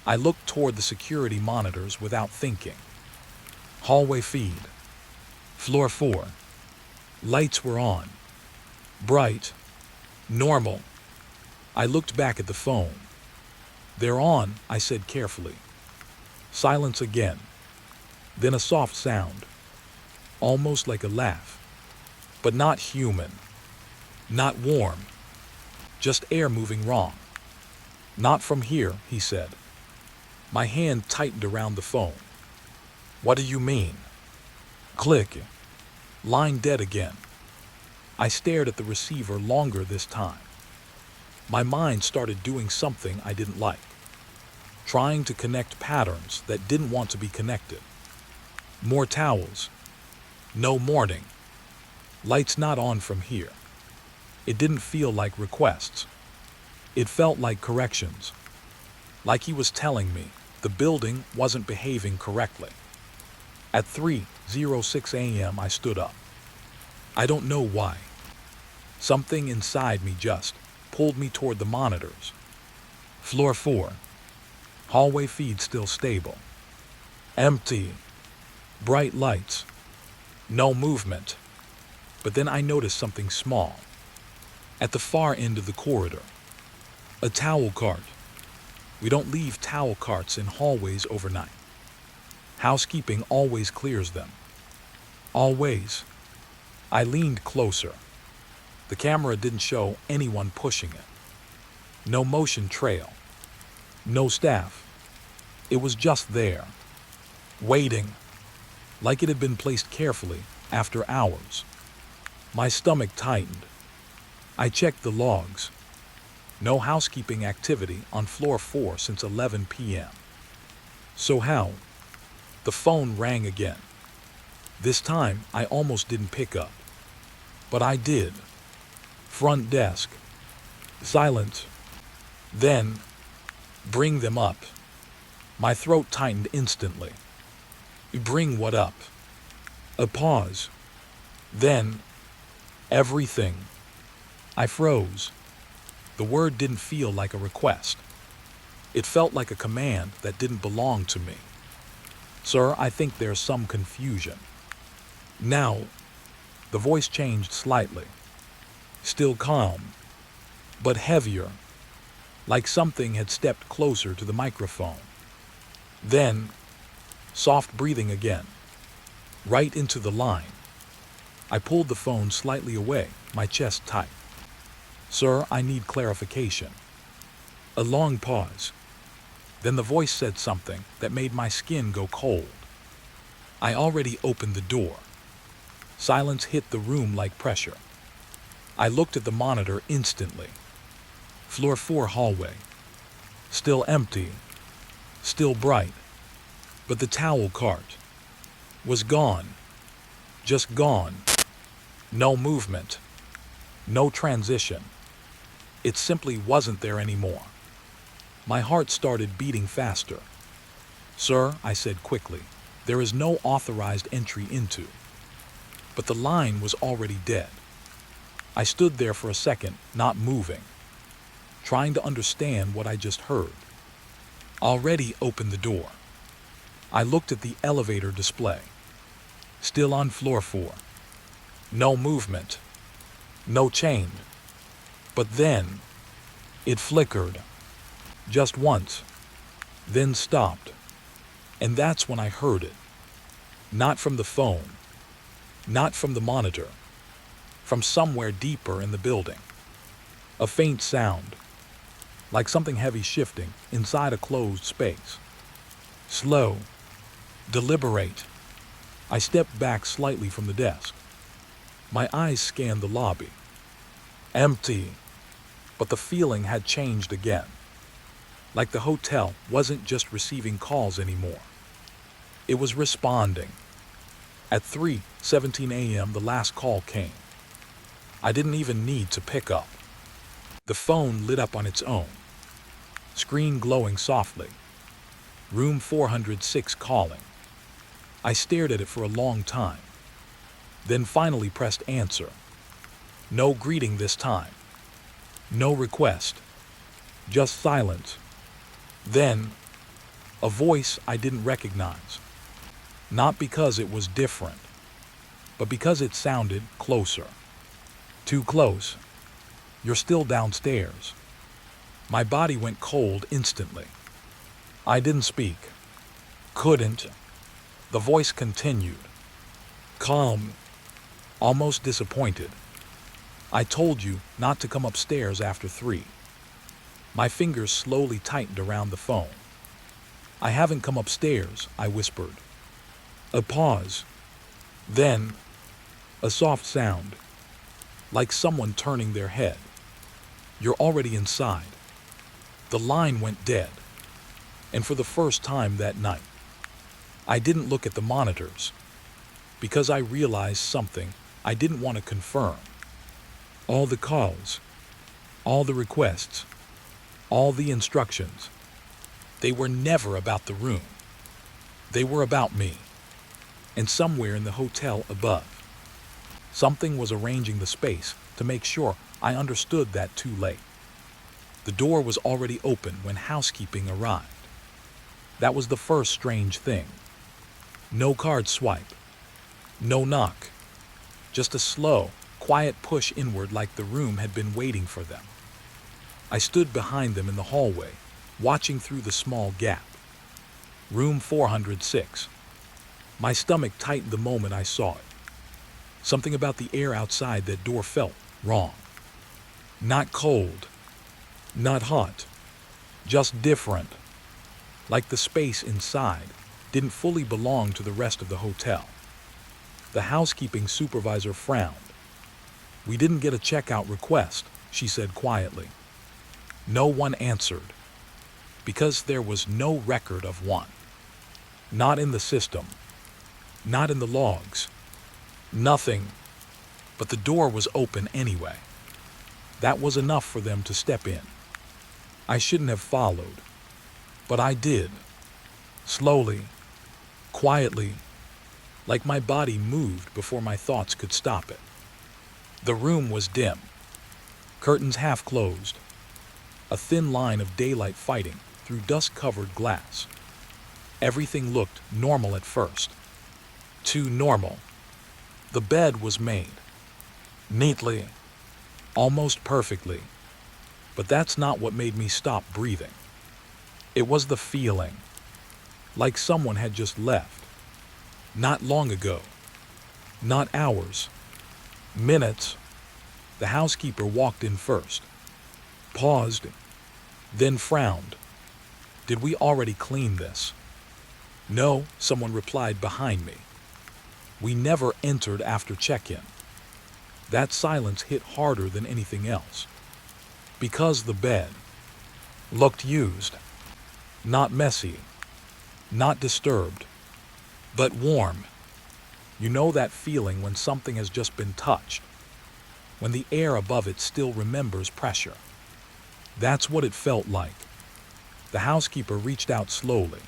[SPEAKER 1] I looked toward the security monitors without thinking. Hallway feed. Floor 4. Lights were on. Bright. Normal. I looked back at the phone. They're on, I said carefully. Silence again. Then a soft sound. Almost like a laugh. But not human. Not warm. Just air moving wrong. Not from here, he said. My hand tightened around the phone. What do you mean? Click. Line dead again. I stared at the receiver longer this time. My mind started doing something I didn't like. Trying to connect patterns that didn't want to be connected. More towels. No morning. Lights not on from here. It didn't feel like requests. It felt like corrections. Like he was telling me the building wasn't behaving correctly. At 3:06 a.m. I stood up. I don't know why. Something inside me just pulled me toward the monitors. Floor 4. Hallway feed still stable. Empty. Bright lights. No movement. But then I noticed something small. At the far end of the corridor. A towel cart. We don't leave towel carts in hallways overnight. Housekeeping always clears them. Always. I leaned closer. The camera didn't show anyone pushing it. No motion trail. No staff. It was just there. Waiting. Like it had been placed carefully after hours. My stomach tightened. I checked the logs. No housekeeping activity on floor 4 since 11 p.m. So how? The phone rang again. This time I almost didn't pick up. But I did. Front desk. Silence. Then, bring them up. My throat tightened instantly. Bring what up? A pause. Then, everything. I froze. The word didn't feel like a request. It felt like a command that didn't belong to me. Sir, I think there's some confusion. Now, the voice changed slightly. Still calm, but heavier, like something had stepped closer to the microphone. Then, soft breathing again, right into the line. I pulled the phone slightly away, my chest tight. Sir, I need clarification. A long pause. Then the voice said something that made my skin go cold. I already opened the door. Silence hit the room like pressure. I looked at the monitor instantly. Floor 4 hallway. Still empty. Still bright. But the towel cart was gone. Just gone. No movement. No transition. It simply wasn't there anymore. My heart started beating faster. Sir, I said quickly, there is no authorized entry into. But the line was already dead. I stood there for a second, not moving, trying to understand what I just heard. Already opened the door. I looked at the elevator display. Still on floor 4. No movement. No chain. But then, it flickered. Just once. Then stopped. And that's when I heard it. Not from the phone. Not from the monitor. from somewhere deeper in the building. A faint sound, like something heavy shifting inside a closed space. Slow, deliberate. I stepped back slightly from the desk. My eyes scanned the lobby. Empty, but the feeling had changed again. Like the hotel wasn't just receiving calls anymore. It was responding. At 3:17 a.m., the last call came. I didn't even need to pick up. The phone lit up on its own, screen glowing softly. Room 406 calling. I stared at it for a long time, then finally pressed answer. No greeting this time. No request. Just silence. Then, a voice I didn't recognize. Not because it was different, but because it sounded closer. Too close. You're still downstairs. My body went cold instantly. I didn't speak. Couldn't. The voice continued. Calm. Almost disappointed. I told you not to come upstairs after 3. My fingers slowly tightened around the phone. I haven't come upstairs, I whispered. A pause. Then, a soft sound, like someone turning their head. You're already inside. The line went dead. And for the first time that night, I didn't look at the monitors, because I realized something I didn't want to confirm. All the calls, all the requests, all the instructions, they were never about the room. They were about me. And somewhere in the hotel above, something was arranging the space to make sure I understood that too late. The door was already open when housekeeping arrived. That was the first strange thing. No card swipe. No knock. Just a slow, quiet push inward like the room had been waiting for them. I stood behind them in the hallway, watching through the small gap. Room 406. My stomach tightened the moment I saw it. Something about the air outside that door felt wrong. Not cold. Not hot. Just different. Like the space inside didn't fully belong to the rest of the hotel. The housekeeping supervisor frowned. We didn't get a checkout request, she said quietly. No one answered, because there was no record of one. Not in the system. Not in the logs. Nothing. But the door was open anyway. That was enough for them to step in. I shouldn't have followed, but I did. Slowly, quietly, like my body moved before my thoughts could stop it. The room was dim, curtains half closed, a thin line of daylight fighting through dust-covered glass. Everything looked normal at first. Too normal. The bed was made. Neatly. Almost perfectly. But that's not what made me stop breathing. It was the feeling. Like someone had just left. Not long ago. Not hours. Minutes. The housekeeper walked in first. Paused. Then frowned. Did we already clean this? No, someone replied behind me. We never entered after check-in. That silence hit harder than anything else. Because the bed looked used. Not messy. Not disturbed. But warm. You know that feeling when something has just been touched. When the air above it still remembers pressure. That's what it felt like. The housekeeper reached out slowly.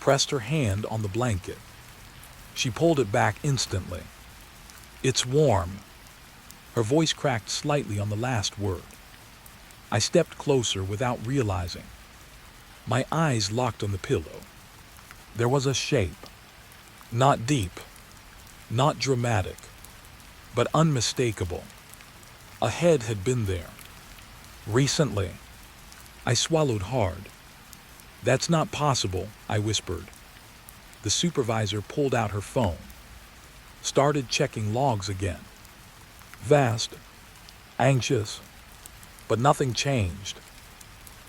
[SPEAKER 1] Pressed her hand on the blanket. She pulled it back instantly. It's warm. Her voice cracked slightly on the last word. I stepped closer without realizing. My eyes locked on the pillow. There was a shape. Not deep. Not dramatic. But unmistakable. A head had been there. Recently. I swallowed hard. That's not possible, I whispered. The supervisor pulled out her phone. Started checking logs again. Vast, anxious, but nothing changed.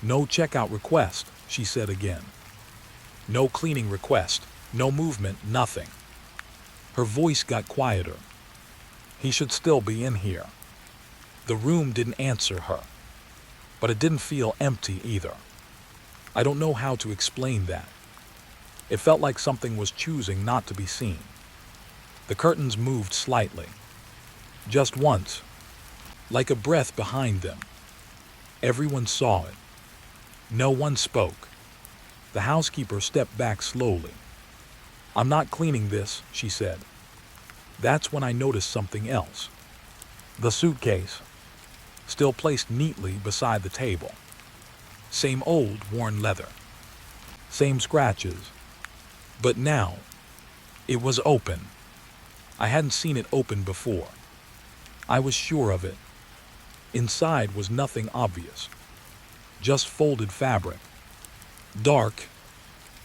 [SPEAKER 1] No checkout request, she said again. No cleaning request, no movement, nothing. Her voice got quieter. He should still be in here. The room didn't answer her, but it didn't feel empty either. I don't know how to explain that. It felt like something was choosing not to be seen. The curtains moved slightly. Just once, like a breath behind them. Everyone saw it. No one spoke. The housekeeper stepped back slowly. "I'm not cleaning this," she said. That's when I noticed something else. The suitcase, still placed neatly beside the table. Same old worn leather. Same scratches. But now, it was open. I hadn't seen it open before. I was sure of it. Inside was nothing obvious. Just folded fabric. Dark,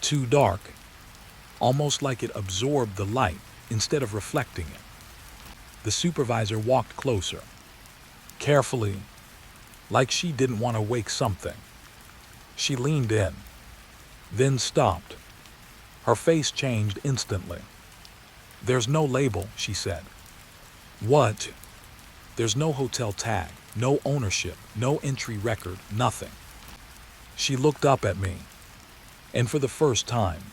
[SPEAKER 1] too dark, almost like it absorbed the light instead of reflecting it. The supervisor walked closer, carefully, like she didn't want to wake something. She leaned in, then stopped. Her face changed instantly. "There's no label," she said. "What?" "There's no hotel tag, no ownership, no entry record, nothing." She looked up at me, and for the first time,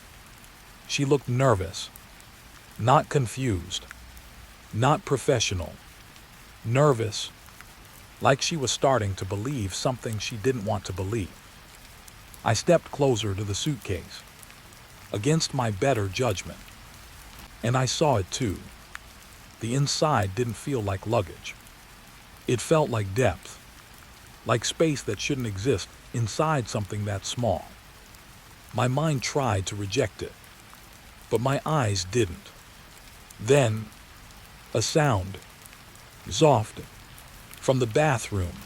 [SPEAKER 1] she looked nervous. Not confused, not professional, nervous, like she was starting to believe something she didn't want to believe. I stepped closer to the suitcase, against my better judgment, and I saw it too. The inside didn't feel like luggage. It felt like depth, like space that shouldn't exist inside something that small. My mind tried to reject it, but my eyes didn't. Then, a sound, soft, from the bathroom.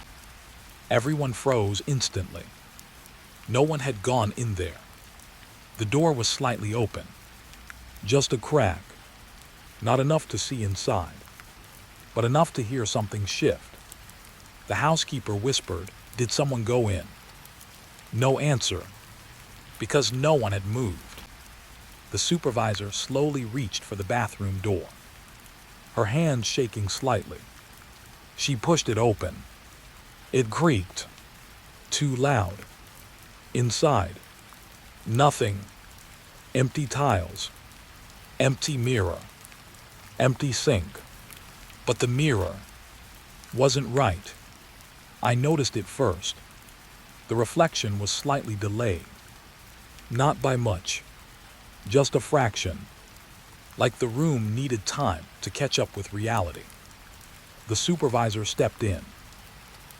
[SPEAKER 1] Everyone froze instantly. No one had gone in there. The door was slightly open, just a crack, not enough to see inside, but enough to hear something shift. The housekeeper whispered, "Did someone go in?" No answer, because no one had moved. The supervisor slowly reached for the bathroom door, her hand shaking slightly. She pushed it open. It creaked, too loud. Inside, nothing. Empty tiles, empty mirror, empty sink. But the mirror wasn't right. I noticed it first. The reflection was slightly delayed. Not by much, just a fraction, like the room needed time to catch up with reality. The supervisor stepped in.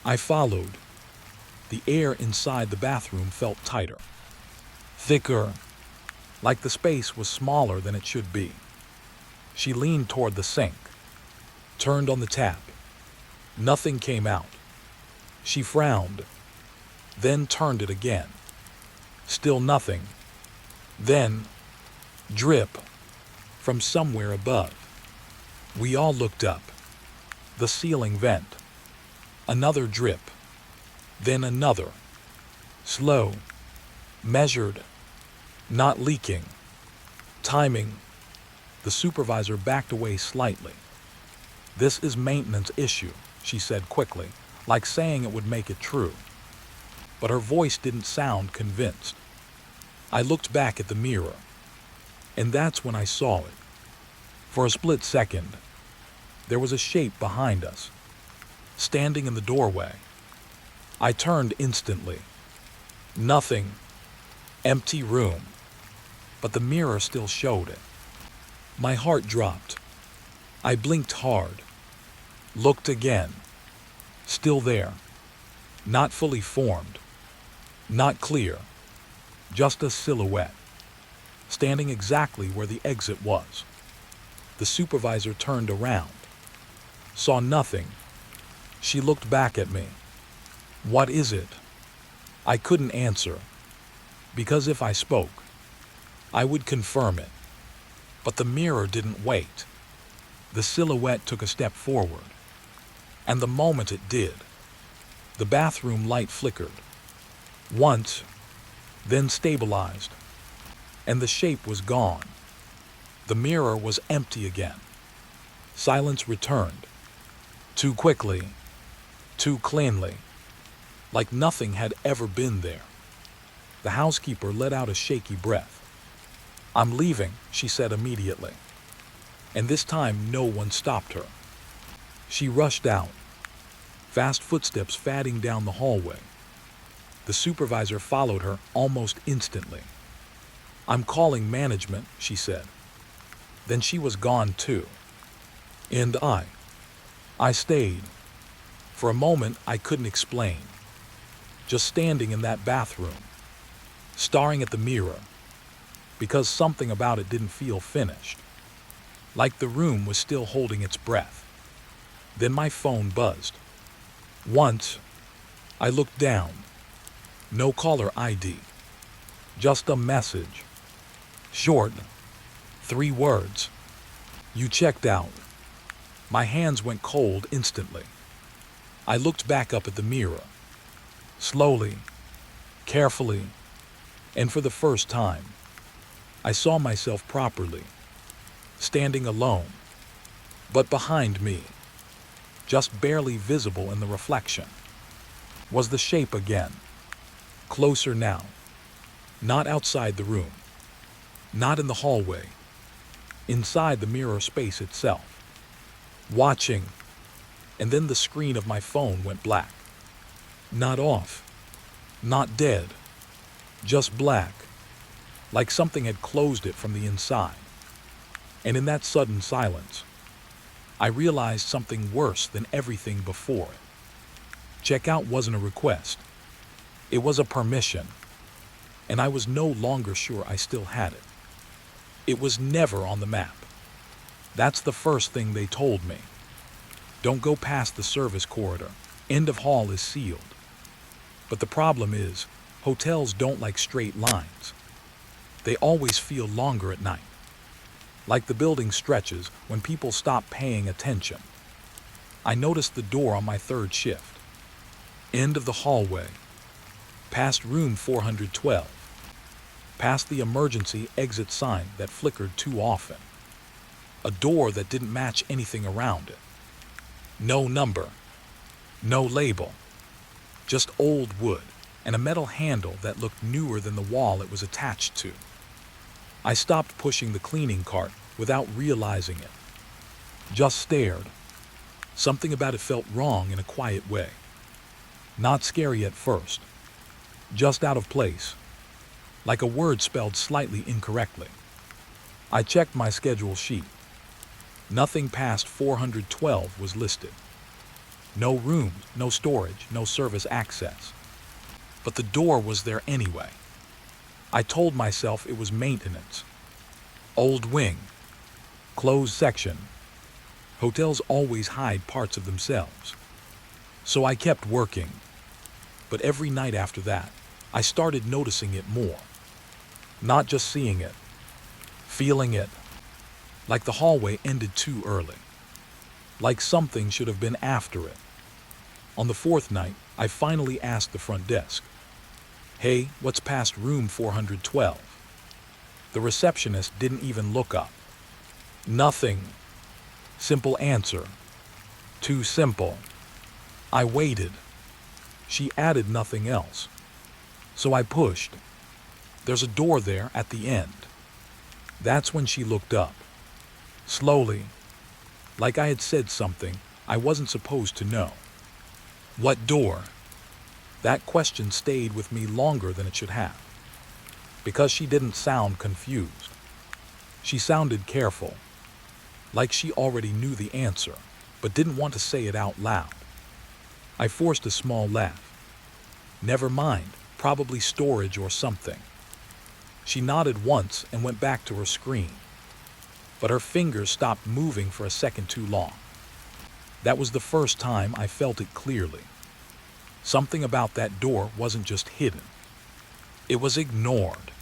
[SPEAKER 1] I followed. The air inside the bathroom felt tighter, thicker, like the space was smaller than it should be. She leaned toward the sink, turned on the tap. Nothing came out. She frowned, then turned it again. Still nothing. Then, drip, from somewhere above. We all looked up. The ceiling vent. Another drip. Then another. Slow. Measured. Not leaking. Timing. The supervisor backed away slightly. "This is maintenance issue," she said quickly, like saying it would make it true. But her voice didn't sound convinced. I looked back at the mirror, and that's when I saw it. For a split second, there was a shape behind us, standing in the doorway. I turned instantly. Nothing. Empty room. But the mirror still showed it. My heart dropped. I blinked hard. Looked again. Still there. Not fully formed. Not clear. Just a silhouette. Standing exactly where the exit was. The supervisor turned around. Saw nothing. She looked back at me. "What is it?" I couldn't answer, because if I spoke, I would confirm it. But the mirror didn't wait. The silhouette took a step forward. And the moment it did, the bathroom light flickered. Once, then stabilized, and the shape was gone. The mirror was empty again. Silence returned. Too quickly, too cleanly, like nothing had ever been there. The housekeeper let out a shaky breath. "I'm leaving," she said immediately. And this time no one stopped her. She rushed out, fast footsteps fading down the hallway. The supervisor followed her almost instantly. "I'm calling management," she said. Then she was gone too. And I stayed. For a moment I couldn't explain. Just standing in that bathroom, staring at the mirror, because something about it didn't feel finished. Like the room was still holding its breath. Then my phone buzzed. Once, I looked down. No caller ID. Just a message. Short. 3 words. "You checked out." My hands went cold instantly. I looked back up at the mirror. Slowly, carefully, and for the first time, I saw myself properly. Standing alone, but behind me, just barely visible in the reflection, was the shape again. Closer now. Not outside the room. Not in the hallway. Inside the mirror space itself. Watching, and then the screen of my phone went black. Not off. Not dead. Just black. Like something had closed it from the inside. And in that sudden silence, I realized something worse than everything before it. Checkout wasn't a request. It was a permission. And I was no longer sure I still had it. It was never on the map. That's the first thing they told me. Don't go past the service corridor. End of hall is sealed. But the problem is, hotels don't like straight lines. They always feel longer at night. Like the building stretches when people stop paying attention. I noticed the door on my 3rd shift. End of the hallway. Past room 412. Past the emergency exit sign that flickered too often. A door that didn't match anything around it. No number. No label. Just old wood and a metal handle that looked newer than the wall it was attached to. I stopped pushing the cleaning cart without realizing it. Just stared. Something about it felt wrong in a quiet way. Not scary at first. Just out of place. Like a word spelled slightly incorrectly. I checked my schedule sheet. Nothing past 412 was listed. No rooms, no storage, no service access. But the door was there anyway. I told myself it was maintenance. Old wing. Closed section. Hotels always hide parts of themselves. So I kept working. But every night after that, I started noticing it more. Not just seeing it. Feeling it. Like the hallway ended too early. Like something should have been after it. On the 4th night, I finally asked the front desk, "Hey, what's past room 412? The receptionist didn't even look up. "Nothing." Simple answer. Too simple. I waited. She added nothing else. So I pushed. "There's a door there at the end." That's when she looked up. Slowly. Like I had said something I wasn't supposed to know. "What door?" That question stayed with me longer than it should have. Because she didn't sound confused. She sounded careful. Like she already knew the answer, but didn't want to say it out loud. I forced a small laugh. "Never mind, probably storage or something." She nodded once and went back to her screen. But her fingers stopped moving for a second too long. That was the first time I felt it clearly. Something about that door wasn't just hidden. It was ignored.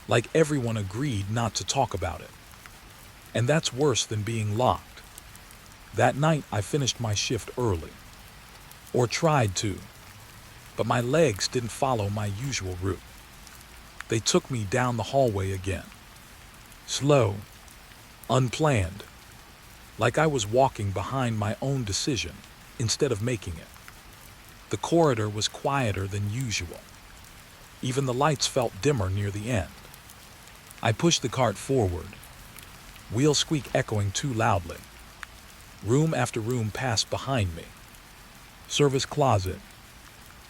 [SPEAKER 1] Like everyone agreed not to talk about it. And that's worse than being locked. That night, I finished my shift early, or tried to, but my legs didn't follow my usual route. They took me down the hallway again. Slow, unplanned, like I was walking behind my own decision instead of making it. The corridor was quieter than usual. Even the lights felt dimmer near the end. I pushed the cart forward, wheel squeak echoing too loudly. Room after room passed behind me. Service closet.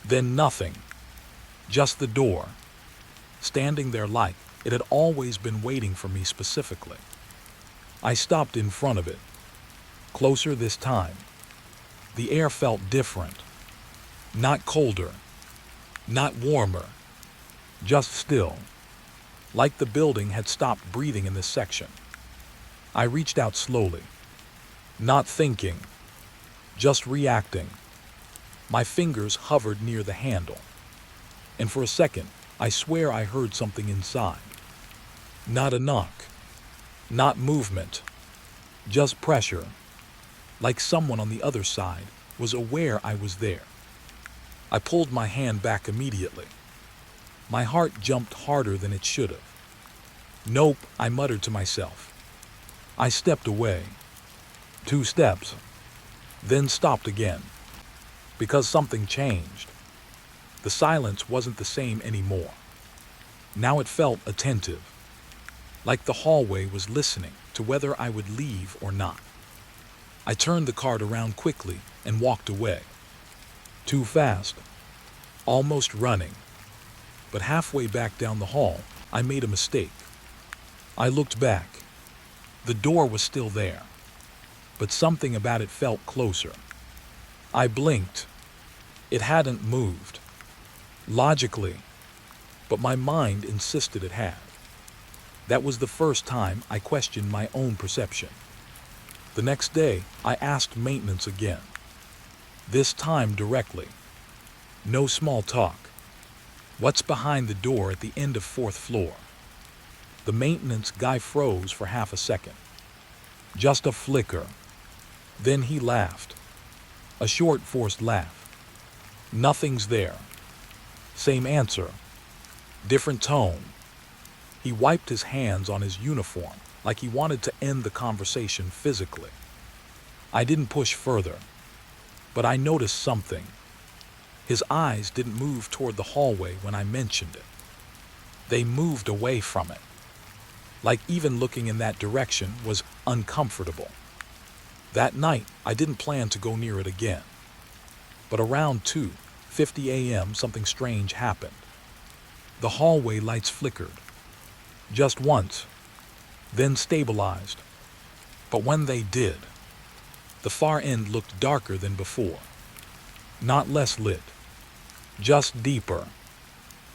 [SPEAKER 1] Then nothing. Just the door. Standing there like it had always been waiting for me specifically. I stopped in front of it. Closer this time. The air felt different. Not colder. Not warmer. Just still. Like the building had stopped breathing in this section. I reached out slowly. Not thinking. Just reacting. My fingers hovered near the handle. And for a second, I swear I heard something inside. Not a knock. Not movement. Just pressure. Like someone on the other side was aware I was there. I pulled my hand back immediately. My heart jumped harder than it should have. Nope, I muttered to myself. I stepped away. 2 steps. Then stopped again. Because something changed. The silence wasn't the same anymore. Now it felt attentive. Like the hallway was listening to whether I would leave or not. I turned the cart around quickly and walked away. Too fast. Almost running. But halfway back down the hall, I made a mistake. I looked back. The door was still there. But something about it felt closer. I blinked. It hadn't moved. Logically. But my mind insisted it had. That was the first time I questioned my own perception. The next day, I asked maintenance again. This time directly. No small talk. What's behind the door at the end of 4th floor? The maintenance guy froze for half a second. Just a flicker. Then he laughed. A short, forced laugh. Nothing's there. Same answer. Different tone. He wiped his hands on his uniform like he wanted to end the conversation physically. I didn't push further, but I noticed something. His eyes didn't move toward the hallway when I mentioned it. They moved away from it. Like even looking in that direction was uncomfortable. That night, I didn't plan to go near it again. But around 2:50 a.m., something strange happened. The hallway lights flickered. Just once. Then stabilized. But when they did, the far end looked darker than before. Not less lit. Just deeper.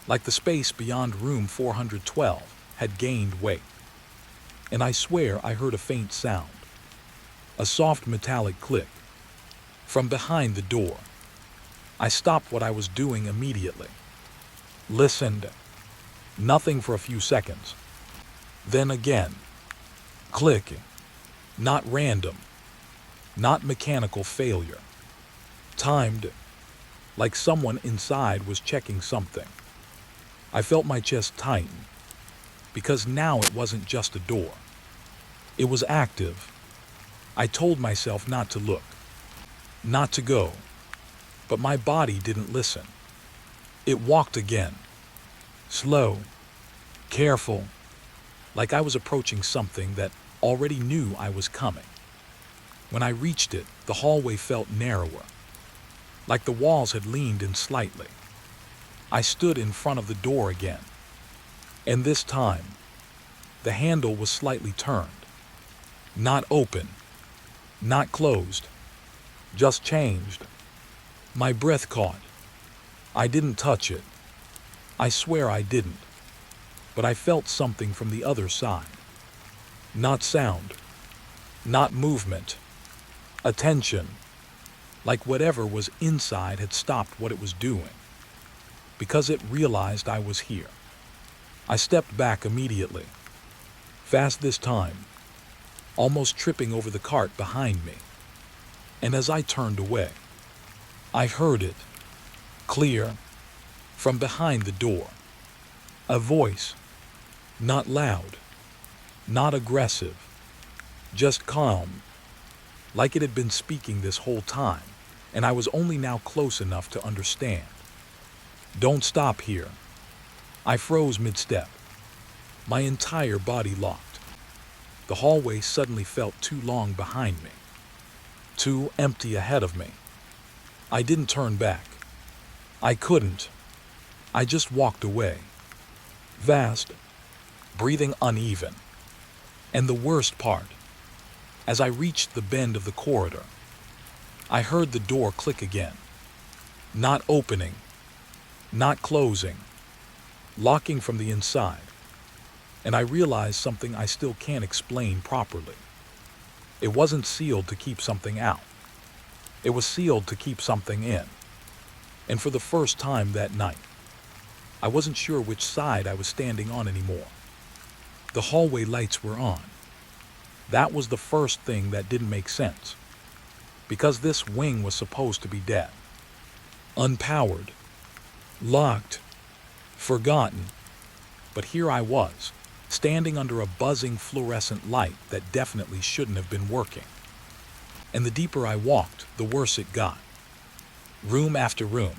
[SPEAKER 1] Like the space beyond room 412 had gained weight. And I swear I heard a faint sound. A soft metallic click. From behind the door. I stopped what I was doing immediately. Listened. Nothing for a few seconds. Then again. Click. Not random. Not mechanical failure. Timed. Like someone inside was checking something. I felt my chest tighten. Because now it wasn't just a door. It was active. I told myself not to look. Not to go. But my body didn't listen. It walked again. Slow. Careful. Like I was approaching something that already knew I was coming. When I reached it, the hallway felt narrower. Like the walls had leaned in slightly. I stood in front of the door again. And this time, the handle was slightly turned. Not open. Not closed. Just changed. My breath caught. I didn't touch it. I swear I didn't. But I felt something from the other side. Not sound. Not movement. Attention. Like whatever was inside had stopped what it was doing. Because it realized I was here. I stepped back immediately. Fast this time. Almost tripping over the cart behind me. And as I turned away, I heard it, clear, from behind the door. A voice, not loud, not aggressive, just calm, like it had been speaking this whole time, and I was only now close enough to understand. Don't stop here. I froze mid-step. My entire body locked. The hallway suddenly felt too long behind me, too empty ahead of me. I didn't turn back. I couldn't. I just walked away. Vast, breathing uneven. And the worst part, as I reached the bend of the corridor, I heard the door click again. Not opening, not closing, locking from the inside. And I realized something I still can't explain properly. It wasn't sealed to keep something out. It was sealed to keep something in. And for the first time that night, I wasn't sure which side I was standing on anymore. The hallway lights were on. That was the first thing that didn't make sense. Because this wing was supposed to be dead. Unpowered. Locked. Forgotten. But here I was, standing under a buzzing fluorescent light that definitely shouldn't have been working. And the deeper I walked, the worse it got. Room after room.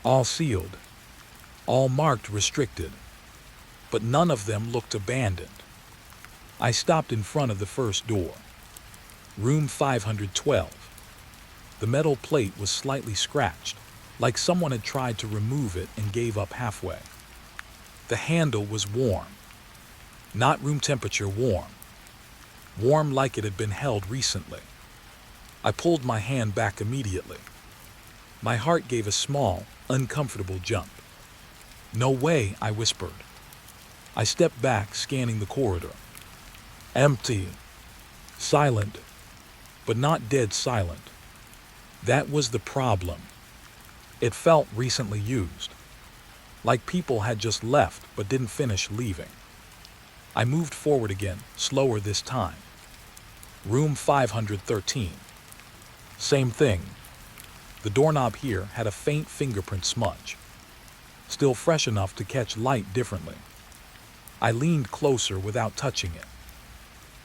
[SPEAKER 1] All sealed. All marked restricted. But none of them looked abandoned. I stopped in front of the first door. Room 512. The metal plate was slightly scratched, like someone had tried to remove it and gave up halfway. The handle was warm. Not room temperature warm. Warm like it had been held recently. I pulled my hand back immediately. My heart gave a small, uncomfortable jump. No way, I whispered. I stepped back, scanning the corridor. Empty. Silent. But not dead silent. That was the problem. It felt recently used. Like people had just left but didn't finish leaving. I moved forward again, slower this time. Room 513. Same thing. The doorknob here had a faint fingerprint smudge. Still fresh enough to catch light differently. I leaned closer without touching it.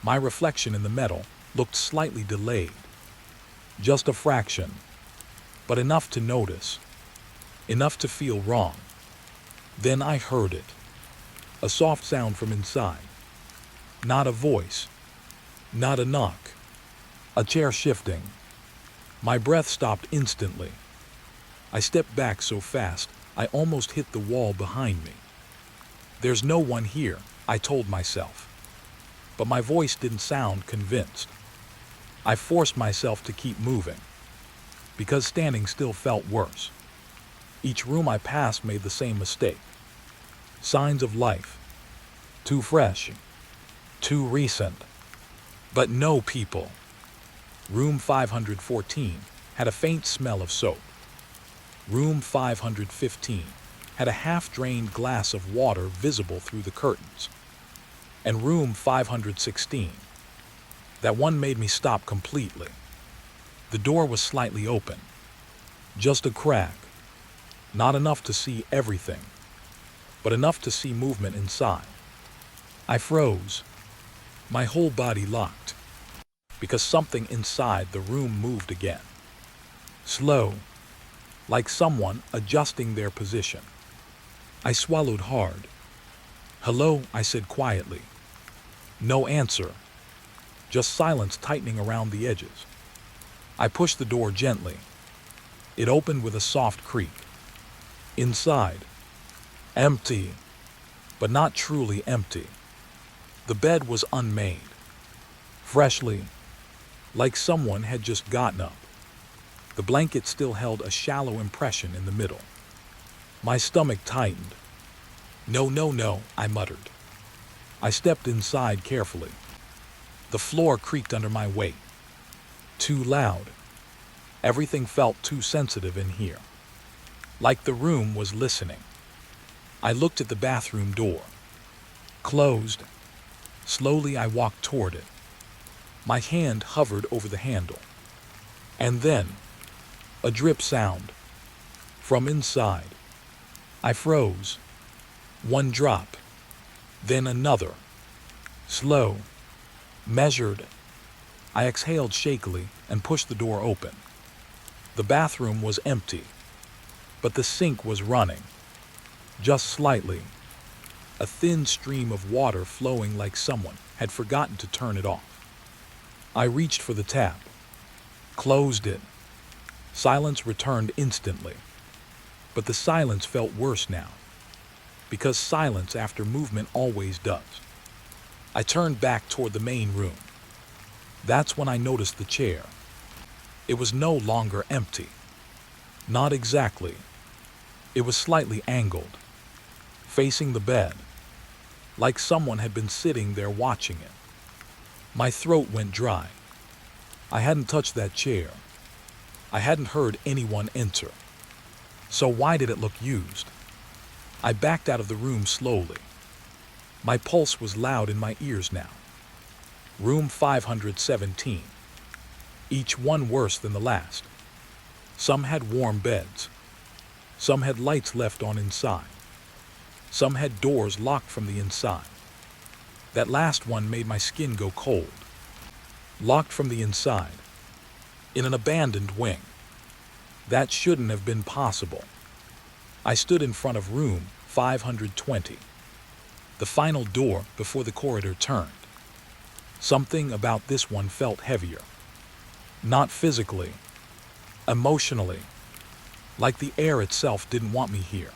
[SPEAKER 1] My reflection in the metal looked slightly delayed. Just a fraction. But enough to notice. Enough to feel wrong. Then I heard it. A soft sound from inside. Not a voice. Not a knock. A chair shifting. My breath stopped instantly. I stepped back so fast, I almost hit the wall behind me. There's no one here, I told myself. But my voice didn't sound convinced. I forced myself to keep moving. Because standing still felt worse. Each room I passed made the same mistake. Signs of life. Too fresh. Too recent. But no people. Room 514 had a faint smell of soap. Room 515 had a half-drained glass of water visible through the curtains. And room 516, that one made me stop completely. The door was slightly open. Just a crack. Not enough to see everything, but enough to see movement inside. I froze. My whole body locked. Because something inside the room moved again. Slow. Like someone adjusting their position. I swallowed hard. Hello, I said quietly. No answer. Just silence tightening around the edges. I pushed the door gently. It opened with a soft creak. Inside. Empty. But not truly empty. The bed was unmade. Freshly. Like someone had just gotten up. The blanket still held a shallow impression in the middle. My stomach tightened. No, no, no, I muttered. I stepped inside carefully. The floor creaked under my weight. Too loud. Everything felt too sensitive in here. Like the room was listening. I looked at the bathroom door. Closed. Slowly I walked toward it. My hand hovered over the handle. And then, a drip sound from inside. I froze. One drop, then another. Slow, measured. I exhaled shakily and pushed the door open. The bathroom was empty, but the sink was running. Just slightly. A thin stream of water flowing like someone had forgotten to turn it off. I reached for the tap, closed it. Silence returned instantly. But the silence felt worse now, because silence after movement always does. I turned back toward the main room. That's when I noticed the chair. It was no longer empty. Not exactly. It was slightly angled, facing the bed, like someone had been sitting there watching it. My throat went dry. I hadn't touched that chair. I hadn't heard anyone enter. So why did it look used? I backed out of the room slowly. My pulse was loud in my ears now. Room 517. Each one worse than the last. Some had warm beds. Some had lights left on inside. Some had doors locked from the inside. That last one made my skin go cold. Locked from the inside. In an abandoned wing. That shouldn't have been possible. I stood in front of room 520. The final door before the corridor turned. Something about this one felt heavier. Not physically. Emotionally. Like the air itself didn't want me here.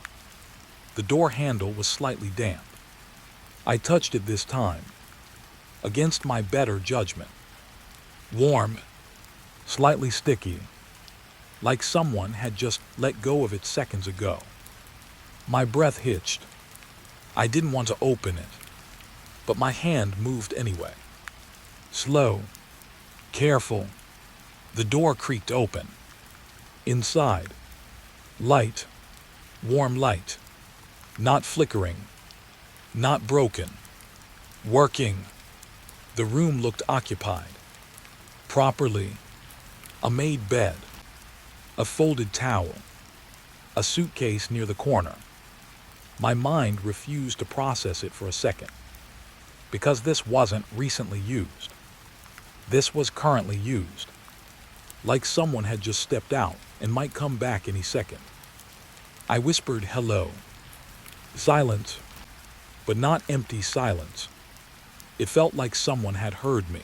[SPEAKER 1] The door handle was slightly damp. I touched it this time, against my better judgment. Warm, slightly sticky, like someone had just let go of it seconds ago. My breath hitched. I didn't want to open it, but my hand moved anyway. Slow, careful. The door creaked open. Inside, light, warm light. Not flickering, not broken, working. The room looked occupied, properly. A made bed, a folded towel, a suitcase near the corner. My mind refused to process it for a second, because this wasn't recently used. This was currently used, like someone had just stepped out and might come back any second. I whispered hello. Silence, but not empty silence. It felt like someone had heard me,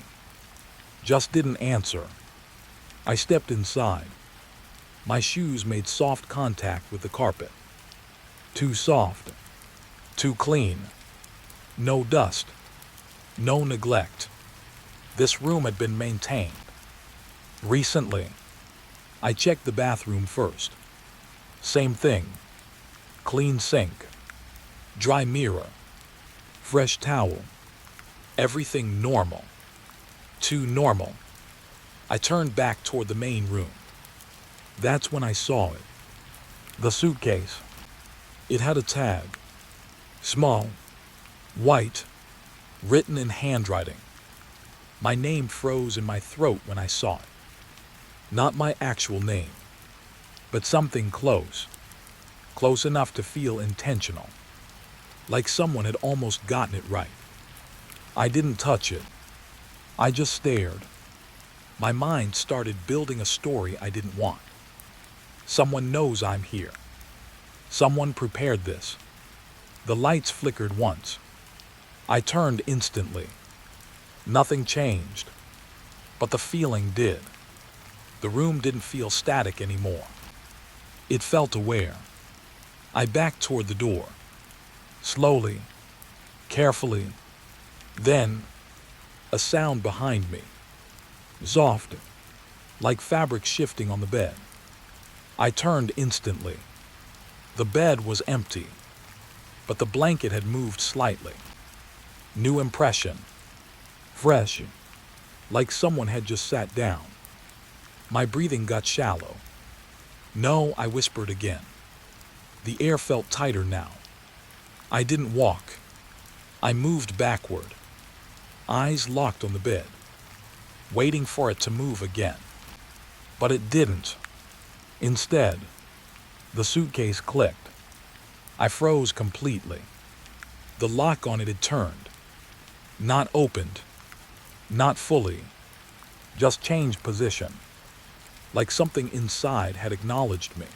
[SPEAKER 1] just didn't answer. I stepped inside. My shoes made soft contact with the carpet. Too soft, too clean. No dust, no neglect. This room had been maintained. Recently, I checked the bathroom first. Same thing. Clean sink. Dry mirror, fresh towel, everything normal. Too normal. I turned back toward the main room. That's when I saw it. The suitcase. It had a tag. Small, white, written in handwriting. My name froze in my throat when I saw it. Not my actual name, but something close. Close enough to feel intentional. Like someone had almost gotten it right. I didn't touch it. I just stared. My mind started building a story I didn't want. Someone knows I'm here. Someone prepared this. The lights flickered once. I turned instantly. Nothing changed, but the feeling did. The room didn't feel static anymore. It felt aware. I backed toward the door. Slowly, carefully. Then, a sound behind me. Soft, like fabric shifting on the bed. I turned instantly. The bed was empty, but the blanket had moved slightly. New impression. Fresh, like someone had just sat down. My breathing got shallow. No, I whispered again. The air felt tighter now. I didn't walk. I moved backward. Eyes locked on the bed, waiting for it to move again. But it didn't. Instead, the suitcase clicked. I froze completely. The lock on it had turned. Not opened. Not fully. Just changed position. Like something inside had acknowledged me.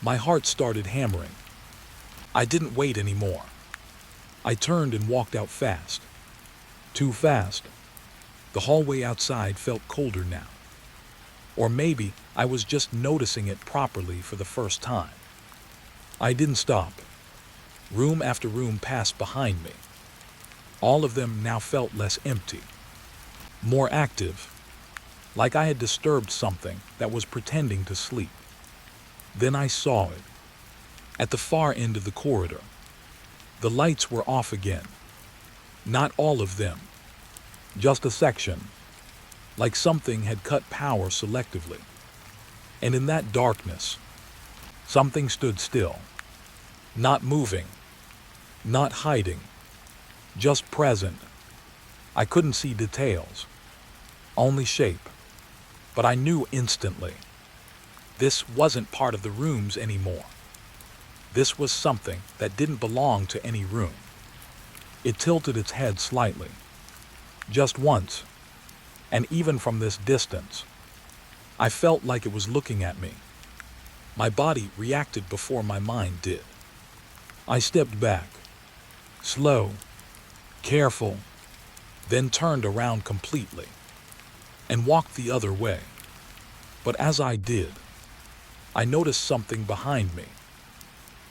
[SPEAKER 1] My heart started hammering. I didn't wait anymore. I turned and walked out fast. Too fast. The hallway outside felt colder now. Or maybe I was just noticing it properly for the first time. I didn't stop. Room after room passed behind me. All of them now felt less empty. More active. Like I had disturbed something that was pretending to sleep. Then I saw it. At the far end of the corridor. The lights were off again. Not all of them. Just a section. Like something had cut power selectively. And in that darkness, something stood still. Not moving. Not hiding. Just present. I couldn't see details. Only shape. But I knew instantly. This wasn't part of the rooms anymore. This was something that didn't belong to any room. It tilted its head slightly. Just once. And even from this distance, I felt like it was looking at me. My body reacted before my mind did. I stepped back. Slow. Careful. Then turned around completely. And walked the other way. But as I did, I noticed something behind me.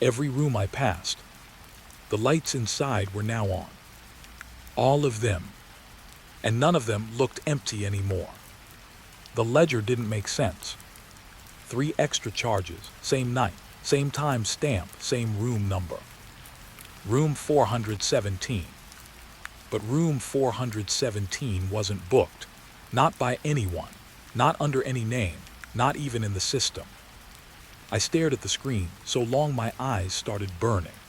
[SPEAKER 1] Every room I passed, the lights inside were now on. All of them. And none of them looked empty anymore. The ledger didn't make sense. 3 extra charges, same night, same time stamp, same room number. Room 417. But room 417 wasn't booked. Not by anyone. Not under any name. Not even in the system. I stared at the screen so long my eyes started burning.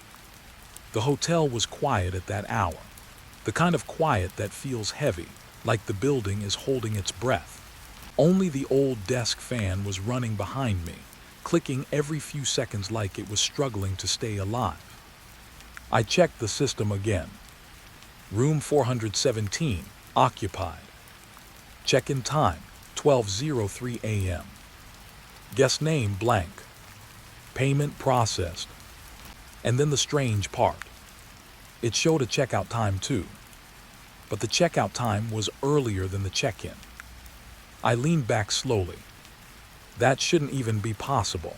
[SPEAKER 1] The hotel was quiet at that hour. The kind of quiet that feels heavy, like the building is holding its breath. Only the old desk fan was running behind me, clicking every few seconds like it was struggling to stay alive. I checked the system again. Room 417, occupied. Check-in time, 12:03 a.m. Guest name blank. Payment processed. And then the strange part. It showed a checkout time too. But the checkout time was earlier than the check-in. I leaned back slowly. That shouldn't even be possible.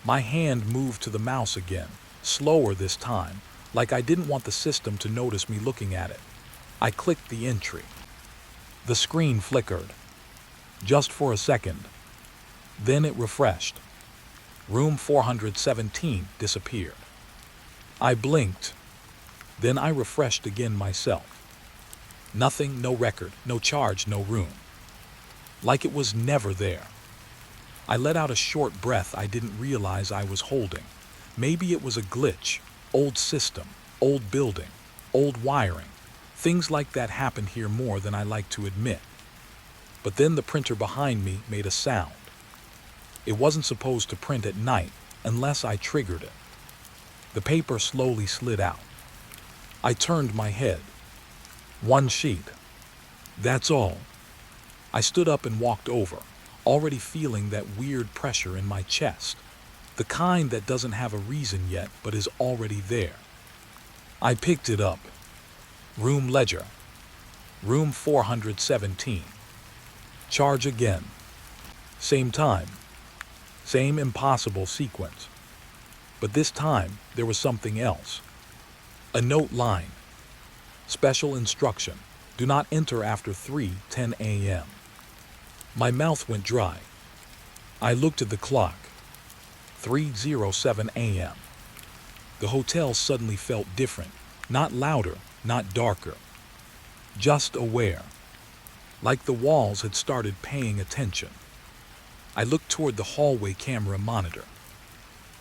[SPEAKER 1] My hand moved to the mouse again, slower this time, like I didn't want the system to notice me looking at it. I clicked the entry. The screen flickered. Just for a second. Then it refreshed. Room 417 disappeared. I blinked. Then I refreshed again myself. Nothing, no record, no charge, no room. Like it was never there. I let out a short breath I didn't realize I was holding. Maybe it was a glitch, old system, old building, old wiring. Things like that happen here more than I like to admit. But then the printer behind me made a sound. It wasn't supposed to print at night unless I triggered it. The paper slowly slid out. I turned my head. 1 sheet. That's all. I stood up and walked over, already feeling that weird pressure in my chest. The kind that doesn't have a reason yet but is already there. I picked it up. Room ledger. Room 417. Charge again. Same time. Same impossible sequence. But this time, there was something else. A note line. Special instruction. Do not enter after 3:10 a.m. My mouth went dry. I looked at the clock. 3:07 a.m. The hotel suddenly felt different. Not louder, not darker. Just aware. Like the walls had started paying attention. I looked toward the hallway camera monitor.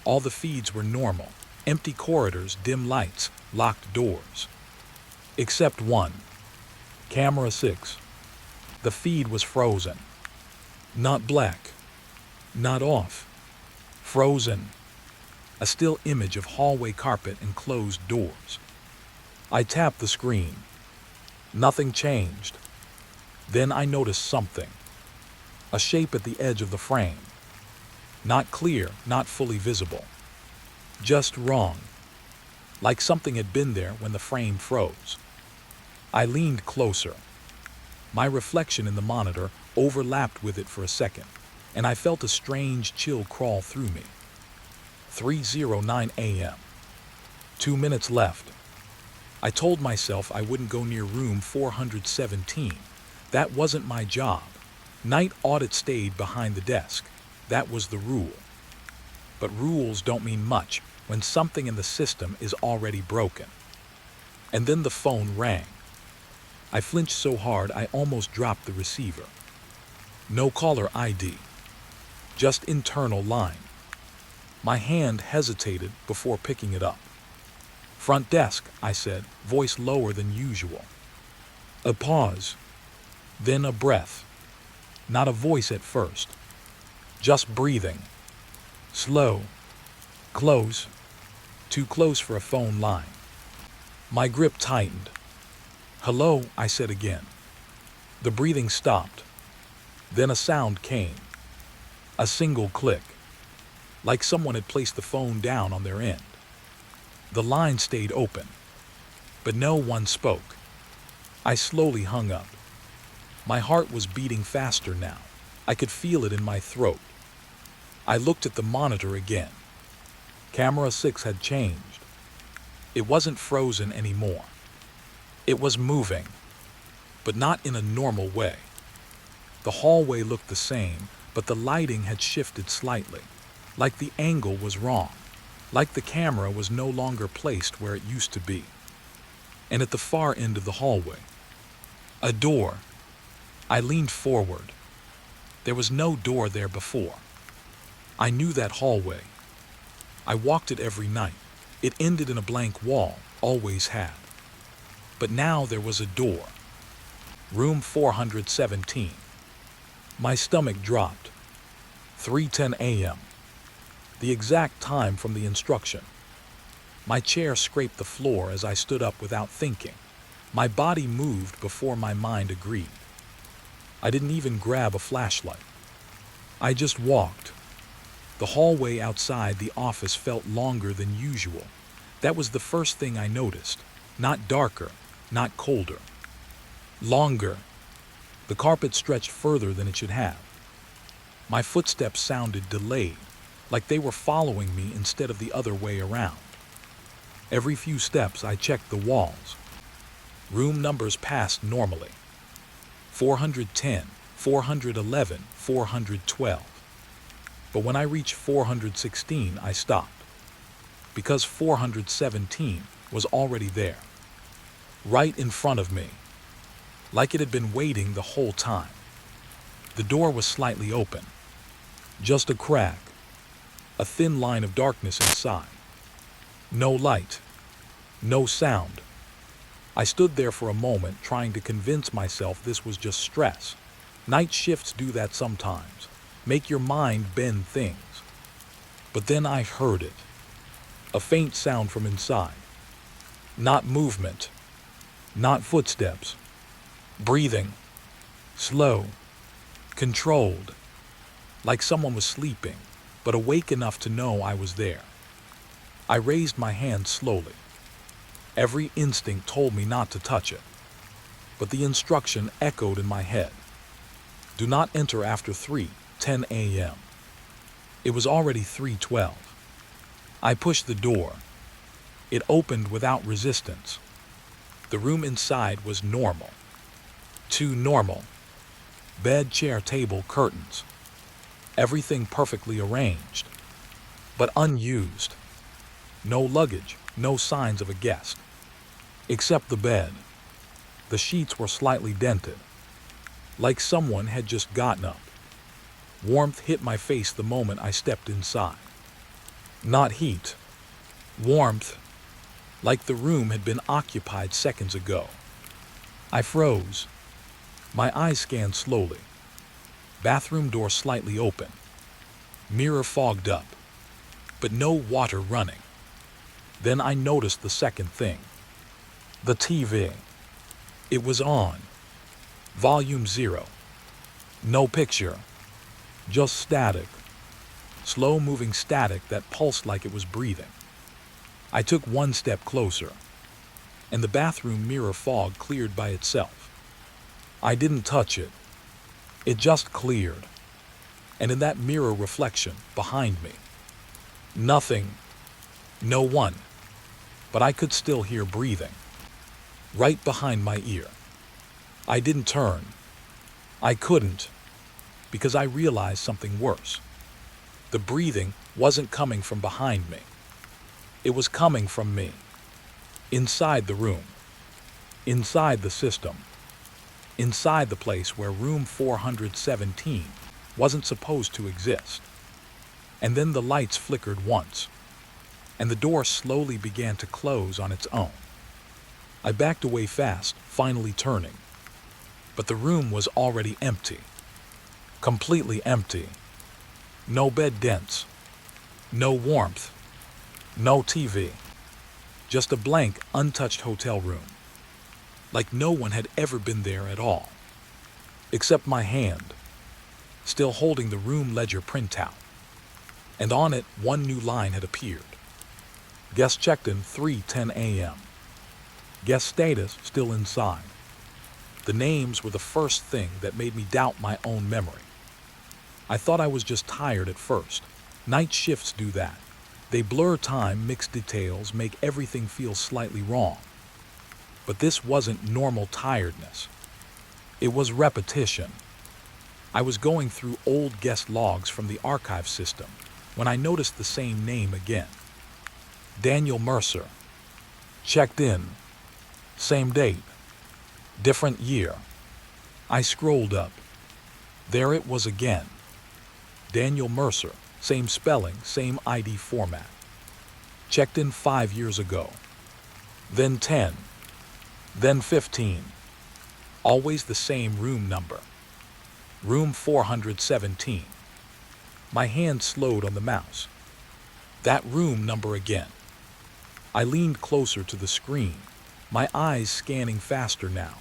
[SPEAKER 1] All the feeds were normal. Empty corridors, dim lights, locked doors. Except one. Camera 6. The feed was frozen. Not black, not off, frozen, a still image of hallway carpet and closed doors. I tapped the screen. Nothing changed. Then I noticed something. A shape at the edge of the frame. Not clear, not fully visible. Just wrong. Like something had been there when the frame froze. I leaned closer. My reflection in the monitor overlapped with it for a second, and I felt a strange chill crawl through me. 3:09 a.m. 2 minutes left. I told myself I wouldn't go near room 417. That wasn't my job. Night audit stayed behind the desk. That was the rule. But rules don't mean much when something in the system is already broken. And then the phone rang. I flinched so hard I almost dropped the receiver. No caller ID. Just internal line. My hand hesitated before picking it up. "Front desk," I said, voice lower than usual. A pause. Then a breath. Not a voice at first. Just breathing. Slow. Close. Too close for a phone line. My grip tightened. "Hello," I said again. The breathing stopped. Then a sound came. A single click. Like someone had placed the phone down on their end. The line stayed open. But no one spoke. I slowly hung up. My heart was beating faster now. I could feel it in my throat. I looked at the monitor again. Camera 6 had changed. It wasn't frozen anymore. It was moving, but not in a normal way. The hallway looked the same, but the lighting had shifted slightly, like the angle was wrong, like the camera was no longer placed where it used to be. And at the far end of the hallway, a door. I leaned forward. There was no door there before. I knew that hallway. I walked it every night. It ended in a blank wall, always had. But now there was a door. Room 417. My stomach dropped. 3:10 a.m. The exact time from the instruction. My chair scraped the floor as I stood up without thinking. My body moved before my mind agreed. I didn't even grab a flashlight. I just walked. The hallway outside the office felt longer than usual. That was the first thing I noticed. Not darker, not colder. Longer. The carpet stretched further than it should have. My footsteps sounded delayed, like they were following me instead of the other way around. Every few steps I checked the walls. Room numbers passed normally. 410, 411, 412. But when I reached 416, I stopped. Because 417 was already there. Right in front of me. Like it had been waiting the whole time. The door was slightly open. Just a crack. A thin line of darkness inside. No light. No sound. I stood there for a moment trying to convince myself this was just stress. Night shifts do that sometimes. Make your mind bend things. But then I heard it. A faint sound from inside. Not movement. Not footsteps. Breathing. Slow. Controlled. Like someone was sleeping, but awake enough to know I was there. I raised my hand slowly. Every instinct told me not to touch it. But the instruction echoed in my head. Do not enter after 3:10 a.m. It was already 3:12. I pushed the door. It opened without resistance. The room inside was normal. Too normal. Bed, chair, table, curtains. Everything perfectly arranged. But unused. No luggage, no signs of a guest. Except the bed. The sheets were slightly dented. Like someone had just gotten up. Warmth hit my face the moment I stepped inside. Not heat. Warmth. Like the room had been occupied seconds ago. I froze. My eyes scanned slowly. Bathroom door slightly open. Mirror fogged up, but no water running. Then I noticed the second thing. The TV. It was on. Volume 0. No picture. Just static. Slow-moving static that pulsed like it was breathing. I took one step closer, and the bathroom mirror fog cleared by itself. I didn't touch it. It just cleared. And in that mirror reflection behind me, nothing, no one, but I could still hear breathing, right behind my ear. I didn't turn. I couldn't, because I realized something worse. The breathing wasn't coming from behind me. It was coming from me, inside the room, inside the system, inside the place where room 417 wasn't supposed to exist. And then the lights flickered once, and the door slowly began to close on its own. I backed away fast, finally turning, but the room was already empty, completely empty. No bed dents, no warmth, no TV, just a blank, untouched hotel room, like no one had ever been there at all, except my hand, still holding the room ledger printout, and on it one new line had appeared. Guest checked in 3:10 a.m. Guest status still inside. The names were the first thing that made me doubt my own memory. I thought I was just tired at first. Night shifts do that. They blur time, mix details, make everything feel slightly wrong. But this wasn't normal tiredness. It was repetition. I was going through old guest logs from the archive system when I noticed the same name again. Daniel Mercer. Checked in. Same date. Different year. I scrolled up. There it was again. Daniel Mercer, same spelling, same ID format. Checked in 5 years ago. Then 10. Then 15. Always the same room number. Room 417. My hand slowed on the mouse. That room number again. I leaned closer to the screen, my eyes scanning faster now,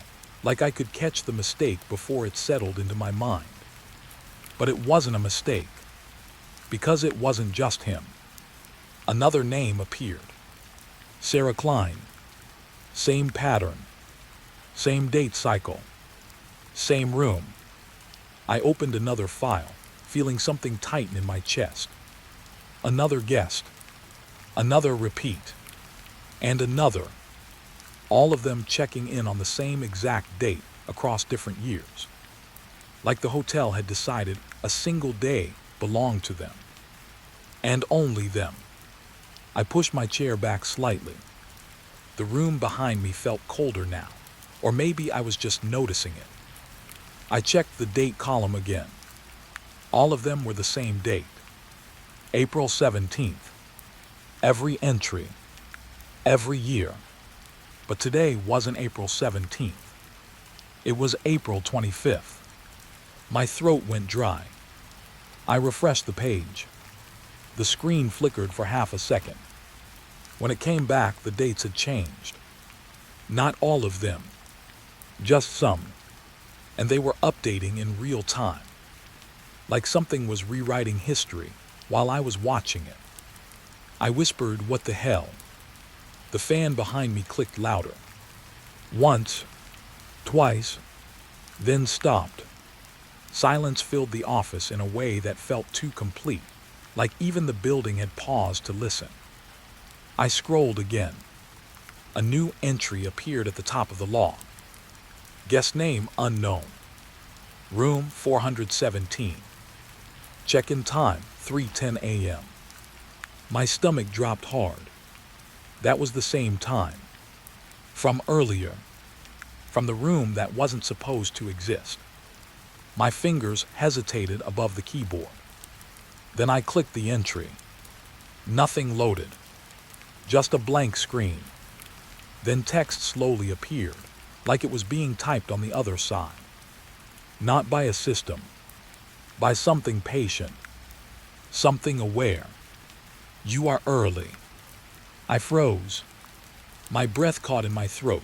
[SPEAKER 1] like I could catch the mistake before it settled into my mind. But it wasn't a mistake, because it wasn't just him. Another name appeared. Sarah Klein. Same pattern. Same date cycle. Same room. I opened another file, feeling something tighten in my chest. Another guest. Another repeat. And another. All of them checking in on the same exact date across different years. Like the hotel had decided a single day belonged to them. And only them. I pushed my chair back slightly. The room behind me felt colder now, or maybe I was just noticing it. I checked the date column again. All of them were the same date. April 17th. Every entry. Every year. But today wasn't April 17th. It was April 25th. My throat went dry. I refreshed the page. The screen flickered for half a second. When it came back, the dates had changed. Not all of them. Just some. And they were updating in real time. Like something was rewriting history while I was watching it. I whispered, "What the hell?" The fan behind me clicked louder. Once, twice, then stopped. Silence filled the office in a way that felt too complete, like even the building had paused to listen. I scrolled again. A new entry appeared at the top of the log. Guest name unknown. Room 417. Check-in time 3:10 a.m. My stomach dropped hard. That was the same time. From earlier. From the room that wasn't supposed to exist. My fingers hesitated above the keyboard. Then I clicked the entry. Nothing loaded. Just a blank screen. Then text slowly appeared, like it was being typed on the other side. Not by a system. by something patient, something aware. You are early. I froze. My breath caught in my throat.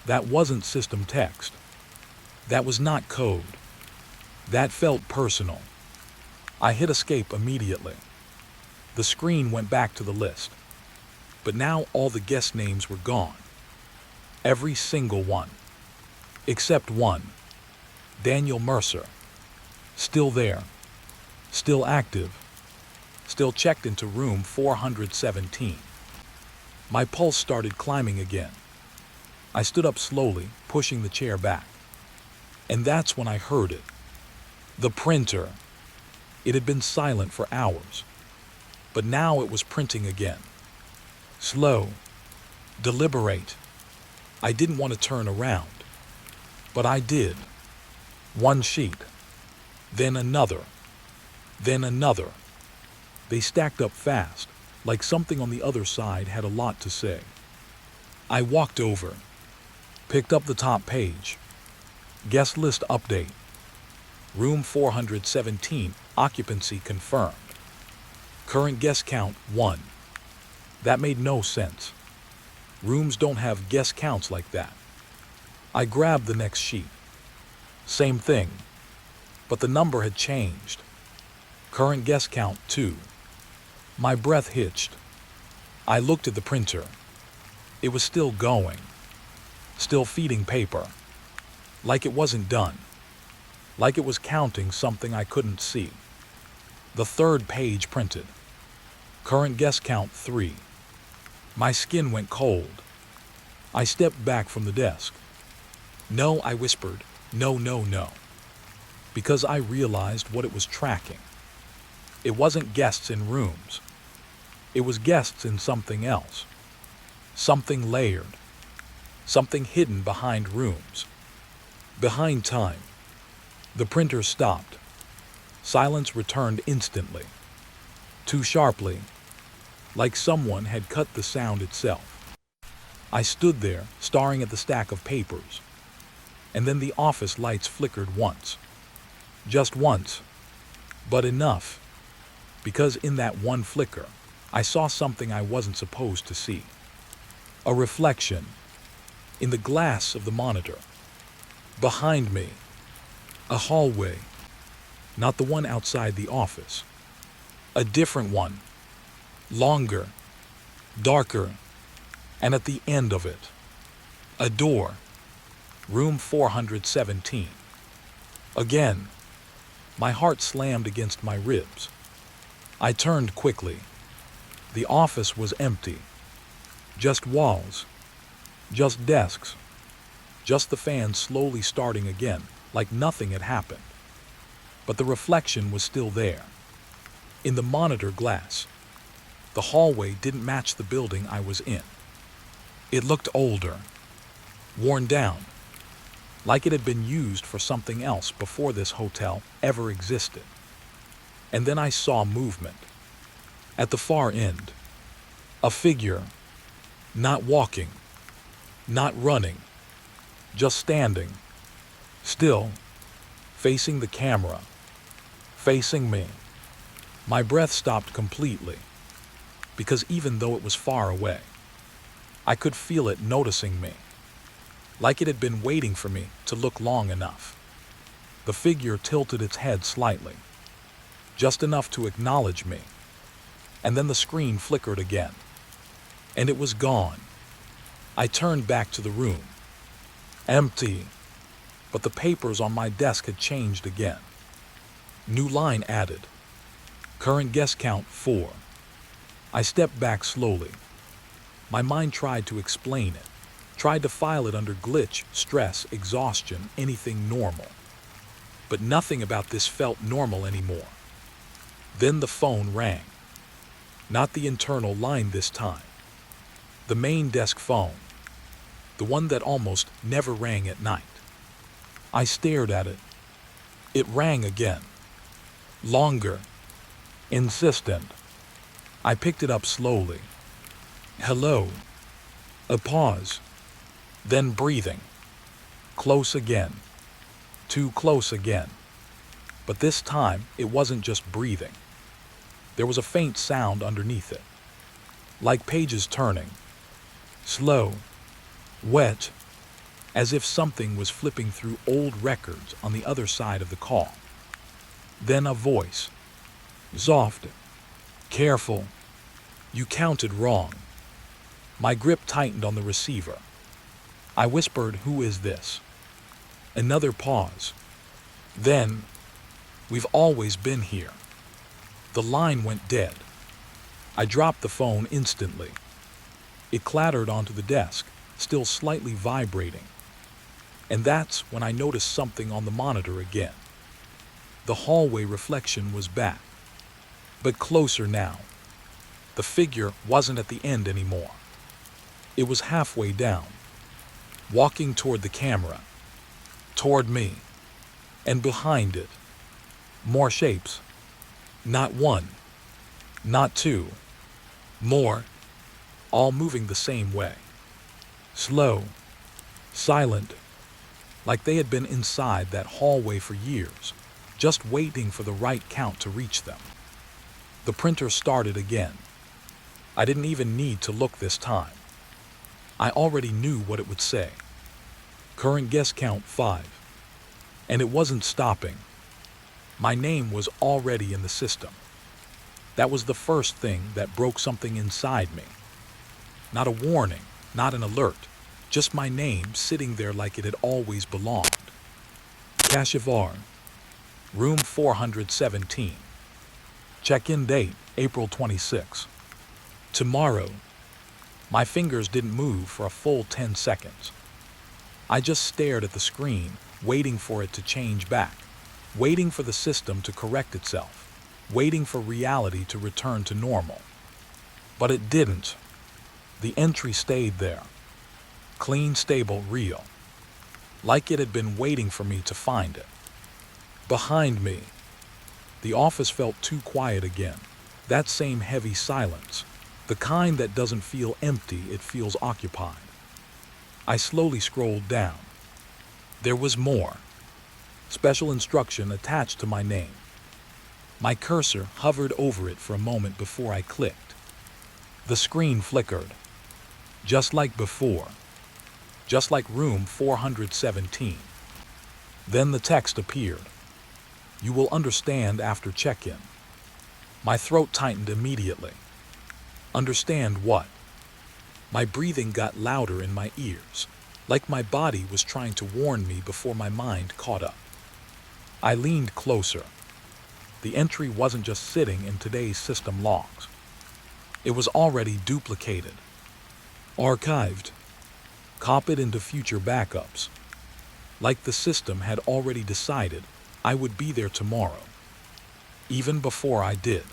[SPEAKER 1] That wasn't system text. That was not code. That felt personal. I hit escape immediately. The screen went back to the list. But now all the guest names were gone. Every single one. Except one. Daniel Mercer. Still there. Still active. Still checked into room 417. My pulse started climbing again. I stood up slowly, pushing the chair back. And that's when I heard it. The printer. It had been silent for hours. But now it was printing again. Slow. Deliberate. I didn't want to turn around. But I did. One sheet. Then another. Then another. They stacked up fast, like something on the other side had a lot to say. I walked over. Picked up the top page. Guest list update. Room 417, occupancy confirmed. Current guest count 1. That made no sense. Rooms don't have guest counts like that. I grabbed the next sheet. Same thing, but the number had changed. Current guest count 2. My breath hitched. I looked at the printer. It was still going. Still feeding paper. Like it wasn't done. Like it was counting something I couldn't see. The third page printed. Current guest count 3. My skin went cold. I stepped back from the desk. No, I whispered. No, no, no. Because I realized what it was tracking. It wasn't guests in rooms. It was guests in something else. Something layered. Something hidden behind rooms. Behind time. The printer stopped. Silence returned instantly. Too sharply. Like someone had cut the sound itself. I stood there, staring at the stack of papers. And then the office lights flickered once. Just once. But enough. Because in that one flicker, I saw something I wasn't supposed to see. A reflection. In the glass of the monitor. Behind me. A hallway. Not the one outside the office. A different one. Longer. Darker. And at the end of it, a door. Room 417. Again. My heart slammed against my ribs. I turned quickly. The office was empty. Just walls. Just desks. Just the fan slowly starting again, like nothing had happened. But the reflection was still there. In the monitor glass. The hallway didn't match the building I was in. It looked older. Worn down. Like it had been used for something else before this hotel ever existed. And then I saw movement. At the far end. A figure. Not walking. Not running. Just standing. Still. Facing the camera. Facing me. My breath stopped completely. Because even though it was far away, I could feel it noticing me. Like it had been waiting for me to look long enough. The figure tilted its head slightly. Just enough to acknowledge me. And then the screen flickered again. And it was gone. I turned back to the room. Empty. But the papers on my desk had changed again. New line added. Current guest count 4. I stepped back slowly. My mind tried to explain it. Tried to file it under glitch, stress, exhaustion, anything normal. But nothing about this felt normal anymore. Then the phone rang. Not the internal line this time. The main desk phone. The one that almost never rang at night. I stared at it. It rang again. Longer. Insistent. I picked it up slowly. Hello. A pause. Then breathing. Close again. Too close again. But this time, it wasn't just breathing. There was a faint sound underneath it, like pages turning, slow, wet, as if something was flipping through old records on the other side of the call. Then a voice, soft, careful. You counted wrong. My grip tightened on the receiver. I whispered, "Who is this?" Another pause. Then, "We've always been here." The line went dead. I dropped the phone instantly. It clattered onto the desk, still slightly vibrating. And that's when I noticed something on the monitor again. The hallway reflection was back, but closer now. The figure wasn't at the end anymore. It was halfway down, walking toward the camera, toward me, and behind it, more shapes. Not one, not two, more, all moving the same way. Slow, silent, like they had been inside that hallway for years, just waiting for the right count to reach them. The printer started again. I didn't even need to look this time. I already knew what it would say. Current guest count 5. And it wasn't stopping. My name was already in the system. That was the first thing that broke something inside me. Not a warning, not an alert, just my name sitting there like it had always belonged. Kashivar, room 417. Check-in date, April 26. Tomorrow. My fingers didn't move for a full 10 seconds. I just stared at the screen, waiting for it to change back, waiting for the system to correct itself, waiting for reality to return to normal. But it didn't. The entry stayed there. Clean, stable, real. Like it had been waiting for me to find it. Behind me, the office felt too quiet again. That same heavy silence. The kind that doesn't feel empty, it feels occupied. I slowly scrolled down. There was more. Special instruction attached to my name. My cursor hovered over it for a moment before I clicked. The screen flickered. Just like before. Just like room 417. Then the text appeared. You will understand after check-in. My throat tightened immediately. Understand what? My breathing got louder in my ears, like my body was trying to warn me before my mind caught up. I leaned closer. The entry wasn't just sitting in today's system logs. It was already duplicated, archived, copied into future backups. Like the system had already decided I would be there tomorrow. Even before I did.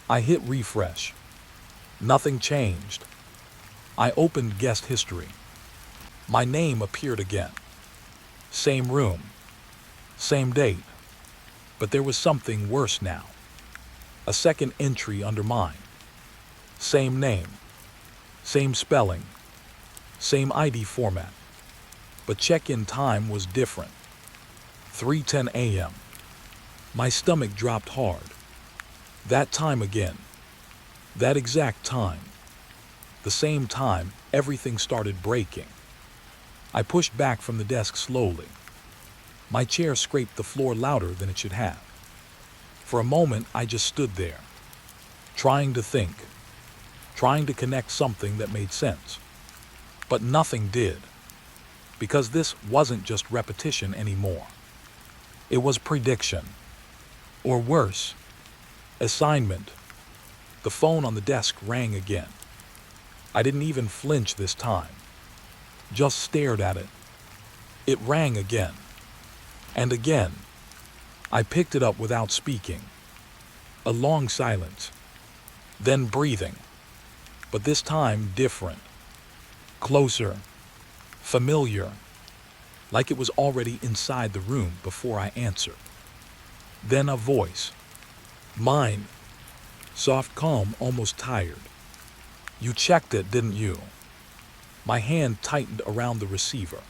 [SPEAKER 1] I hit refresh. Nothing changed. I opened guest history. My name appeared again. Same room. Same date. But there was something worse now. A second entry under mine. Same name. Same spelling. Same ID format. But check-in time was different. 3:10 a.m. My stomach dropped hard. That time again. That exact time. The same time, everything started breaking. I pushed back from the desk slowly. My chair scraped the floor louder than it should have. For a moment, I just stood there, trying to think, trying to connect something that made sense. But nothing did, because this wasn't just repetition anymore. It was prediction, or worse, assignment. The phone on the desk rang again. I didn't even flinch this time, just stared at it. It rang again, and again. I picked it up without speaking. A long silence, then breathing, but this time different, closer, familiar, like it was already inside the room before I answered. Then a voice, mine, soft, calm, almost tired. You checked it, didn't you? My hand tightened around the receiver.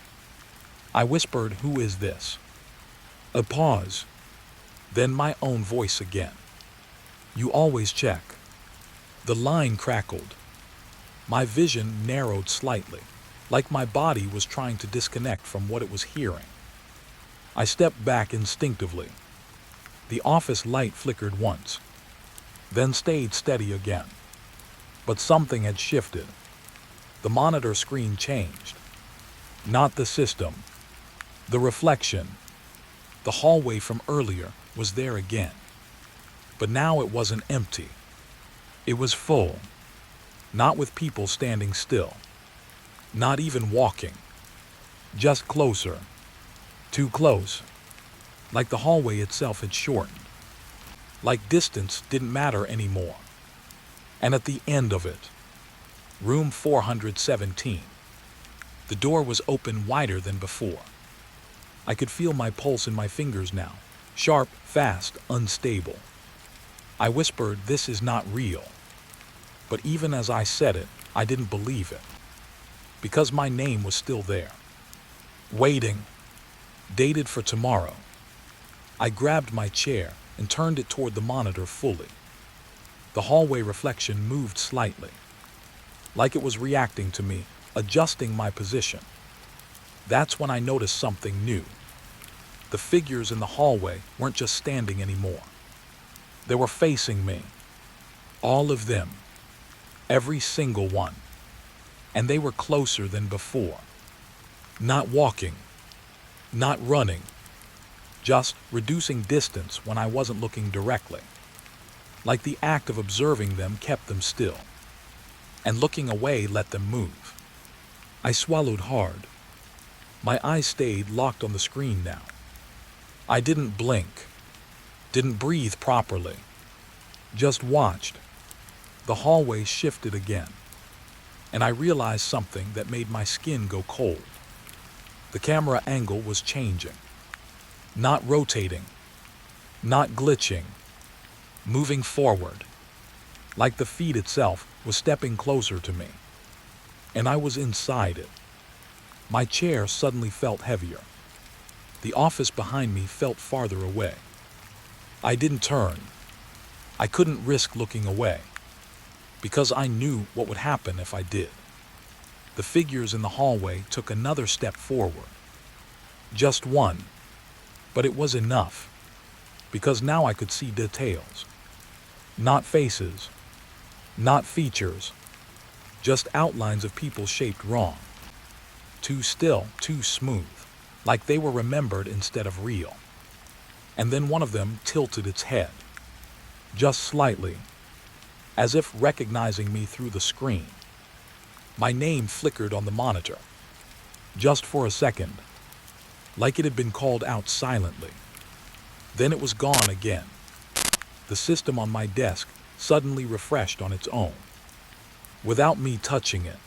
[SPEAKER 1] I whispered, who is this? A pause. Then my own voice again. You always check. The line crackled. My vision narrowed slightly, like my body was trying to disconnect from what it was hearing. I stepped back instinctively. The office light flickered once, then stayed steady again. But something had shifted. The monitor screen changed. Not the system. The reflection. The hallway from earlier was there again. But now it wasn't empty. It was full. Not with people standing still. Not even walking. Just closer. Too close. Like the hallway itself had shortened. Like distance didn't matter anymore. And at the end of it, room 417. The door was open wider than before. I could feel my pulse in my fingers now, sharp, fast, unstable. I whispered, "This is not real." But even as I said it, I didn't believe it. Because my name was still there. Waiting. Dated for tomorrow. I grabbed my chair and turned it toward the monitor fully. The hallway reflection moved slightly, like it was reacting to me, adjusting my position. That's when I noticed something new. The figures in the hallway weren't just standing anymore. They were facing me. All of them. Every single one. And they were closer than before. Not walking. Not running. Just reducing distance when I wasn't looking directly. Like the act of observing them kept them still. And looking away let them move. I swallowed hard. My eyes stayed locked on the screen now. I didn't blink. Didn't breathe properly. Just watched. The hallway shifted again. And I realized something that made my skin go cold. The camera angle was changing. Not rotating. Not glitching. Moving forward. Like the feed itself was stepping closer to me. And I was inside it. My chair suddenly felt heavier. The office behind me felt farther away. I didn't turn. I couldn't risk looking away. Because I knew what would happen if I did. The figures in the hallway took another step forward. Just one. But it was enough. Because now I could see details. Not faces. Not features. Just outlines of people shaped wrong. Too still, too smooth. Like they were remembered instead of real. And then one of them tilted its head. Just slightly. As if recognizing me through the screen. My name flickered on the monitor. Just for a second. Like it had been called out silently. Then it was gone again. The system on my desk suddenly refreshed on its own. Without me touching it.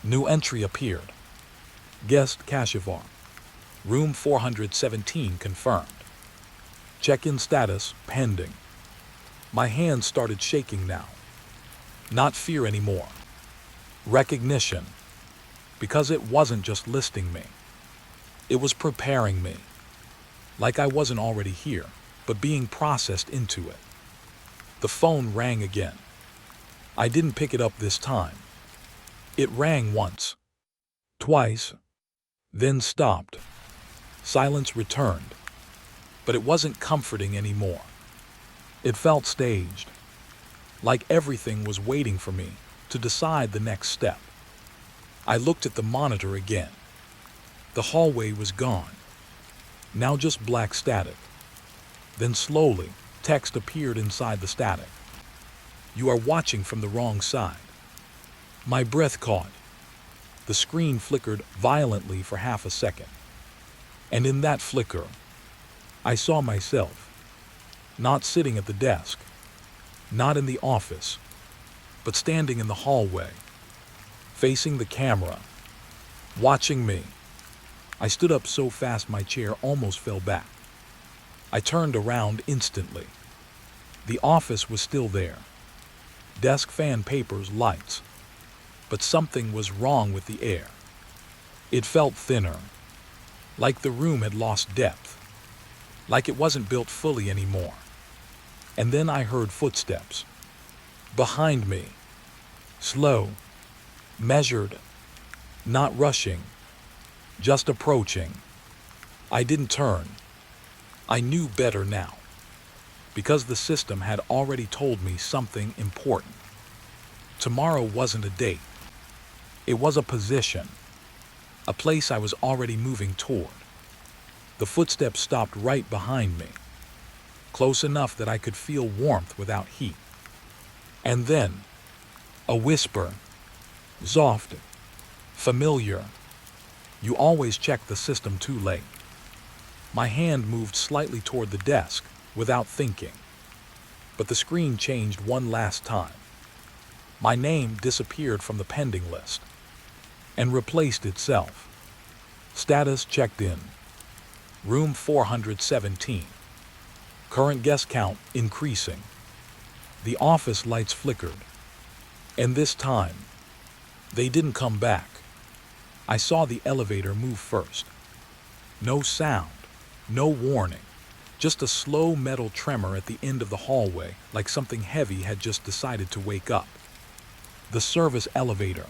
[SPEAKER 1] New entry appeared. Guest Kashivar. Room 417 confirmed. Check-in status pending. My hands started shaking now. Not fear anymore. Recognition. Because it wasn't just listing me. It was preparing me. Like I wasn't already here, but being processed into it. The phone rang again. I didn't pick it up this time. It rang once. Twice. Then stopped. Silence returned. But it wasn't comforting anymore. It felt staged. Like everything was waiting for me to decide the next step. I looked at the monitor again. The hallway was gone. Now just black static. Then slowly, text appeared inside the static. You are watching from the wrong side. My breath caught. The screen flickered violently for half a second. And in that flicker, I saw myself. Not sitting at the desk. Not in the office. But standing in the hallway. Facing the camera. Watching me. I stood up so fast my chair almost fell back. I turned around instantly. The office was still there. Desk fan, papers, lights. But something was wrong with the air. It felt thinner. Like the room had lost depth. like it wasn't built fully anymore. And then I heard footsteps. Behind me. Slow. Measured. Not rushing. Just approaching. I didn't turn. I knew better now. Because the system had already told me something important. Tomorrow wasn't a date. It was a position. A place I was already moving toward. The footsteps stopped right behind me. Close enough that I could feel warmth without heat. And then, a whisper. Soft. Familiar. You always check the system too late. My hand moved slightly toward the desk, without thinking. But the screen changed one last time. My name disappeared from the pending list and replaced itself. Status checked in. Room 417. Current guest count increasing. The office lights flickered. And this time, they didn't come back. I saw the elevator move first. No sound, no warning. Just a slow metal tremor at the end of the hallway, like something heavy had just decided to wake up. The service elevator.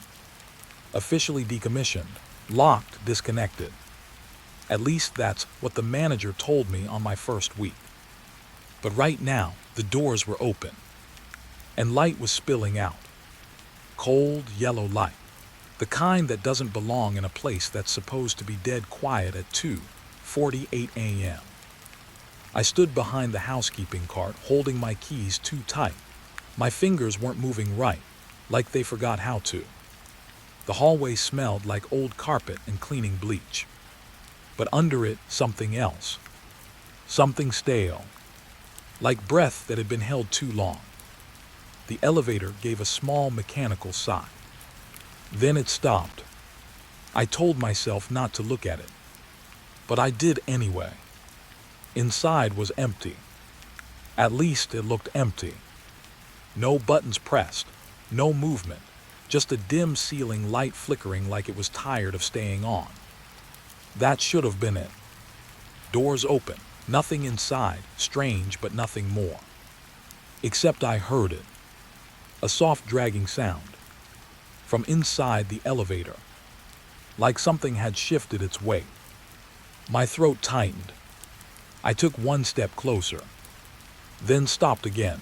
[SPEAKER 1] Officially decommissioned, locked, disconnected. At least that's what the manager told me on my first week. But right now, the doors were open. And light was spilling out. Cold, yellow light. The kind that doesn't belong in a place that's supposed to be dead quiet at 2:48 a.m. I stood behind the housekeeping cart, holding my keys too tight. My fingers weren't moving right, like they forgot how to. The hallway smelled like old carpet and cleaning bleach. But under it, something else. Something stale. Like breath that had been held too long. The elevator gave a small mechanical sigh. Then it stopped. I told myself not to look at it. But I did anyway. Inside was empty. At least it looked empty. No buttons pressed, no movement, just a dim ceiling light flickering like it was tired of staying on. That should have been it. Doors open, nothing inside, strange but nothing more. Except I heard it. A soft dragging sound. From inside the elevator. Like something had shifted its weight. My throat tightened. I took one step closer, then stopped again,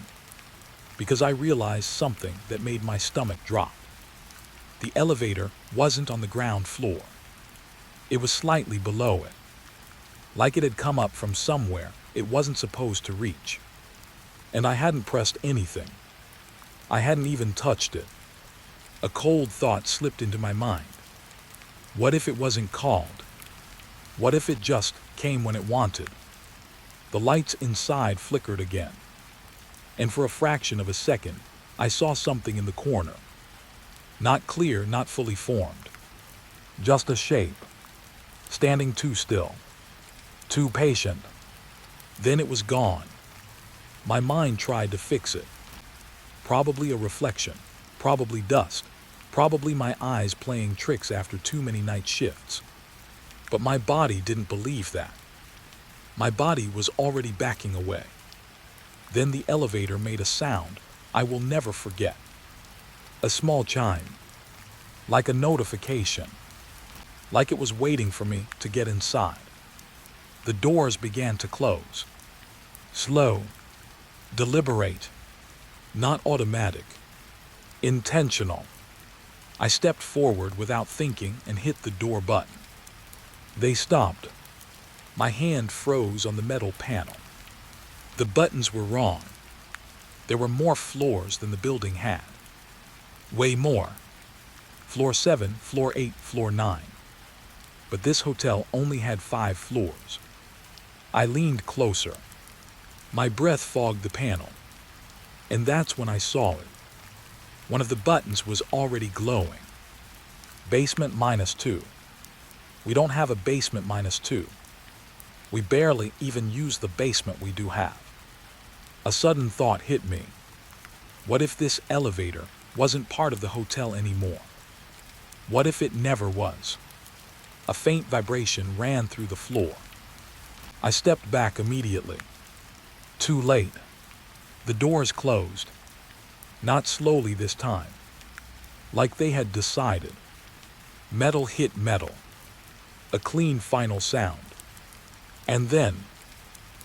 [SPEAKER 1] because I realized something that made my stomach drop. The elevator wasn't on the ground floor. It was slightly below it, like it had come up from somewhere it wasn't supposed to reach. And I hadn't pressed anything. I hadn't even touched it. A cold thought slipped into my mind. What if it wasn't called? What if it just came when it wanted? The lights inside flickered again. And for a fraction of a second, I saw something in the corner. Not clear, not fully formed. Just a shape. Standing too still. Too patient. Then it was gone. My mind tried to fix it. Probably a reflection. Probably dust. Probably my eyes playing tricks after too many night shifts. But my body didn't believe that. My body was already backing away. Then the elevator made a sound I will never forget. A small chime. Like a notification. Like it was waiting for me to get inside. The doors began to close. Slow. Deliberate. Not automatic. Intentional. I stepped forward without thinking and hit the door button. They stopped. My hand froze on the metal panel. The buttons were wrong. There were more floors than the building had. Way more. Floor 7, floor 8, floor 9. But this hotel only had 5 floors. I leaned closer. My breath fogged the panel. And that's when I saw it. One of the buttons was already glowing. Basement -2. We don't have a basement -2. We barely even use the basement we do have. A sudden thought hit me. What if this elevator wasn't part of the hotel anymore? What if it never was? A faint vibration ran through the floor. I stepped back immediately. Too late. The doors closed. Not slowly this time. Like they had decided. Metal hit metal. A clean final sound. And then,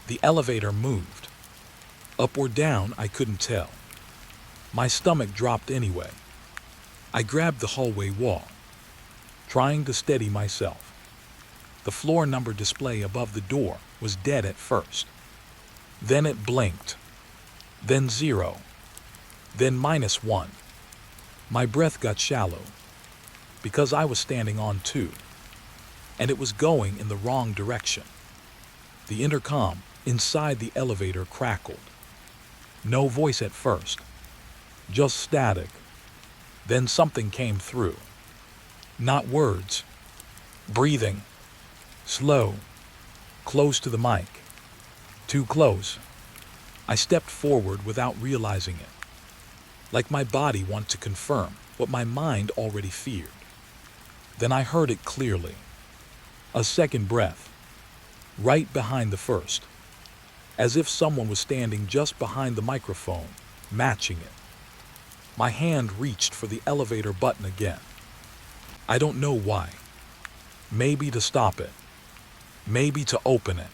[SPEAKER 1] the elevator moved. Up or down, I couldn't tell. My stomach dropped anyway. I grabbed the hallway wall, trying to steady myself. The floor number display above the door was dead at first. Then it blinked. Then 0. Then -1. My breath got shallow, because I was standing on 2. And it was going in the wrong direction. The intercom inside the elevator crackled. No voice at first. Just static. Then something came through. Not words. Breathing. Slow. Close to the mic. Too close. I stepped forward without realizing it. Like my body wanted to confirm what my mind already feared. Then I heard it clearly. A second breath. Right behind the first. As if someone was standing just behind the microphone, matching it. My hand reached for the elevator button again. I don't know why. Maybe to stop it. Maybe to open it.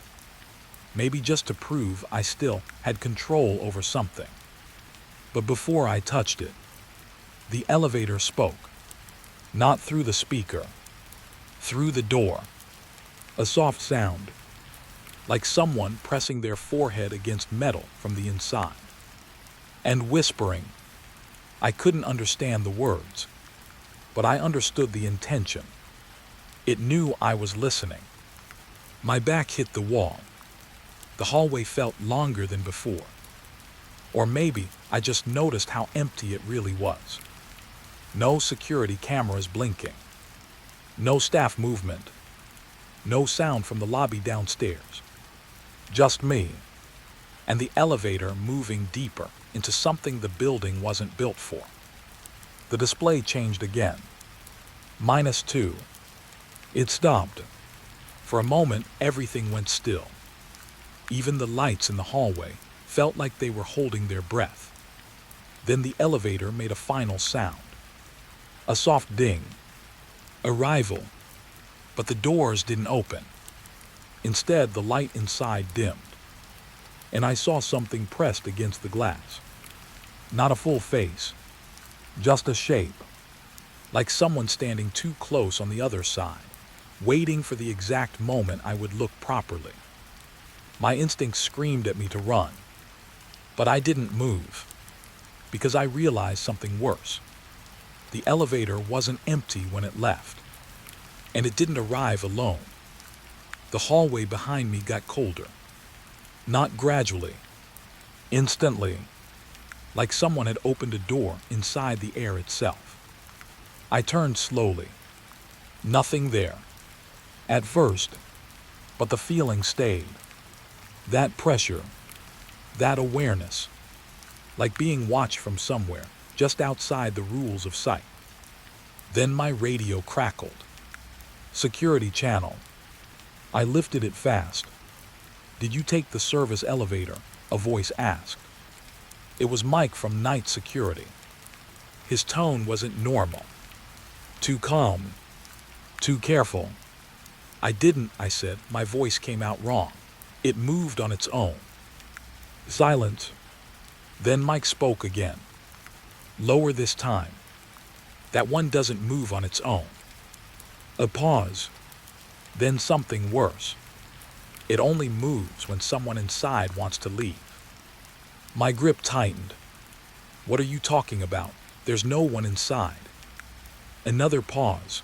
[SPEAKER 1] Maybe just to prove I still had control over something. But before I touched it, the elevator spoke. Not through the speaker. Through the door. A soft sound. Like someone pressing their forehead against metal from the inside. And whispering. I couldn't understand the words, but I understood the intention. It knew I was listening. My back hit the wall. The hallway felt longer than before. Or maybe I just noticed how empty it really was. No security cameras blinking. No staff movement. No sound from the lobby downstairs. Just me. And the elevator moving deeper into something the building wasn't built for. The display changed again. -2. It stopped. For a moment, everything went still. Even the lights in the hallway felt like they were holding their breath. Then the elevator made a final sound. A soft ding. Arrival. But the doors didn't open. Instead, the light inside dimmed. And I saw something pressed against the glass. Not a full face. Just a shape. Like someone standing too close on the other side, waiting for the exact moment I would look properly. My instinct screamed at me to run. But I didn't move. Because I realized something worse. The elevator wasn't empty when it left. And it didn't arrive alone. The hallway behind me got colder. Not gradually. Instantly. Like someone had opened a door inside the air itself. I turned slowly. Nothing there. At first. But the feeling stayed. That pressure. That awareness. Like being watched from somewhere, just outside the rules of sight. Then my radio crackled. Security channel. I lifted it fast. "Did you take the service elevator?" a voice asked. It was Mike from night security. His tone wasn't normal. Too calm. Too careful. "I didn't," I said. My voice came out wrong. It moved on its own. Silence. Then Mike spoke again. Lower this time. "That one doesn't move on its own." A pause. Then something worse. "It only moves when someone inside wants to leave." My grip tightened. "What are you talking about? There's no one inside." Another pause.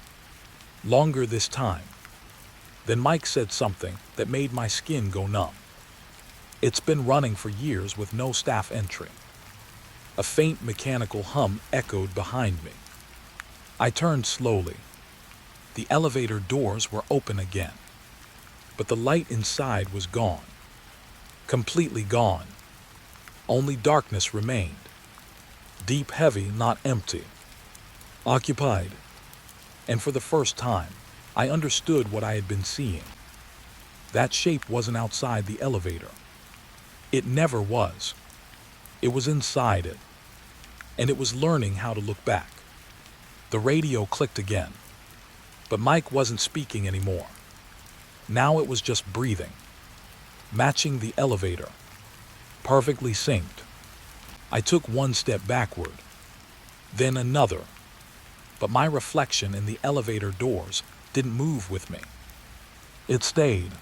[SPEAKER 1] Longer this time. Then Mike said something that made my skin go numb. "It's been running for years with no staff entry." A faint mechanical hum echoed behind me. I turned slowly. The elevator doors were open again. But the light inside was gone. Completely gone. Only darkness remained. Deep, heavy, not empty. Occupied. And for the first time, I understood what I had been seeing. That shape wasn't outside the elevator. It never was. It was inside it, and it was learning how to look back. The radio clicked again, but Mike wasn't speaking anymore. Now it was just breathing, matching the elevator, perfectly synced. I took one step backward, then another, but my reflection in the elevator doors didn't move with me. It stayed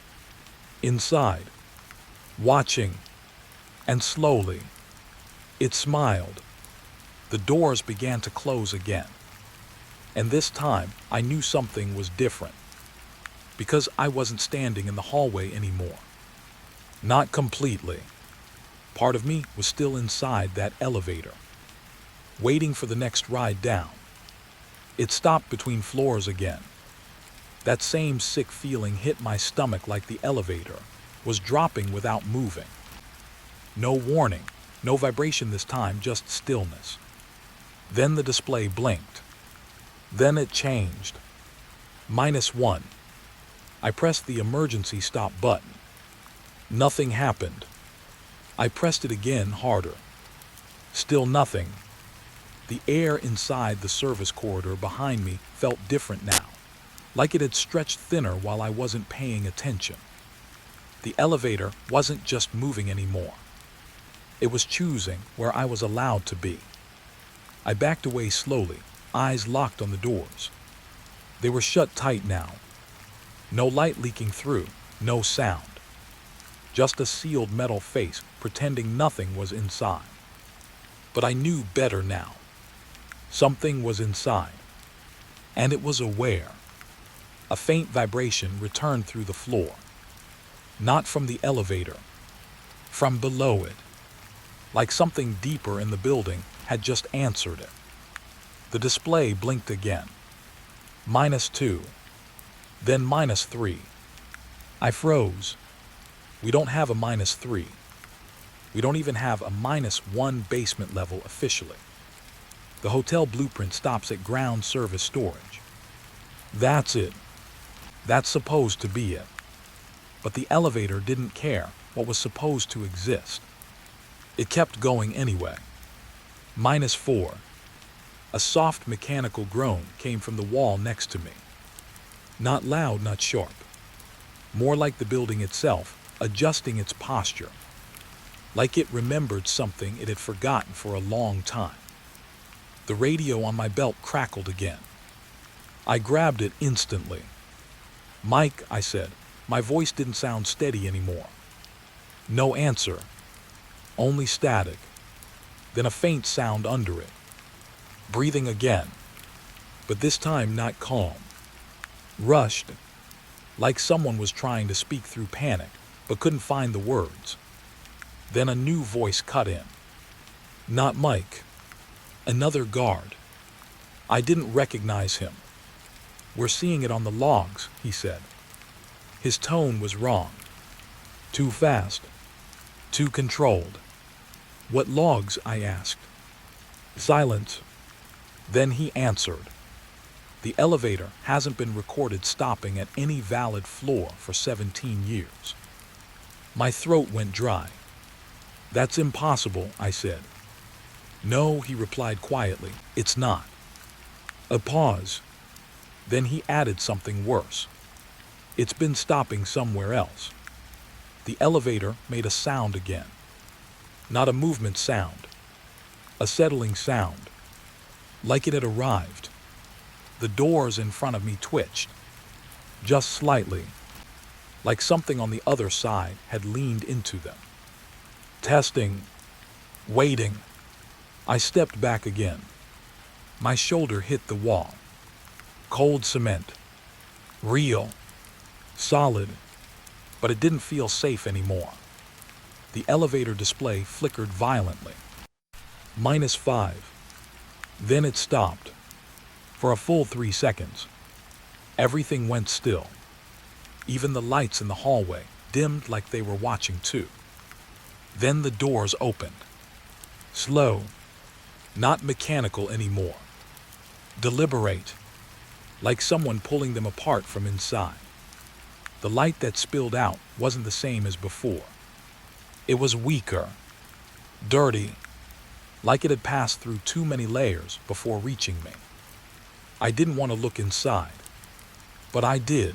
[SPEAKER 1] inside, watching, and slowly, it smiled. The doors began to close again, and this time I knew something was different, because I wasn't standing in the hallway anymore. Not completely. Part of me was still inside that elevator, waiting for the next ride down. It stopped between floors again. That same sick feeling hit my stomach like the elevator was dropping without moving. No warning, no vibration this time, just stillness. Then the display blinked. Then it changed. -1. I pressed the emergency stop button. Nothing happened. I pressed it again harder. Still nothing. The air inside the service corridor behind me felt different now, like it had stretched thinner while I wasn't paying attention. The elevator wasn't just moving anymore. It was choosing where I was allowed to be. I backed away slowly, eyes locked on the doors. They were shut tight now. No light leaking through, no sound. Just a sealed metal face pretending nothing was inside. But I knew better now. Something was inside, and it was aware. A faint vibration returned through the floor. Not from the elevator, from below it. Like something deeper in the building had just answered it. The display blinked again. -2. Then -3. I froze. We don't have a -3. We don't even have a -1 basement level officially. The hotel blueprint stops at ground service storage. That's it. That's supposed to be it. But the elevator didn't care what was supposed to exist. It kept going anyway. -4. A soft mechanical groan came from the wall next to me. Not loud, not sharp. More like the building itself, adjusting its posture. Like it remembered something it had forgotten for a long time. The radio on my belt crackled again. I grabbed it instantly. "Mike," I said. My voice didn't sound steady anymore. No answer. Only static. Then a faint sound under it. Breathing again. But this time not calm. Rushed. Like someone was trying to speak through panic, but couldn't find the words. Then a new voice cut in. Not Mike. Another guard. I didn't recognize him. "We're seeing it on the logs," he said. His tone was wrong. Too fast. Too controlled. "What logs?" I asked. Silence. Then he answered. "The elevator hasn't been recorded stopping at any valid floor for 17 years. My throat went dry. "That's impossible," I said. "No," he replied quietly, "it's not." A pause. Then he added something worse. "It's been stopping somewhere else." The elevator made a sound again. Not a movement sound. A settling sound. Like it had arrived. The doors in front of me twitched. Just slightly. Like something on the other side had leaned into them. Testing. Waiting. I stepped back again. My shoulder hit the wall. Cold cement. Real. Solid. But it didn't feel safe anymore. The elevator display flickered violently. -5. Then it stopped. For a full 3 seconds. Everything went still. Even the lights in the hallway dimmed like they were watching too. Then the doors opened. Slow. Not mechanical anymore. Deliberate. Like someone pulling them apart from inside. The light that spilled out wasn't the same as before. It was weaker, dirty, like it had passed through too many layers before reaching me. I didn't want to look inside, but I did,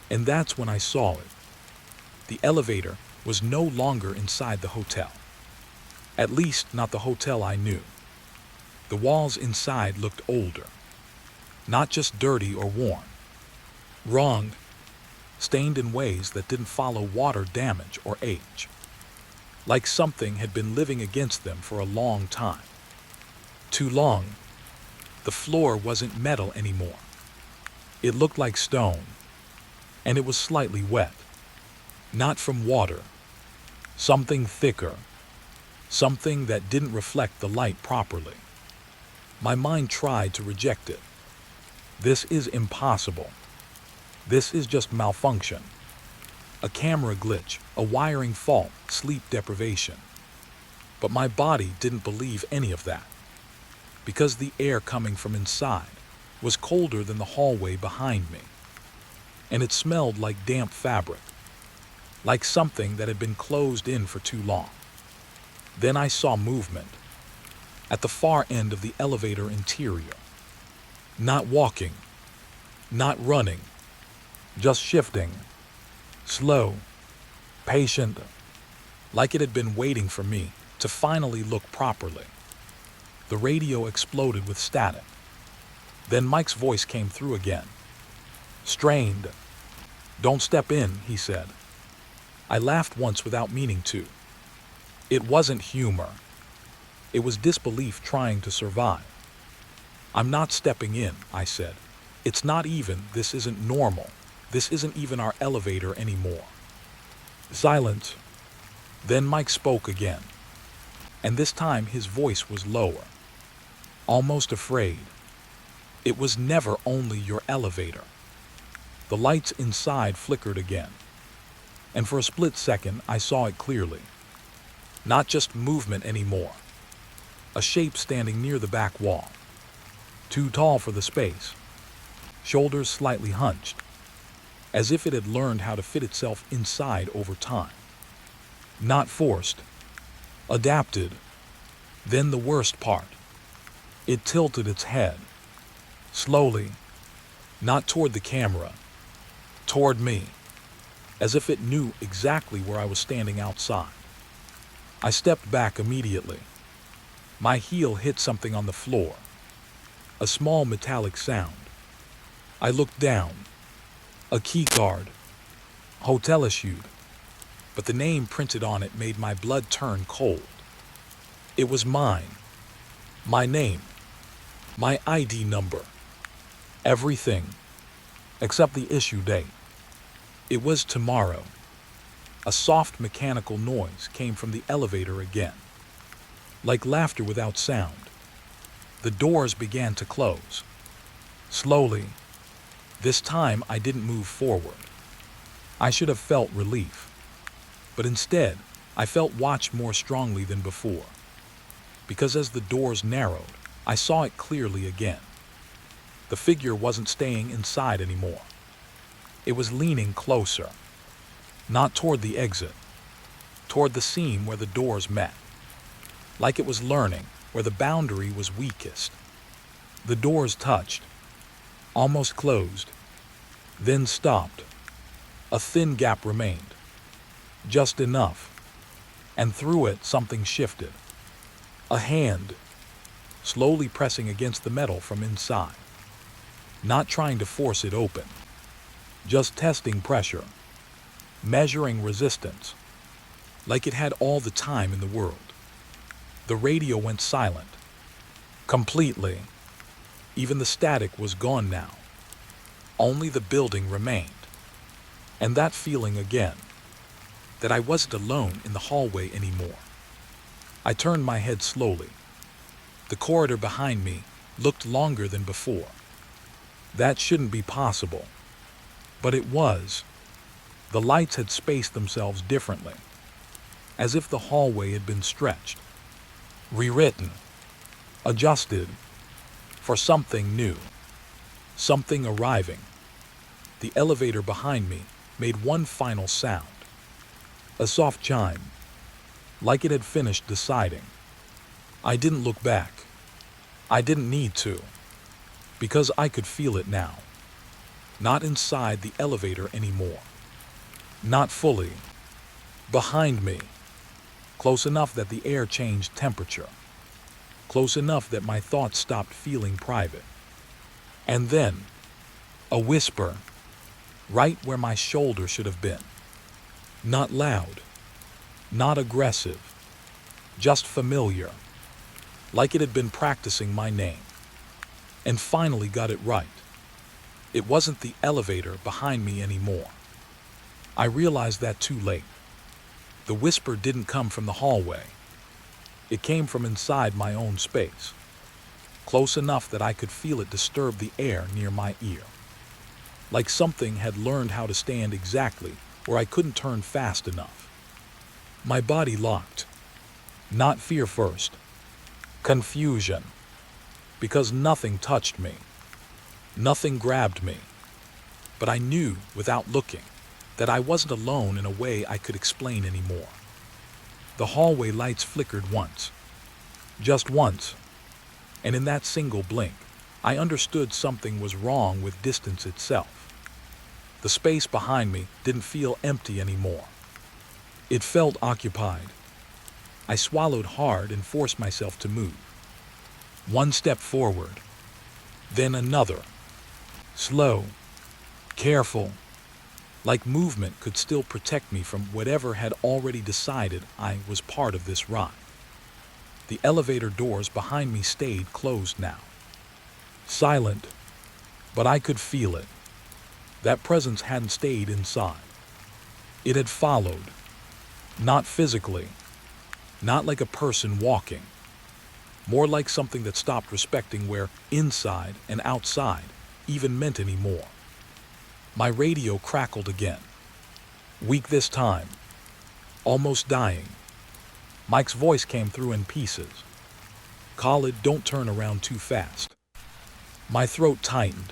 [SPEAKER 1] and that's when I saw it. The elevator was no longer inside the hotel. At least not the hotel I knew. The walls inside looked older, not just dirty or worn. Wrong, stained in ways that didn't follow water damage or age. Like something had been living against them for a long time. Too long. The floor wasn't metal anymore. It looked like stone, and it was slightly wet. Not from water. Something thicker. Something that didn't reflect the light properly. My mind tried to reject it. This is impossible. This is just malfunction. A camera glitch, a wiring fault, sleep deprivation. But my body didn't believe any of that, because the air coming from inside was colder than the hallway behind me, and it smelled like damp fabric, like something that had been closed in for too long. Then I saw movement at the far end of the elevator interior. Not walking, not running, just shifting, slow, patient, like it had been waiting for me to finally look properly. The radio exploded with static. Then Mike's voice came through again. Strained. Don't step in, he said. I laughed once without meaning to. It wasn't humor. It was disbelief trying to survive. I'm not stepping in, I said. It's not even, this isn't normal. This isn't even our elevator anymore. Silence. Then Mike spoke again. And this time his voice was lower. Almost afraid. It was never only your elevator. The lights inside flickered again. And for a split second, I saw it clearly. Not just movement anymore. A shape standing near the back wall. Too tall for the space. Shoulders slightly hunched, as if it had learned how to fit itself inside over time. Not forced. Adapted. Then the worst part. It tilted its head. Slowly. Not toward the camera. Toward me. As if it knew exactly where I was standing outside. I stepped back immediately. My heel hit something on the floor. A small metallic sound. I looked down. A key card. Hotel issued. But the name printed on it made my blood turn cold. It was mine. My name. My ID number. Everything. Except the issue date. It was tomorrow. A soft mechanical noise came from the elevator again. Like laughter without sound. The doors began to close. Slowly. This time I didn't move forward. I should have felt relief. But instead, I felt watched more strongly than before. Because as the doors narrowed, I saw it clearly again. The figure wasn't staying inside anymore. It was leaning closer. Not toward the exit. Toward the seam where the doors met. Like it was learning where the boundary was weakest. The doors touched. Almost closed. Then stopped. A thin gap remained. Just enough. And through it something shifted. A hand. Slowly pressing against the metal from inside. Not trying to force it open. Just testing pressure. Measuring resistance. Like it had all the time in the world. The radio went silent. Completely. Even the static was gone now. Only the building remained. And that feeling again. That I wasn't alone in the hallway anymore. I turned my head slowly. The corridor behind me looked longer than before. That shouldn't be possible. But it was. The lights had spaced themselves differently. As if the hallway had been stretched. Rewritten. Adjusted. For something new. Something arriving. The elevator behind me made one final sound. A soft chime, like it had finished deciding. I didn't look back. I didn't need to, because I could feel it now. Not inside the elevator anymore. Not fully. Behind me. Close enough that the air changed temperature. Close enough that my thoughts stopped feeling private. And then, a whisper, right where my shoulder should have been. Not loud, not aggressive, just familiar, like it had been practicing my name. And finally got it right. It wasn't the elevator behind me anymore. I realized that too late. The whisper didn't come from the hallway. It came from inside my own space, close enough that I could feel it disturb the air near my ear. Like something had learned how to stand exactly where I couldn't turn fast enough. My body locked. Not fear first. Confusion. Because nothing touched me. Nothing grabbed me. But I knew, without looking, that I wasn't alone in a way I could explain anymore. The hallway lights flickered once. Just once. And in that single blink, I understood something was wrong with distance itself. The space behind me didn't feel empty anymore. It felt occupied. I swallowed hard and forced myself to move. One step forward, then another. Slow, careful, like movement could still protect me from whatever had already decided I was part of this ride. The elevator doors behind me stayed closed now. Silent, but I could feel it. That presence hadn't stayed inside. It had followed, not physically, not like a person walking, more like something that stopped respecting where inside and outside even meant anymore. My radio crackled again. Weak this time. Almost dying. Mike's voice came through in pieces. Khalid, don't turn around too fast. My throat tightened.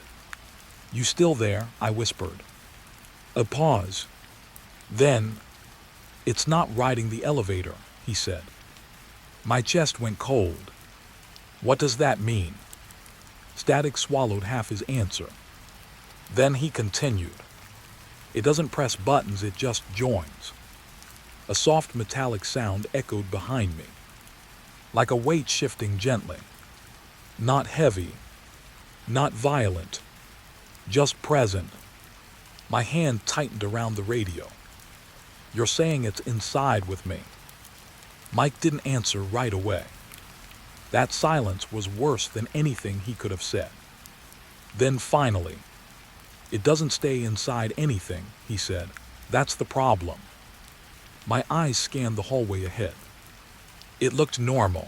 [SPEAKER 1] You still there? I whispered. A pause. Then, it's not riding the elevator, he said. My chest went cold. What does that mean? Static swallowed half his answer. Then he continued. It doesn't press buttons, it just joins. A soft metallic sound echoed behind me, like a weight shifting gently. Not heavy, not violent, just present. My hand tightened around the radio. You're saying it's inside with me. Mike didn't answer right away. That silence was worse than anything he could have said. Then finally, it doesn't stay inside anything, he said. That's the problem. My eyes scanned the hallway ahead. It looked normal,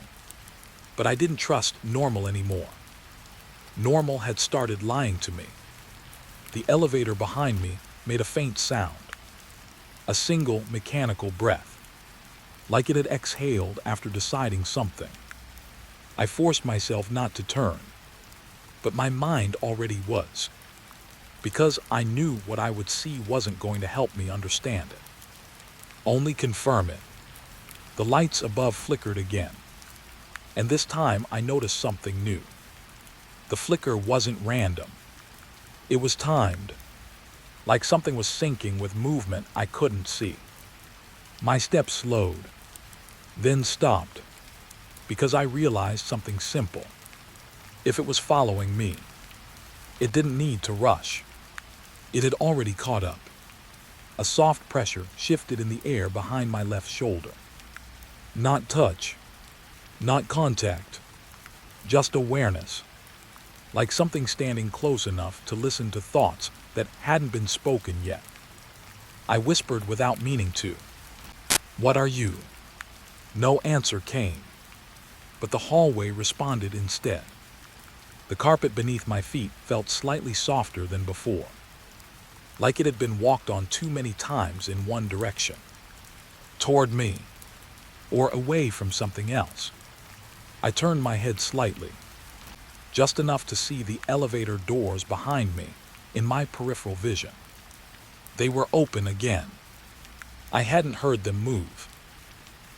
[SPEAKER 1] but I didn't trust normal anymore. Normal had started lying to me. The elevator behind me made a faint sound, a single mechanical breath, like it had exhaled after deciding something. I forced myself not to turn, but my mind already was, because I knew what I would see wasn't going to help me understand it, only confirm it. The lights above flickered again, and this time I noticed something new. The flicker wasn't random. It was timed, like something was syncing with movement I couldn't see. My steps slowed, then stopped, because I realized something simple. If it was following me, it didn't need to rush. It had already caught up. A soft pressure shifted in the air behind my left shoulder. Not touch, not contact, just awareness, like something standing close enough to listen to thoughts that hadn't been spoken yet. I whispered without meaning to. What are you? No answer came, but the hallway responded instead. The carpet beneath my feet felt slightly softer than before, like it had been walked on too many times in one direction, toward me, or away from something else. I turned my head slightly, just enough to see the elevator doors behind me in my peripheral vision. They were open again. I hadn't heard them move.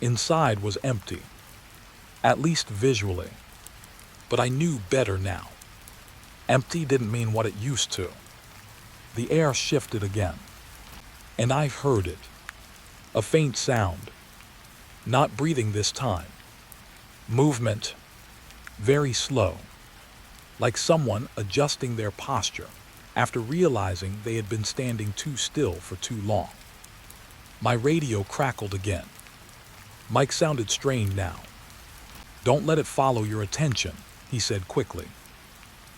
[SPEAKER 1] Inside was empty, at least visually. But I knew better now. Empty didn't mean what it used to. The air shifted again, and I heard it. A faint sound. Not breathing this time. Movement. Very slow. Like someone adjusting their posture after realizing they had been standing too still for too long. My radio crackled again. Mike sounded strained now. "Don't let it follow your attention," he said quickly.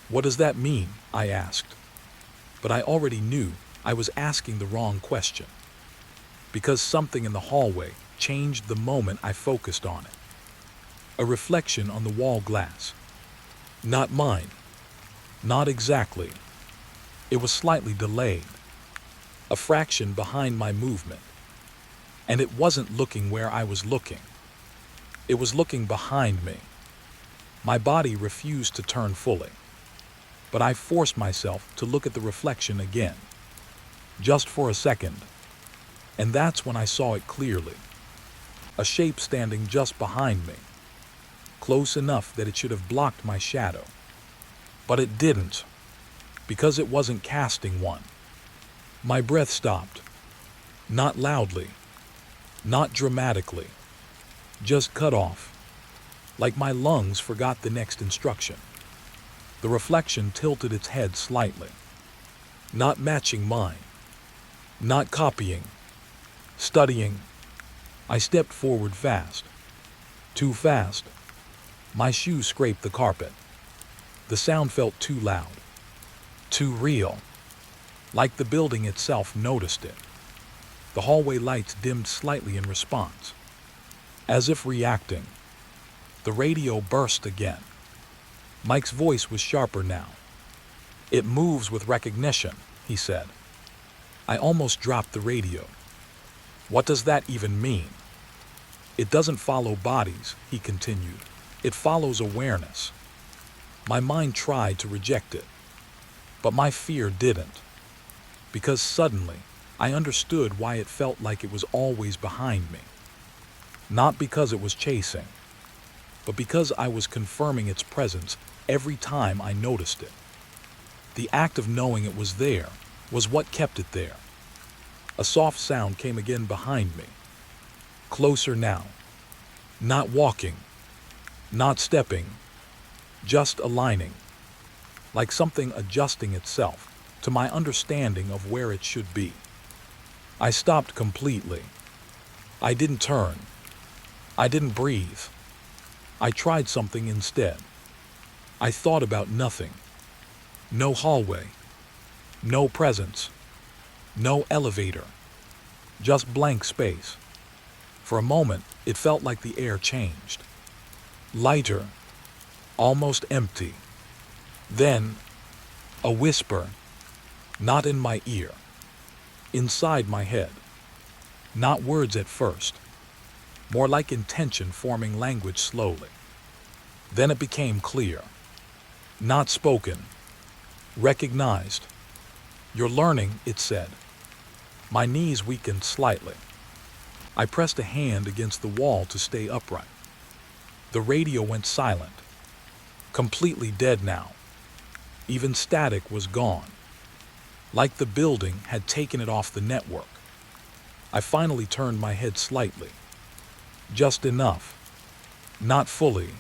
[SPEAKER 1] "What does that mean?" I asked. But I already knew I was asking the wrong question. Because something in the hallway changed the moment I focused on it. A reflection on the wall glass. Not mine. Not exactly. It was slightly delayed. A fraction behind my movement. And it wasn't looking where I was looking. It was looking behind me. My body refused to turn fully. But I forced myself to look at the reflection again. Just for a second. And that's when I saw it clearly. A shape standing just behind me. Close enough that it should have blocked my shadow. But it didn't. Because it wasn't casting one. My breath stopped. Not loudly. Not dramatically. Just cut off. Like my lungs forgot the next instruction. The reflection tilted its head slightly. Not matching mine. Not copying. Studying. I stepped forward fast. Too fast. My shoes scraped the carpet. The sound felt too loud. Too real. Like the building itself noticed it. The hallway lights dimmed slightly in response. As if reacting. The radio burst again. Mike's voice was sharper now. "It moves with recognition," he said. I almost dropped the radio. "What does that even mean?" "It doesn't follow bodies," he continued. "It follows awareness." My mind tried to reject it. But my fear didn't. Because suddenly, I understood why it felt like it was always behind me. Not because it was chasing, but because I was confirming its presence every time I noticed it. The act of knowing it was there was what kept it there. A soft sound came again behind me. Closer now. Not walking. Not stepping. Just aligning. Like something adjusting itself to my understanding of where it should be. I stopped completely. I didn't turn. I didn't breathe. I tried something instead. I thought about nothing. No hallway. No presence. No elevator. Just blank space. For a moment, it felt like the air changed. Lighter. Almost empty. Then, a whisper. Not in my ear. Inside my head. Not words at first. More like intention forming language slowly. Then it became clear. Not spoken. Recognized. "You're learning," it said. My knees weakened slightly. I pressed a hand against the wall to stay upright. The radio went silent. Completely dead now. Even static was gone. Like the building had taken it off the network. I finally turned my head slightly. Just enough. Not fully.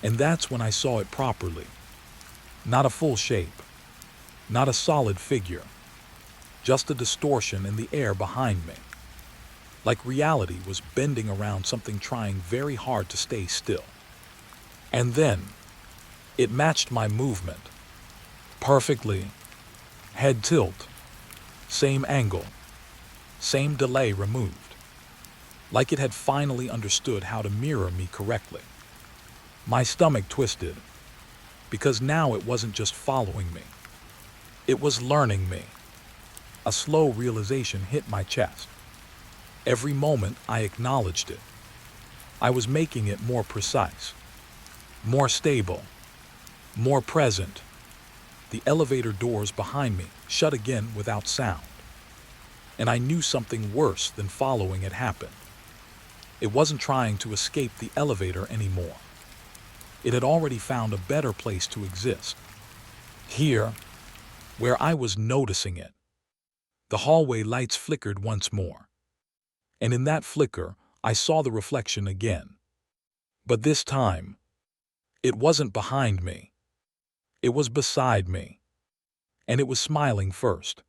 [SPEAKER 1] And that's when I saw it properly. Not a full shape. Not a solid figure. Just a distortion in the air behind me. Like reality was bending around something trying very hard to stay still. And then, it matched my movement. Perfectly. Head tilt. Same angle. Same delay removed. Like it had finally understood how to mirror me correctly. My stomach twisted. Because now it wasn't just following me. It was learning me. A slow realization hit my chest. Every moment I acknowledged it. I was making it more precise. More stable. More present. The elevator doors behind me shut again without sound. and I knew something worse than following it happened. It wasn't trying to escape the elevator anymore. It had already found a better place to exist. Here, where I was noticing it. The hallway lights flickered once more. And in that flicker, I saw the reflection again. But this time, it wasn't behind me. It was beside me. And it was smiling first.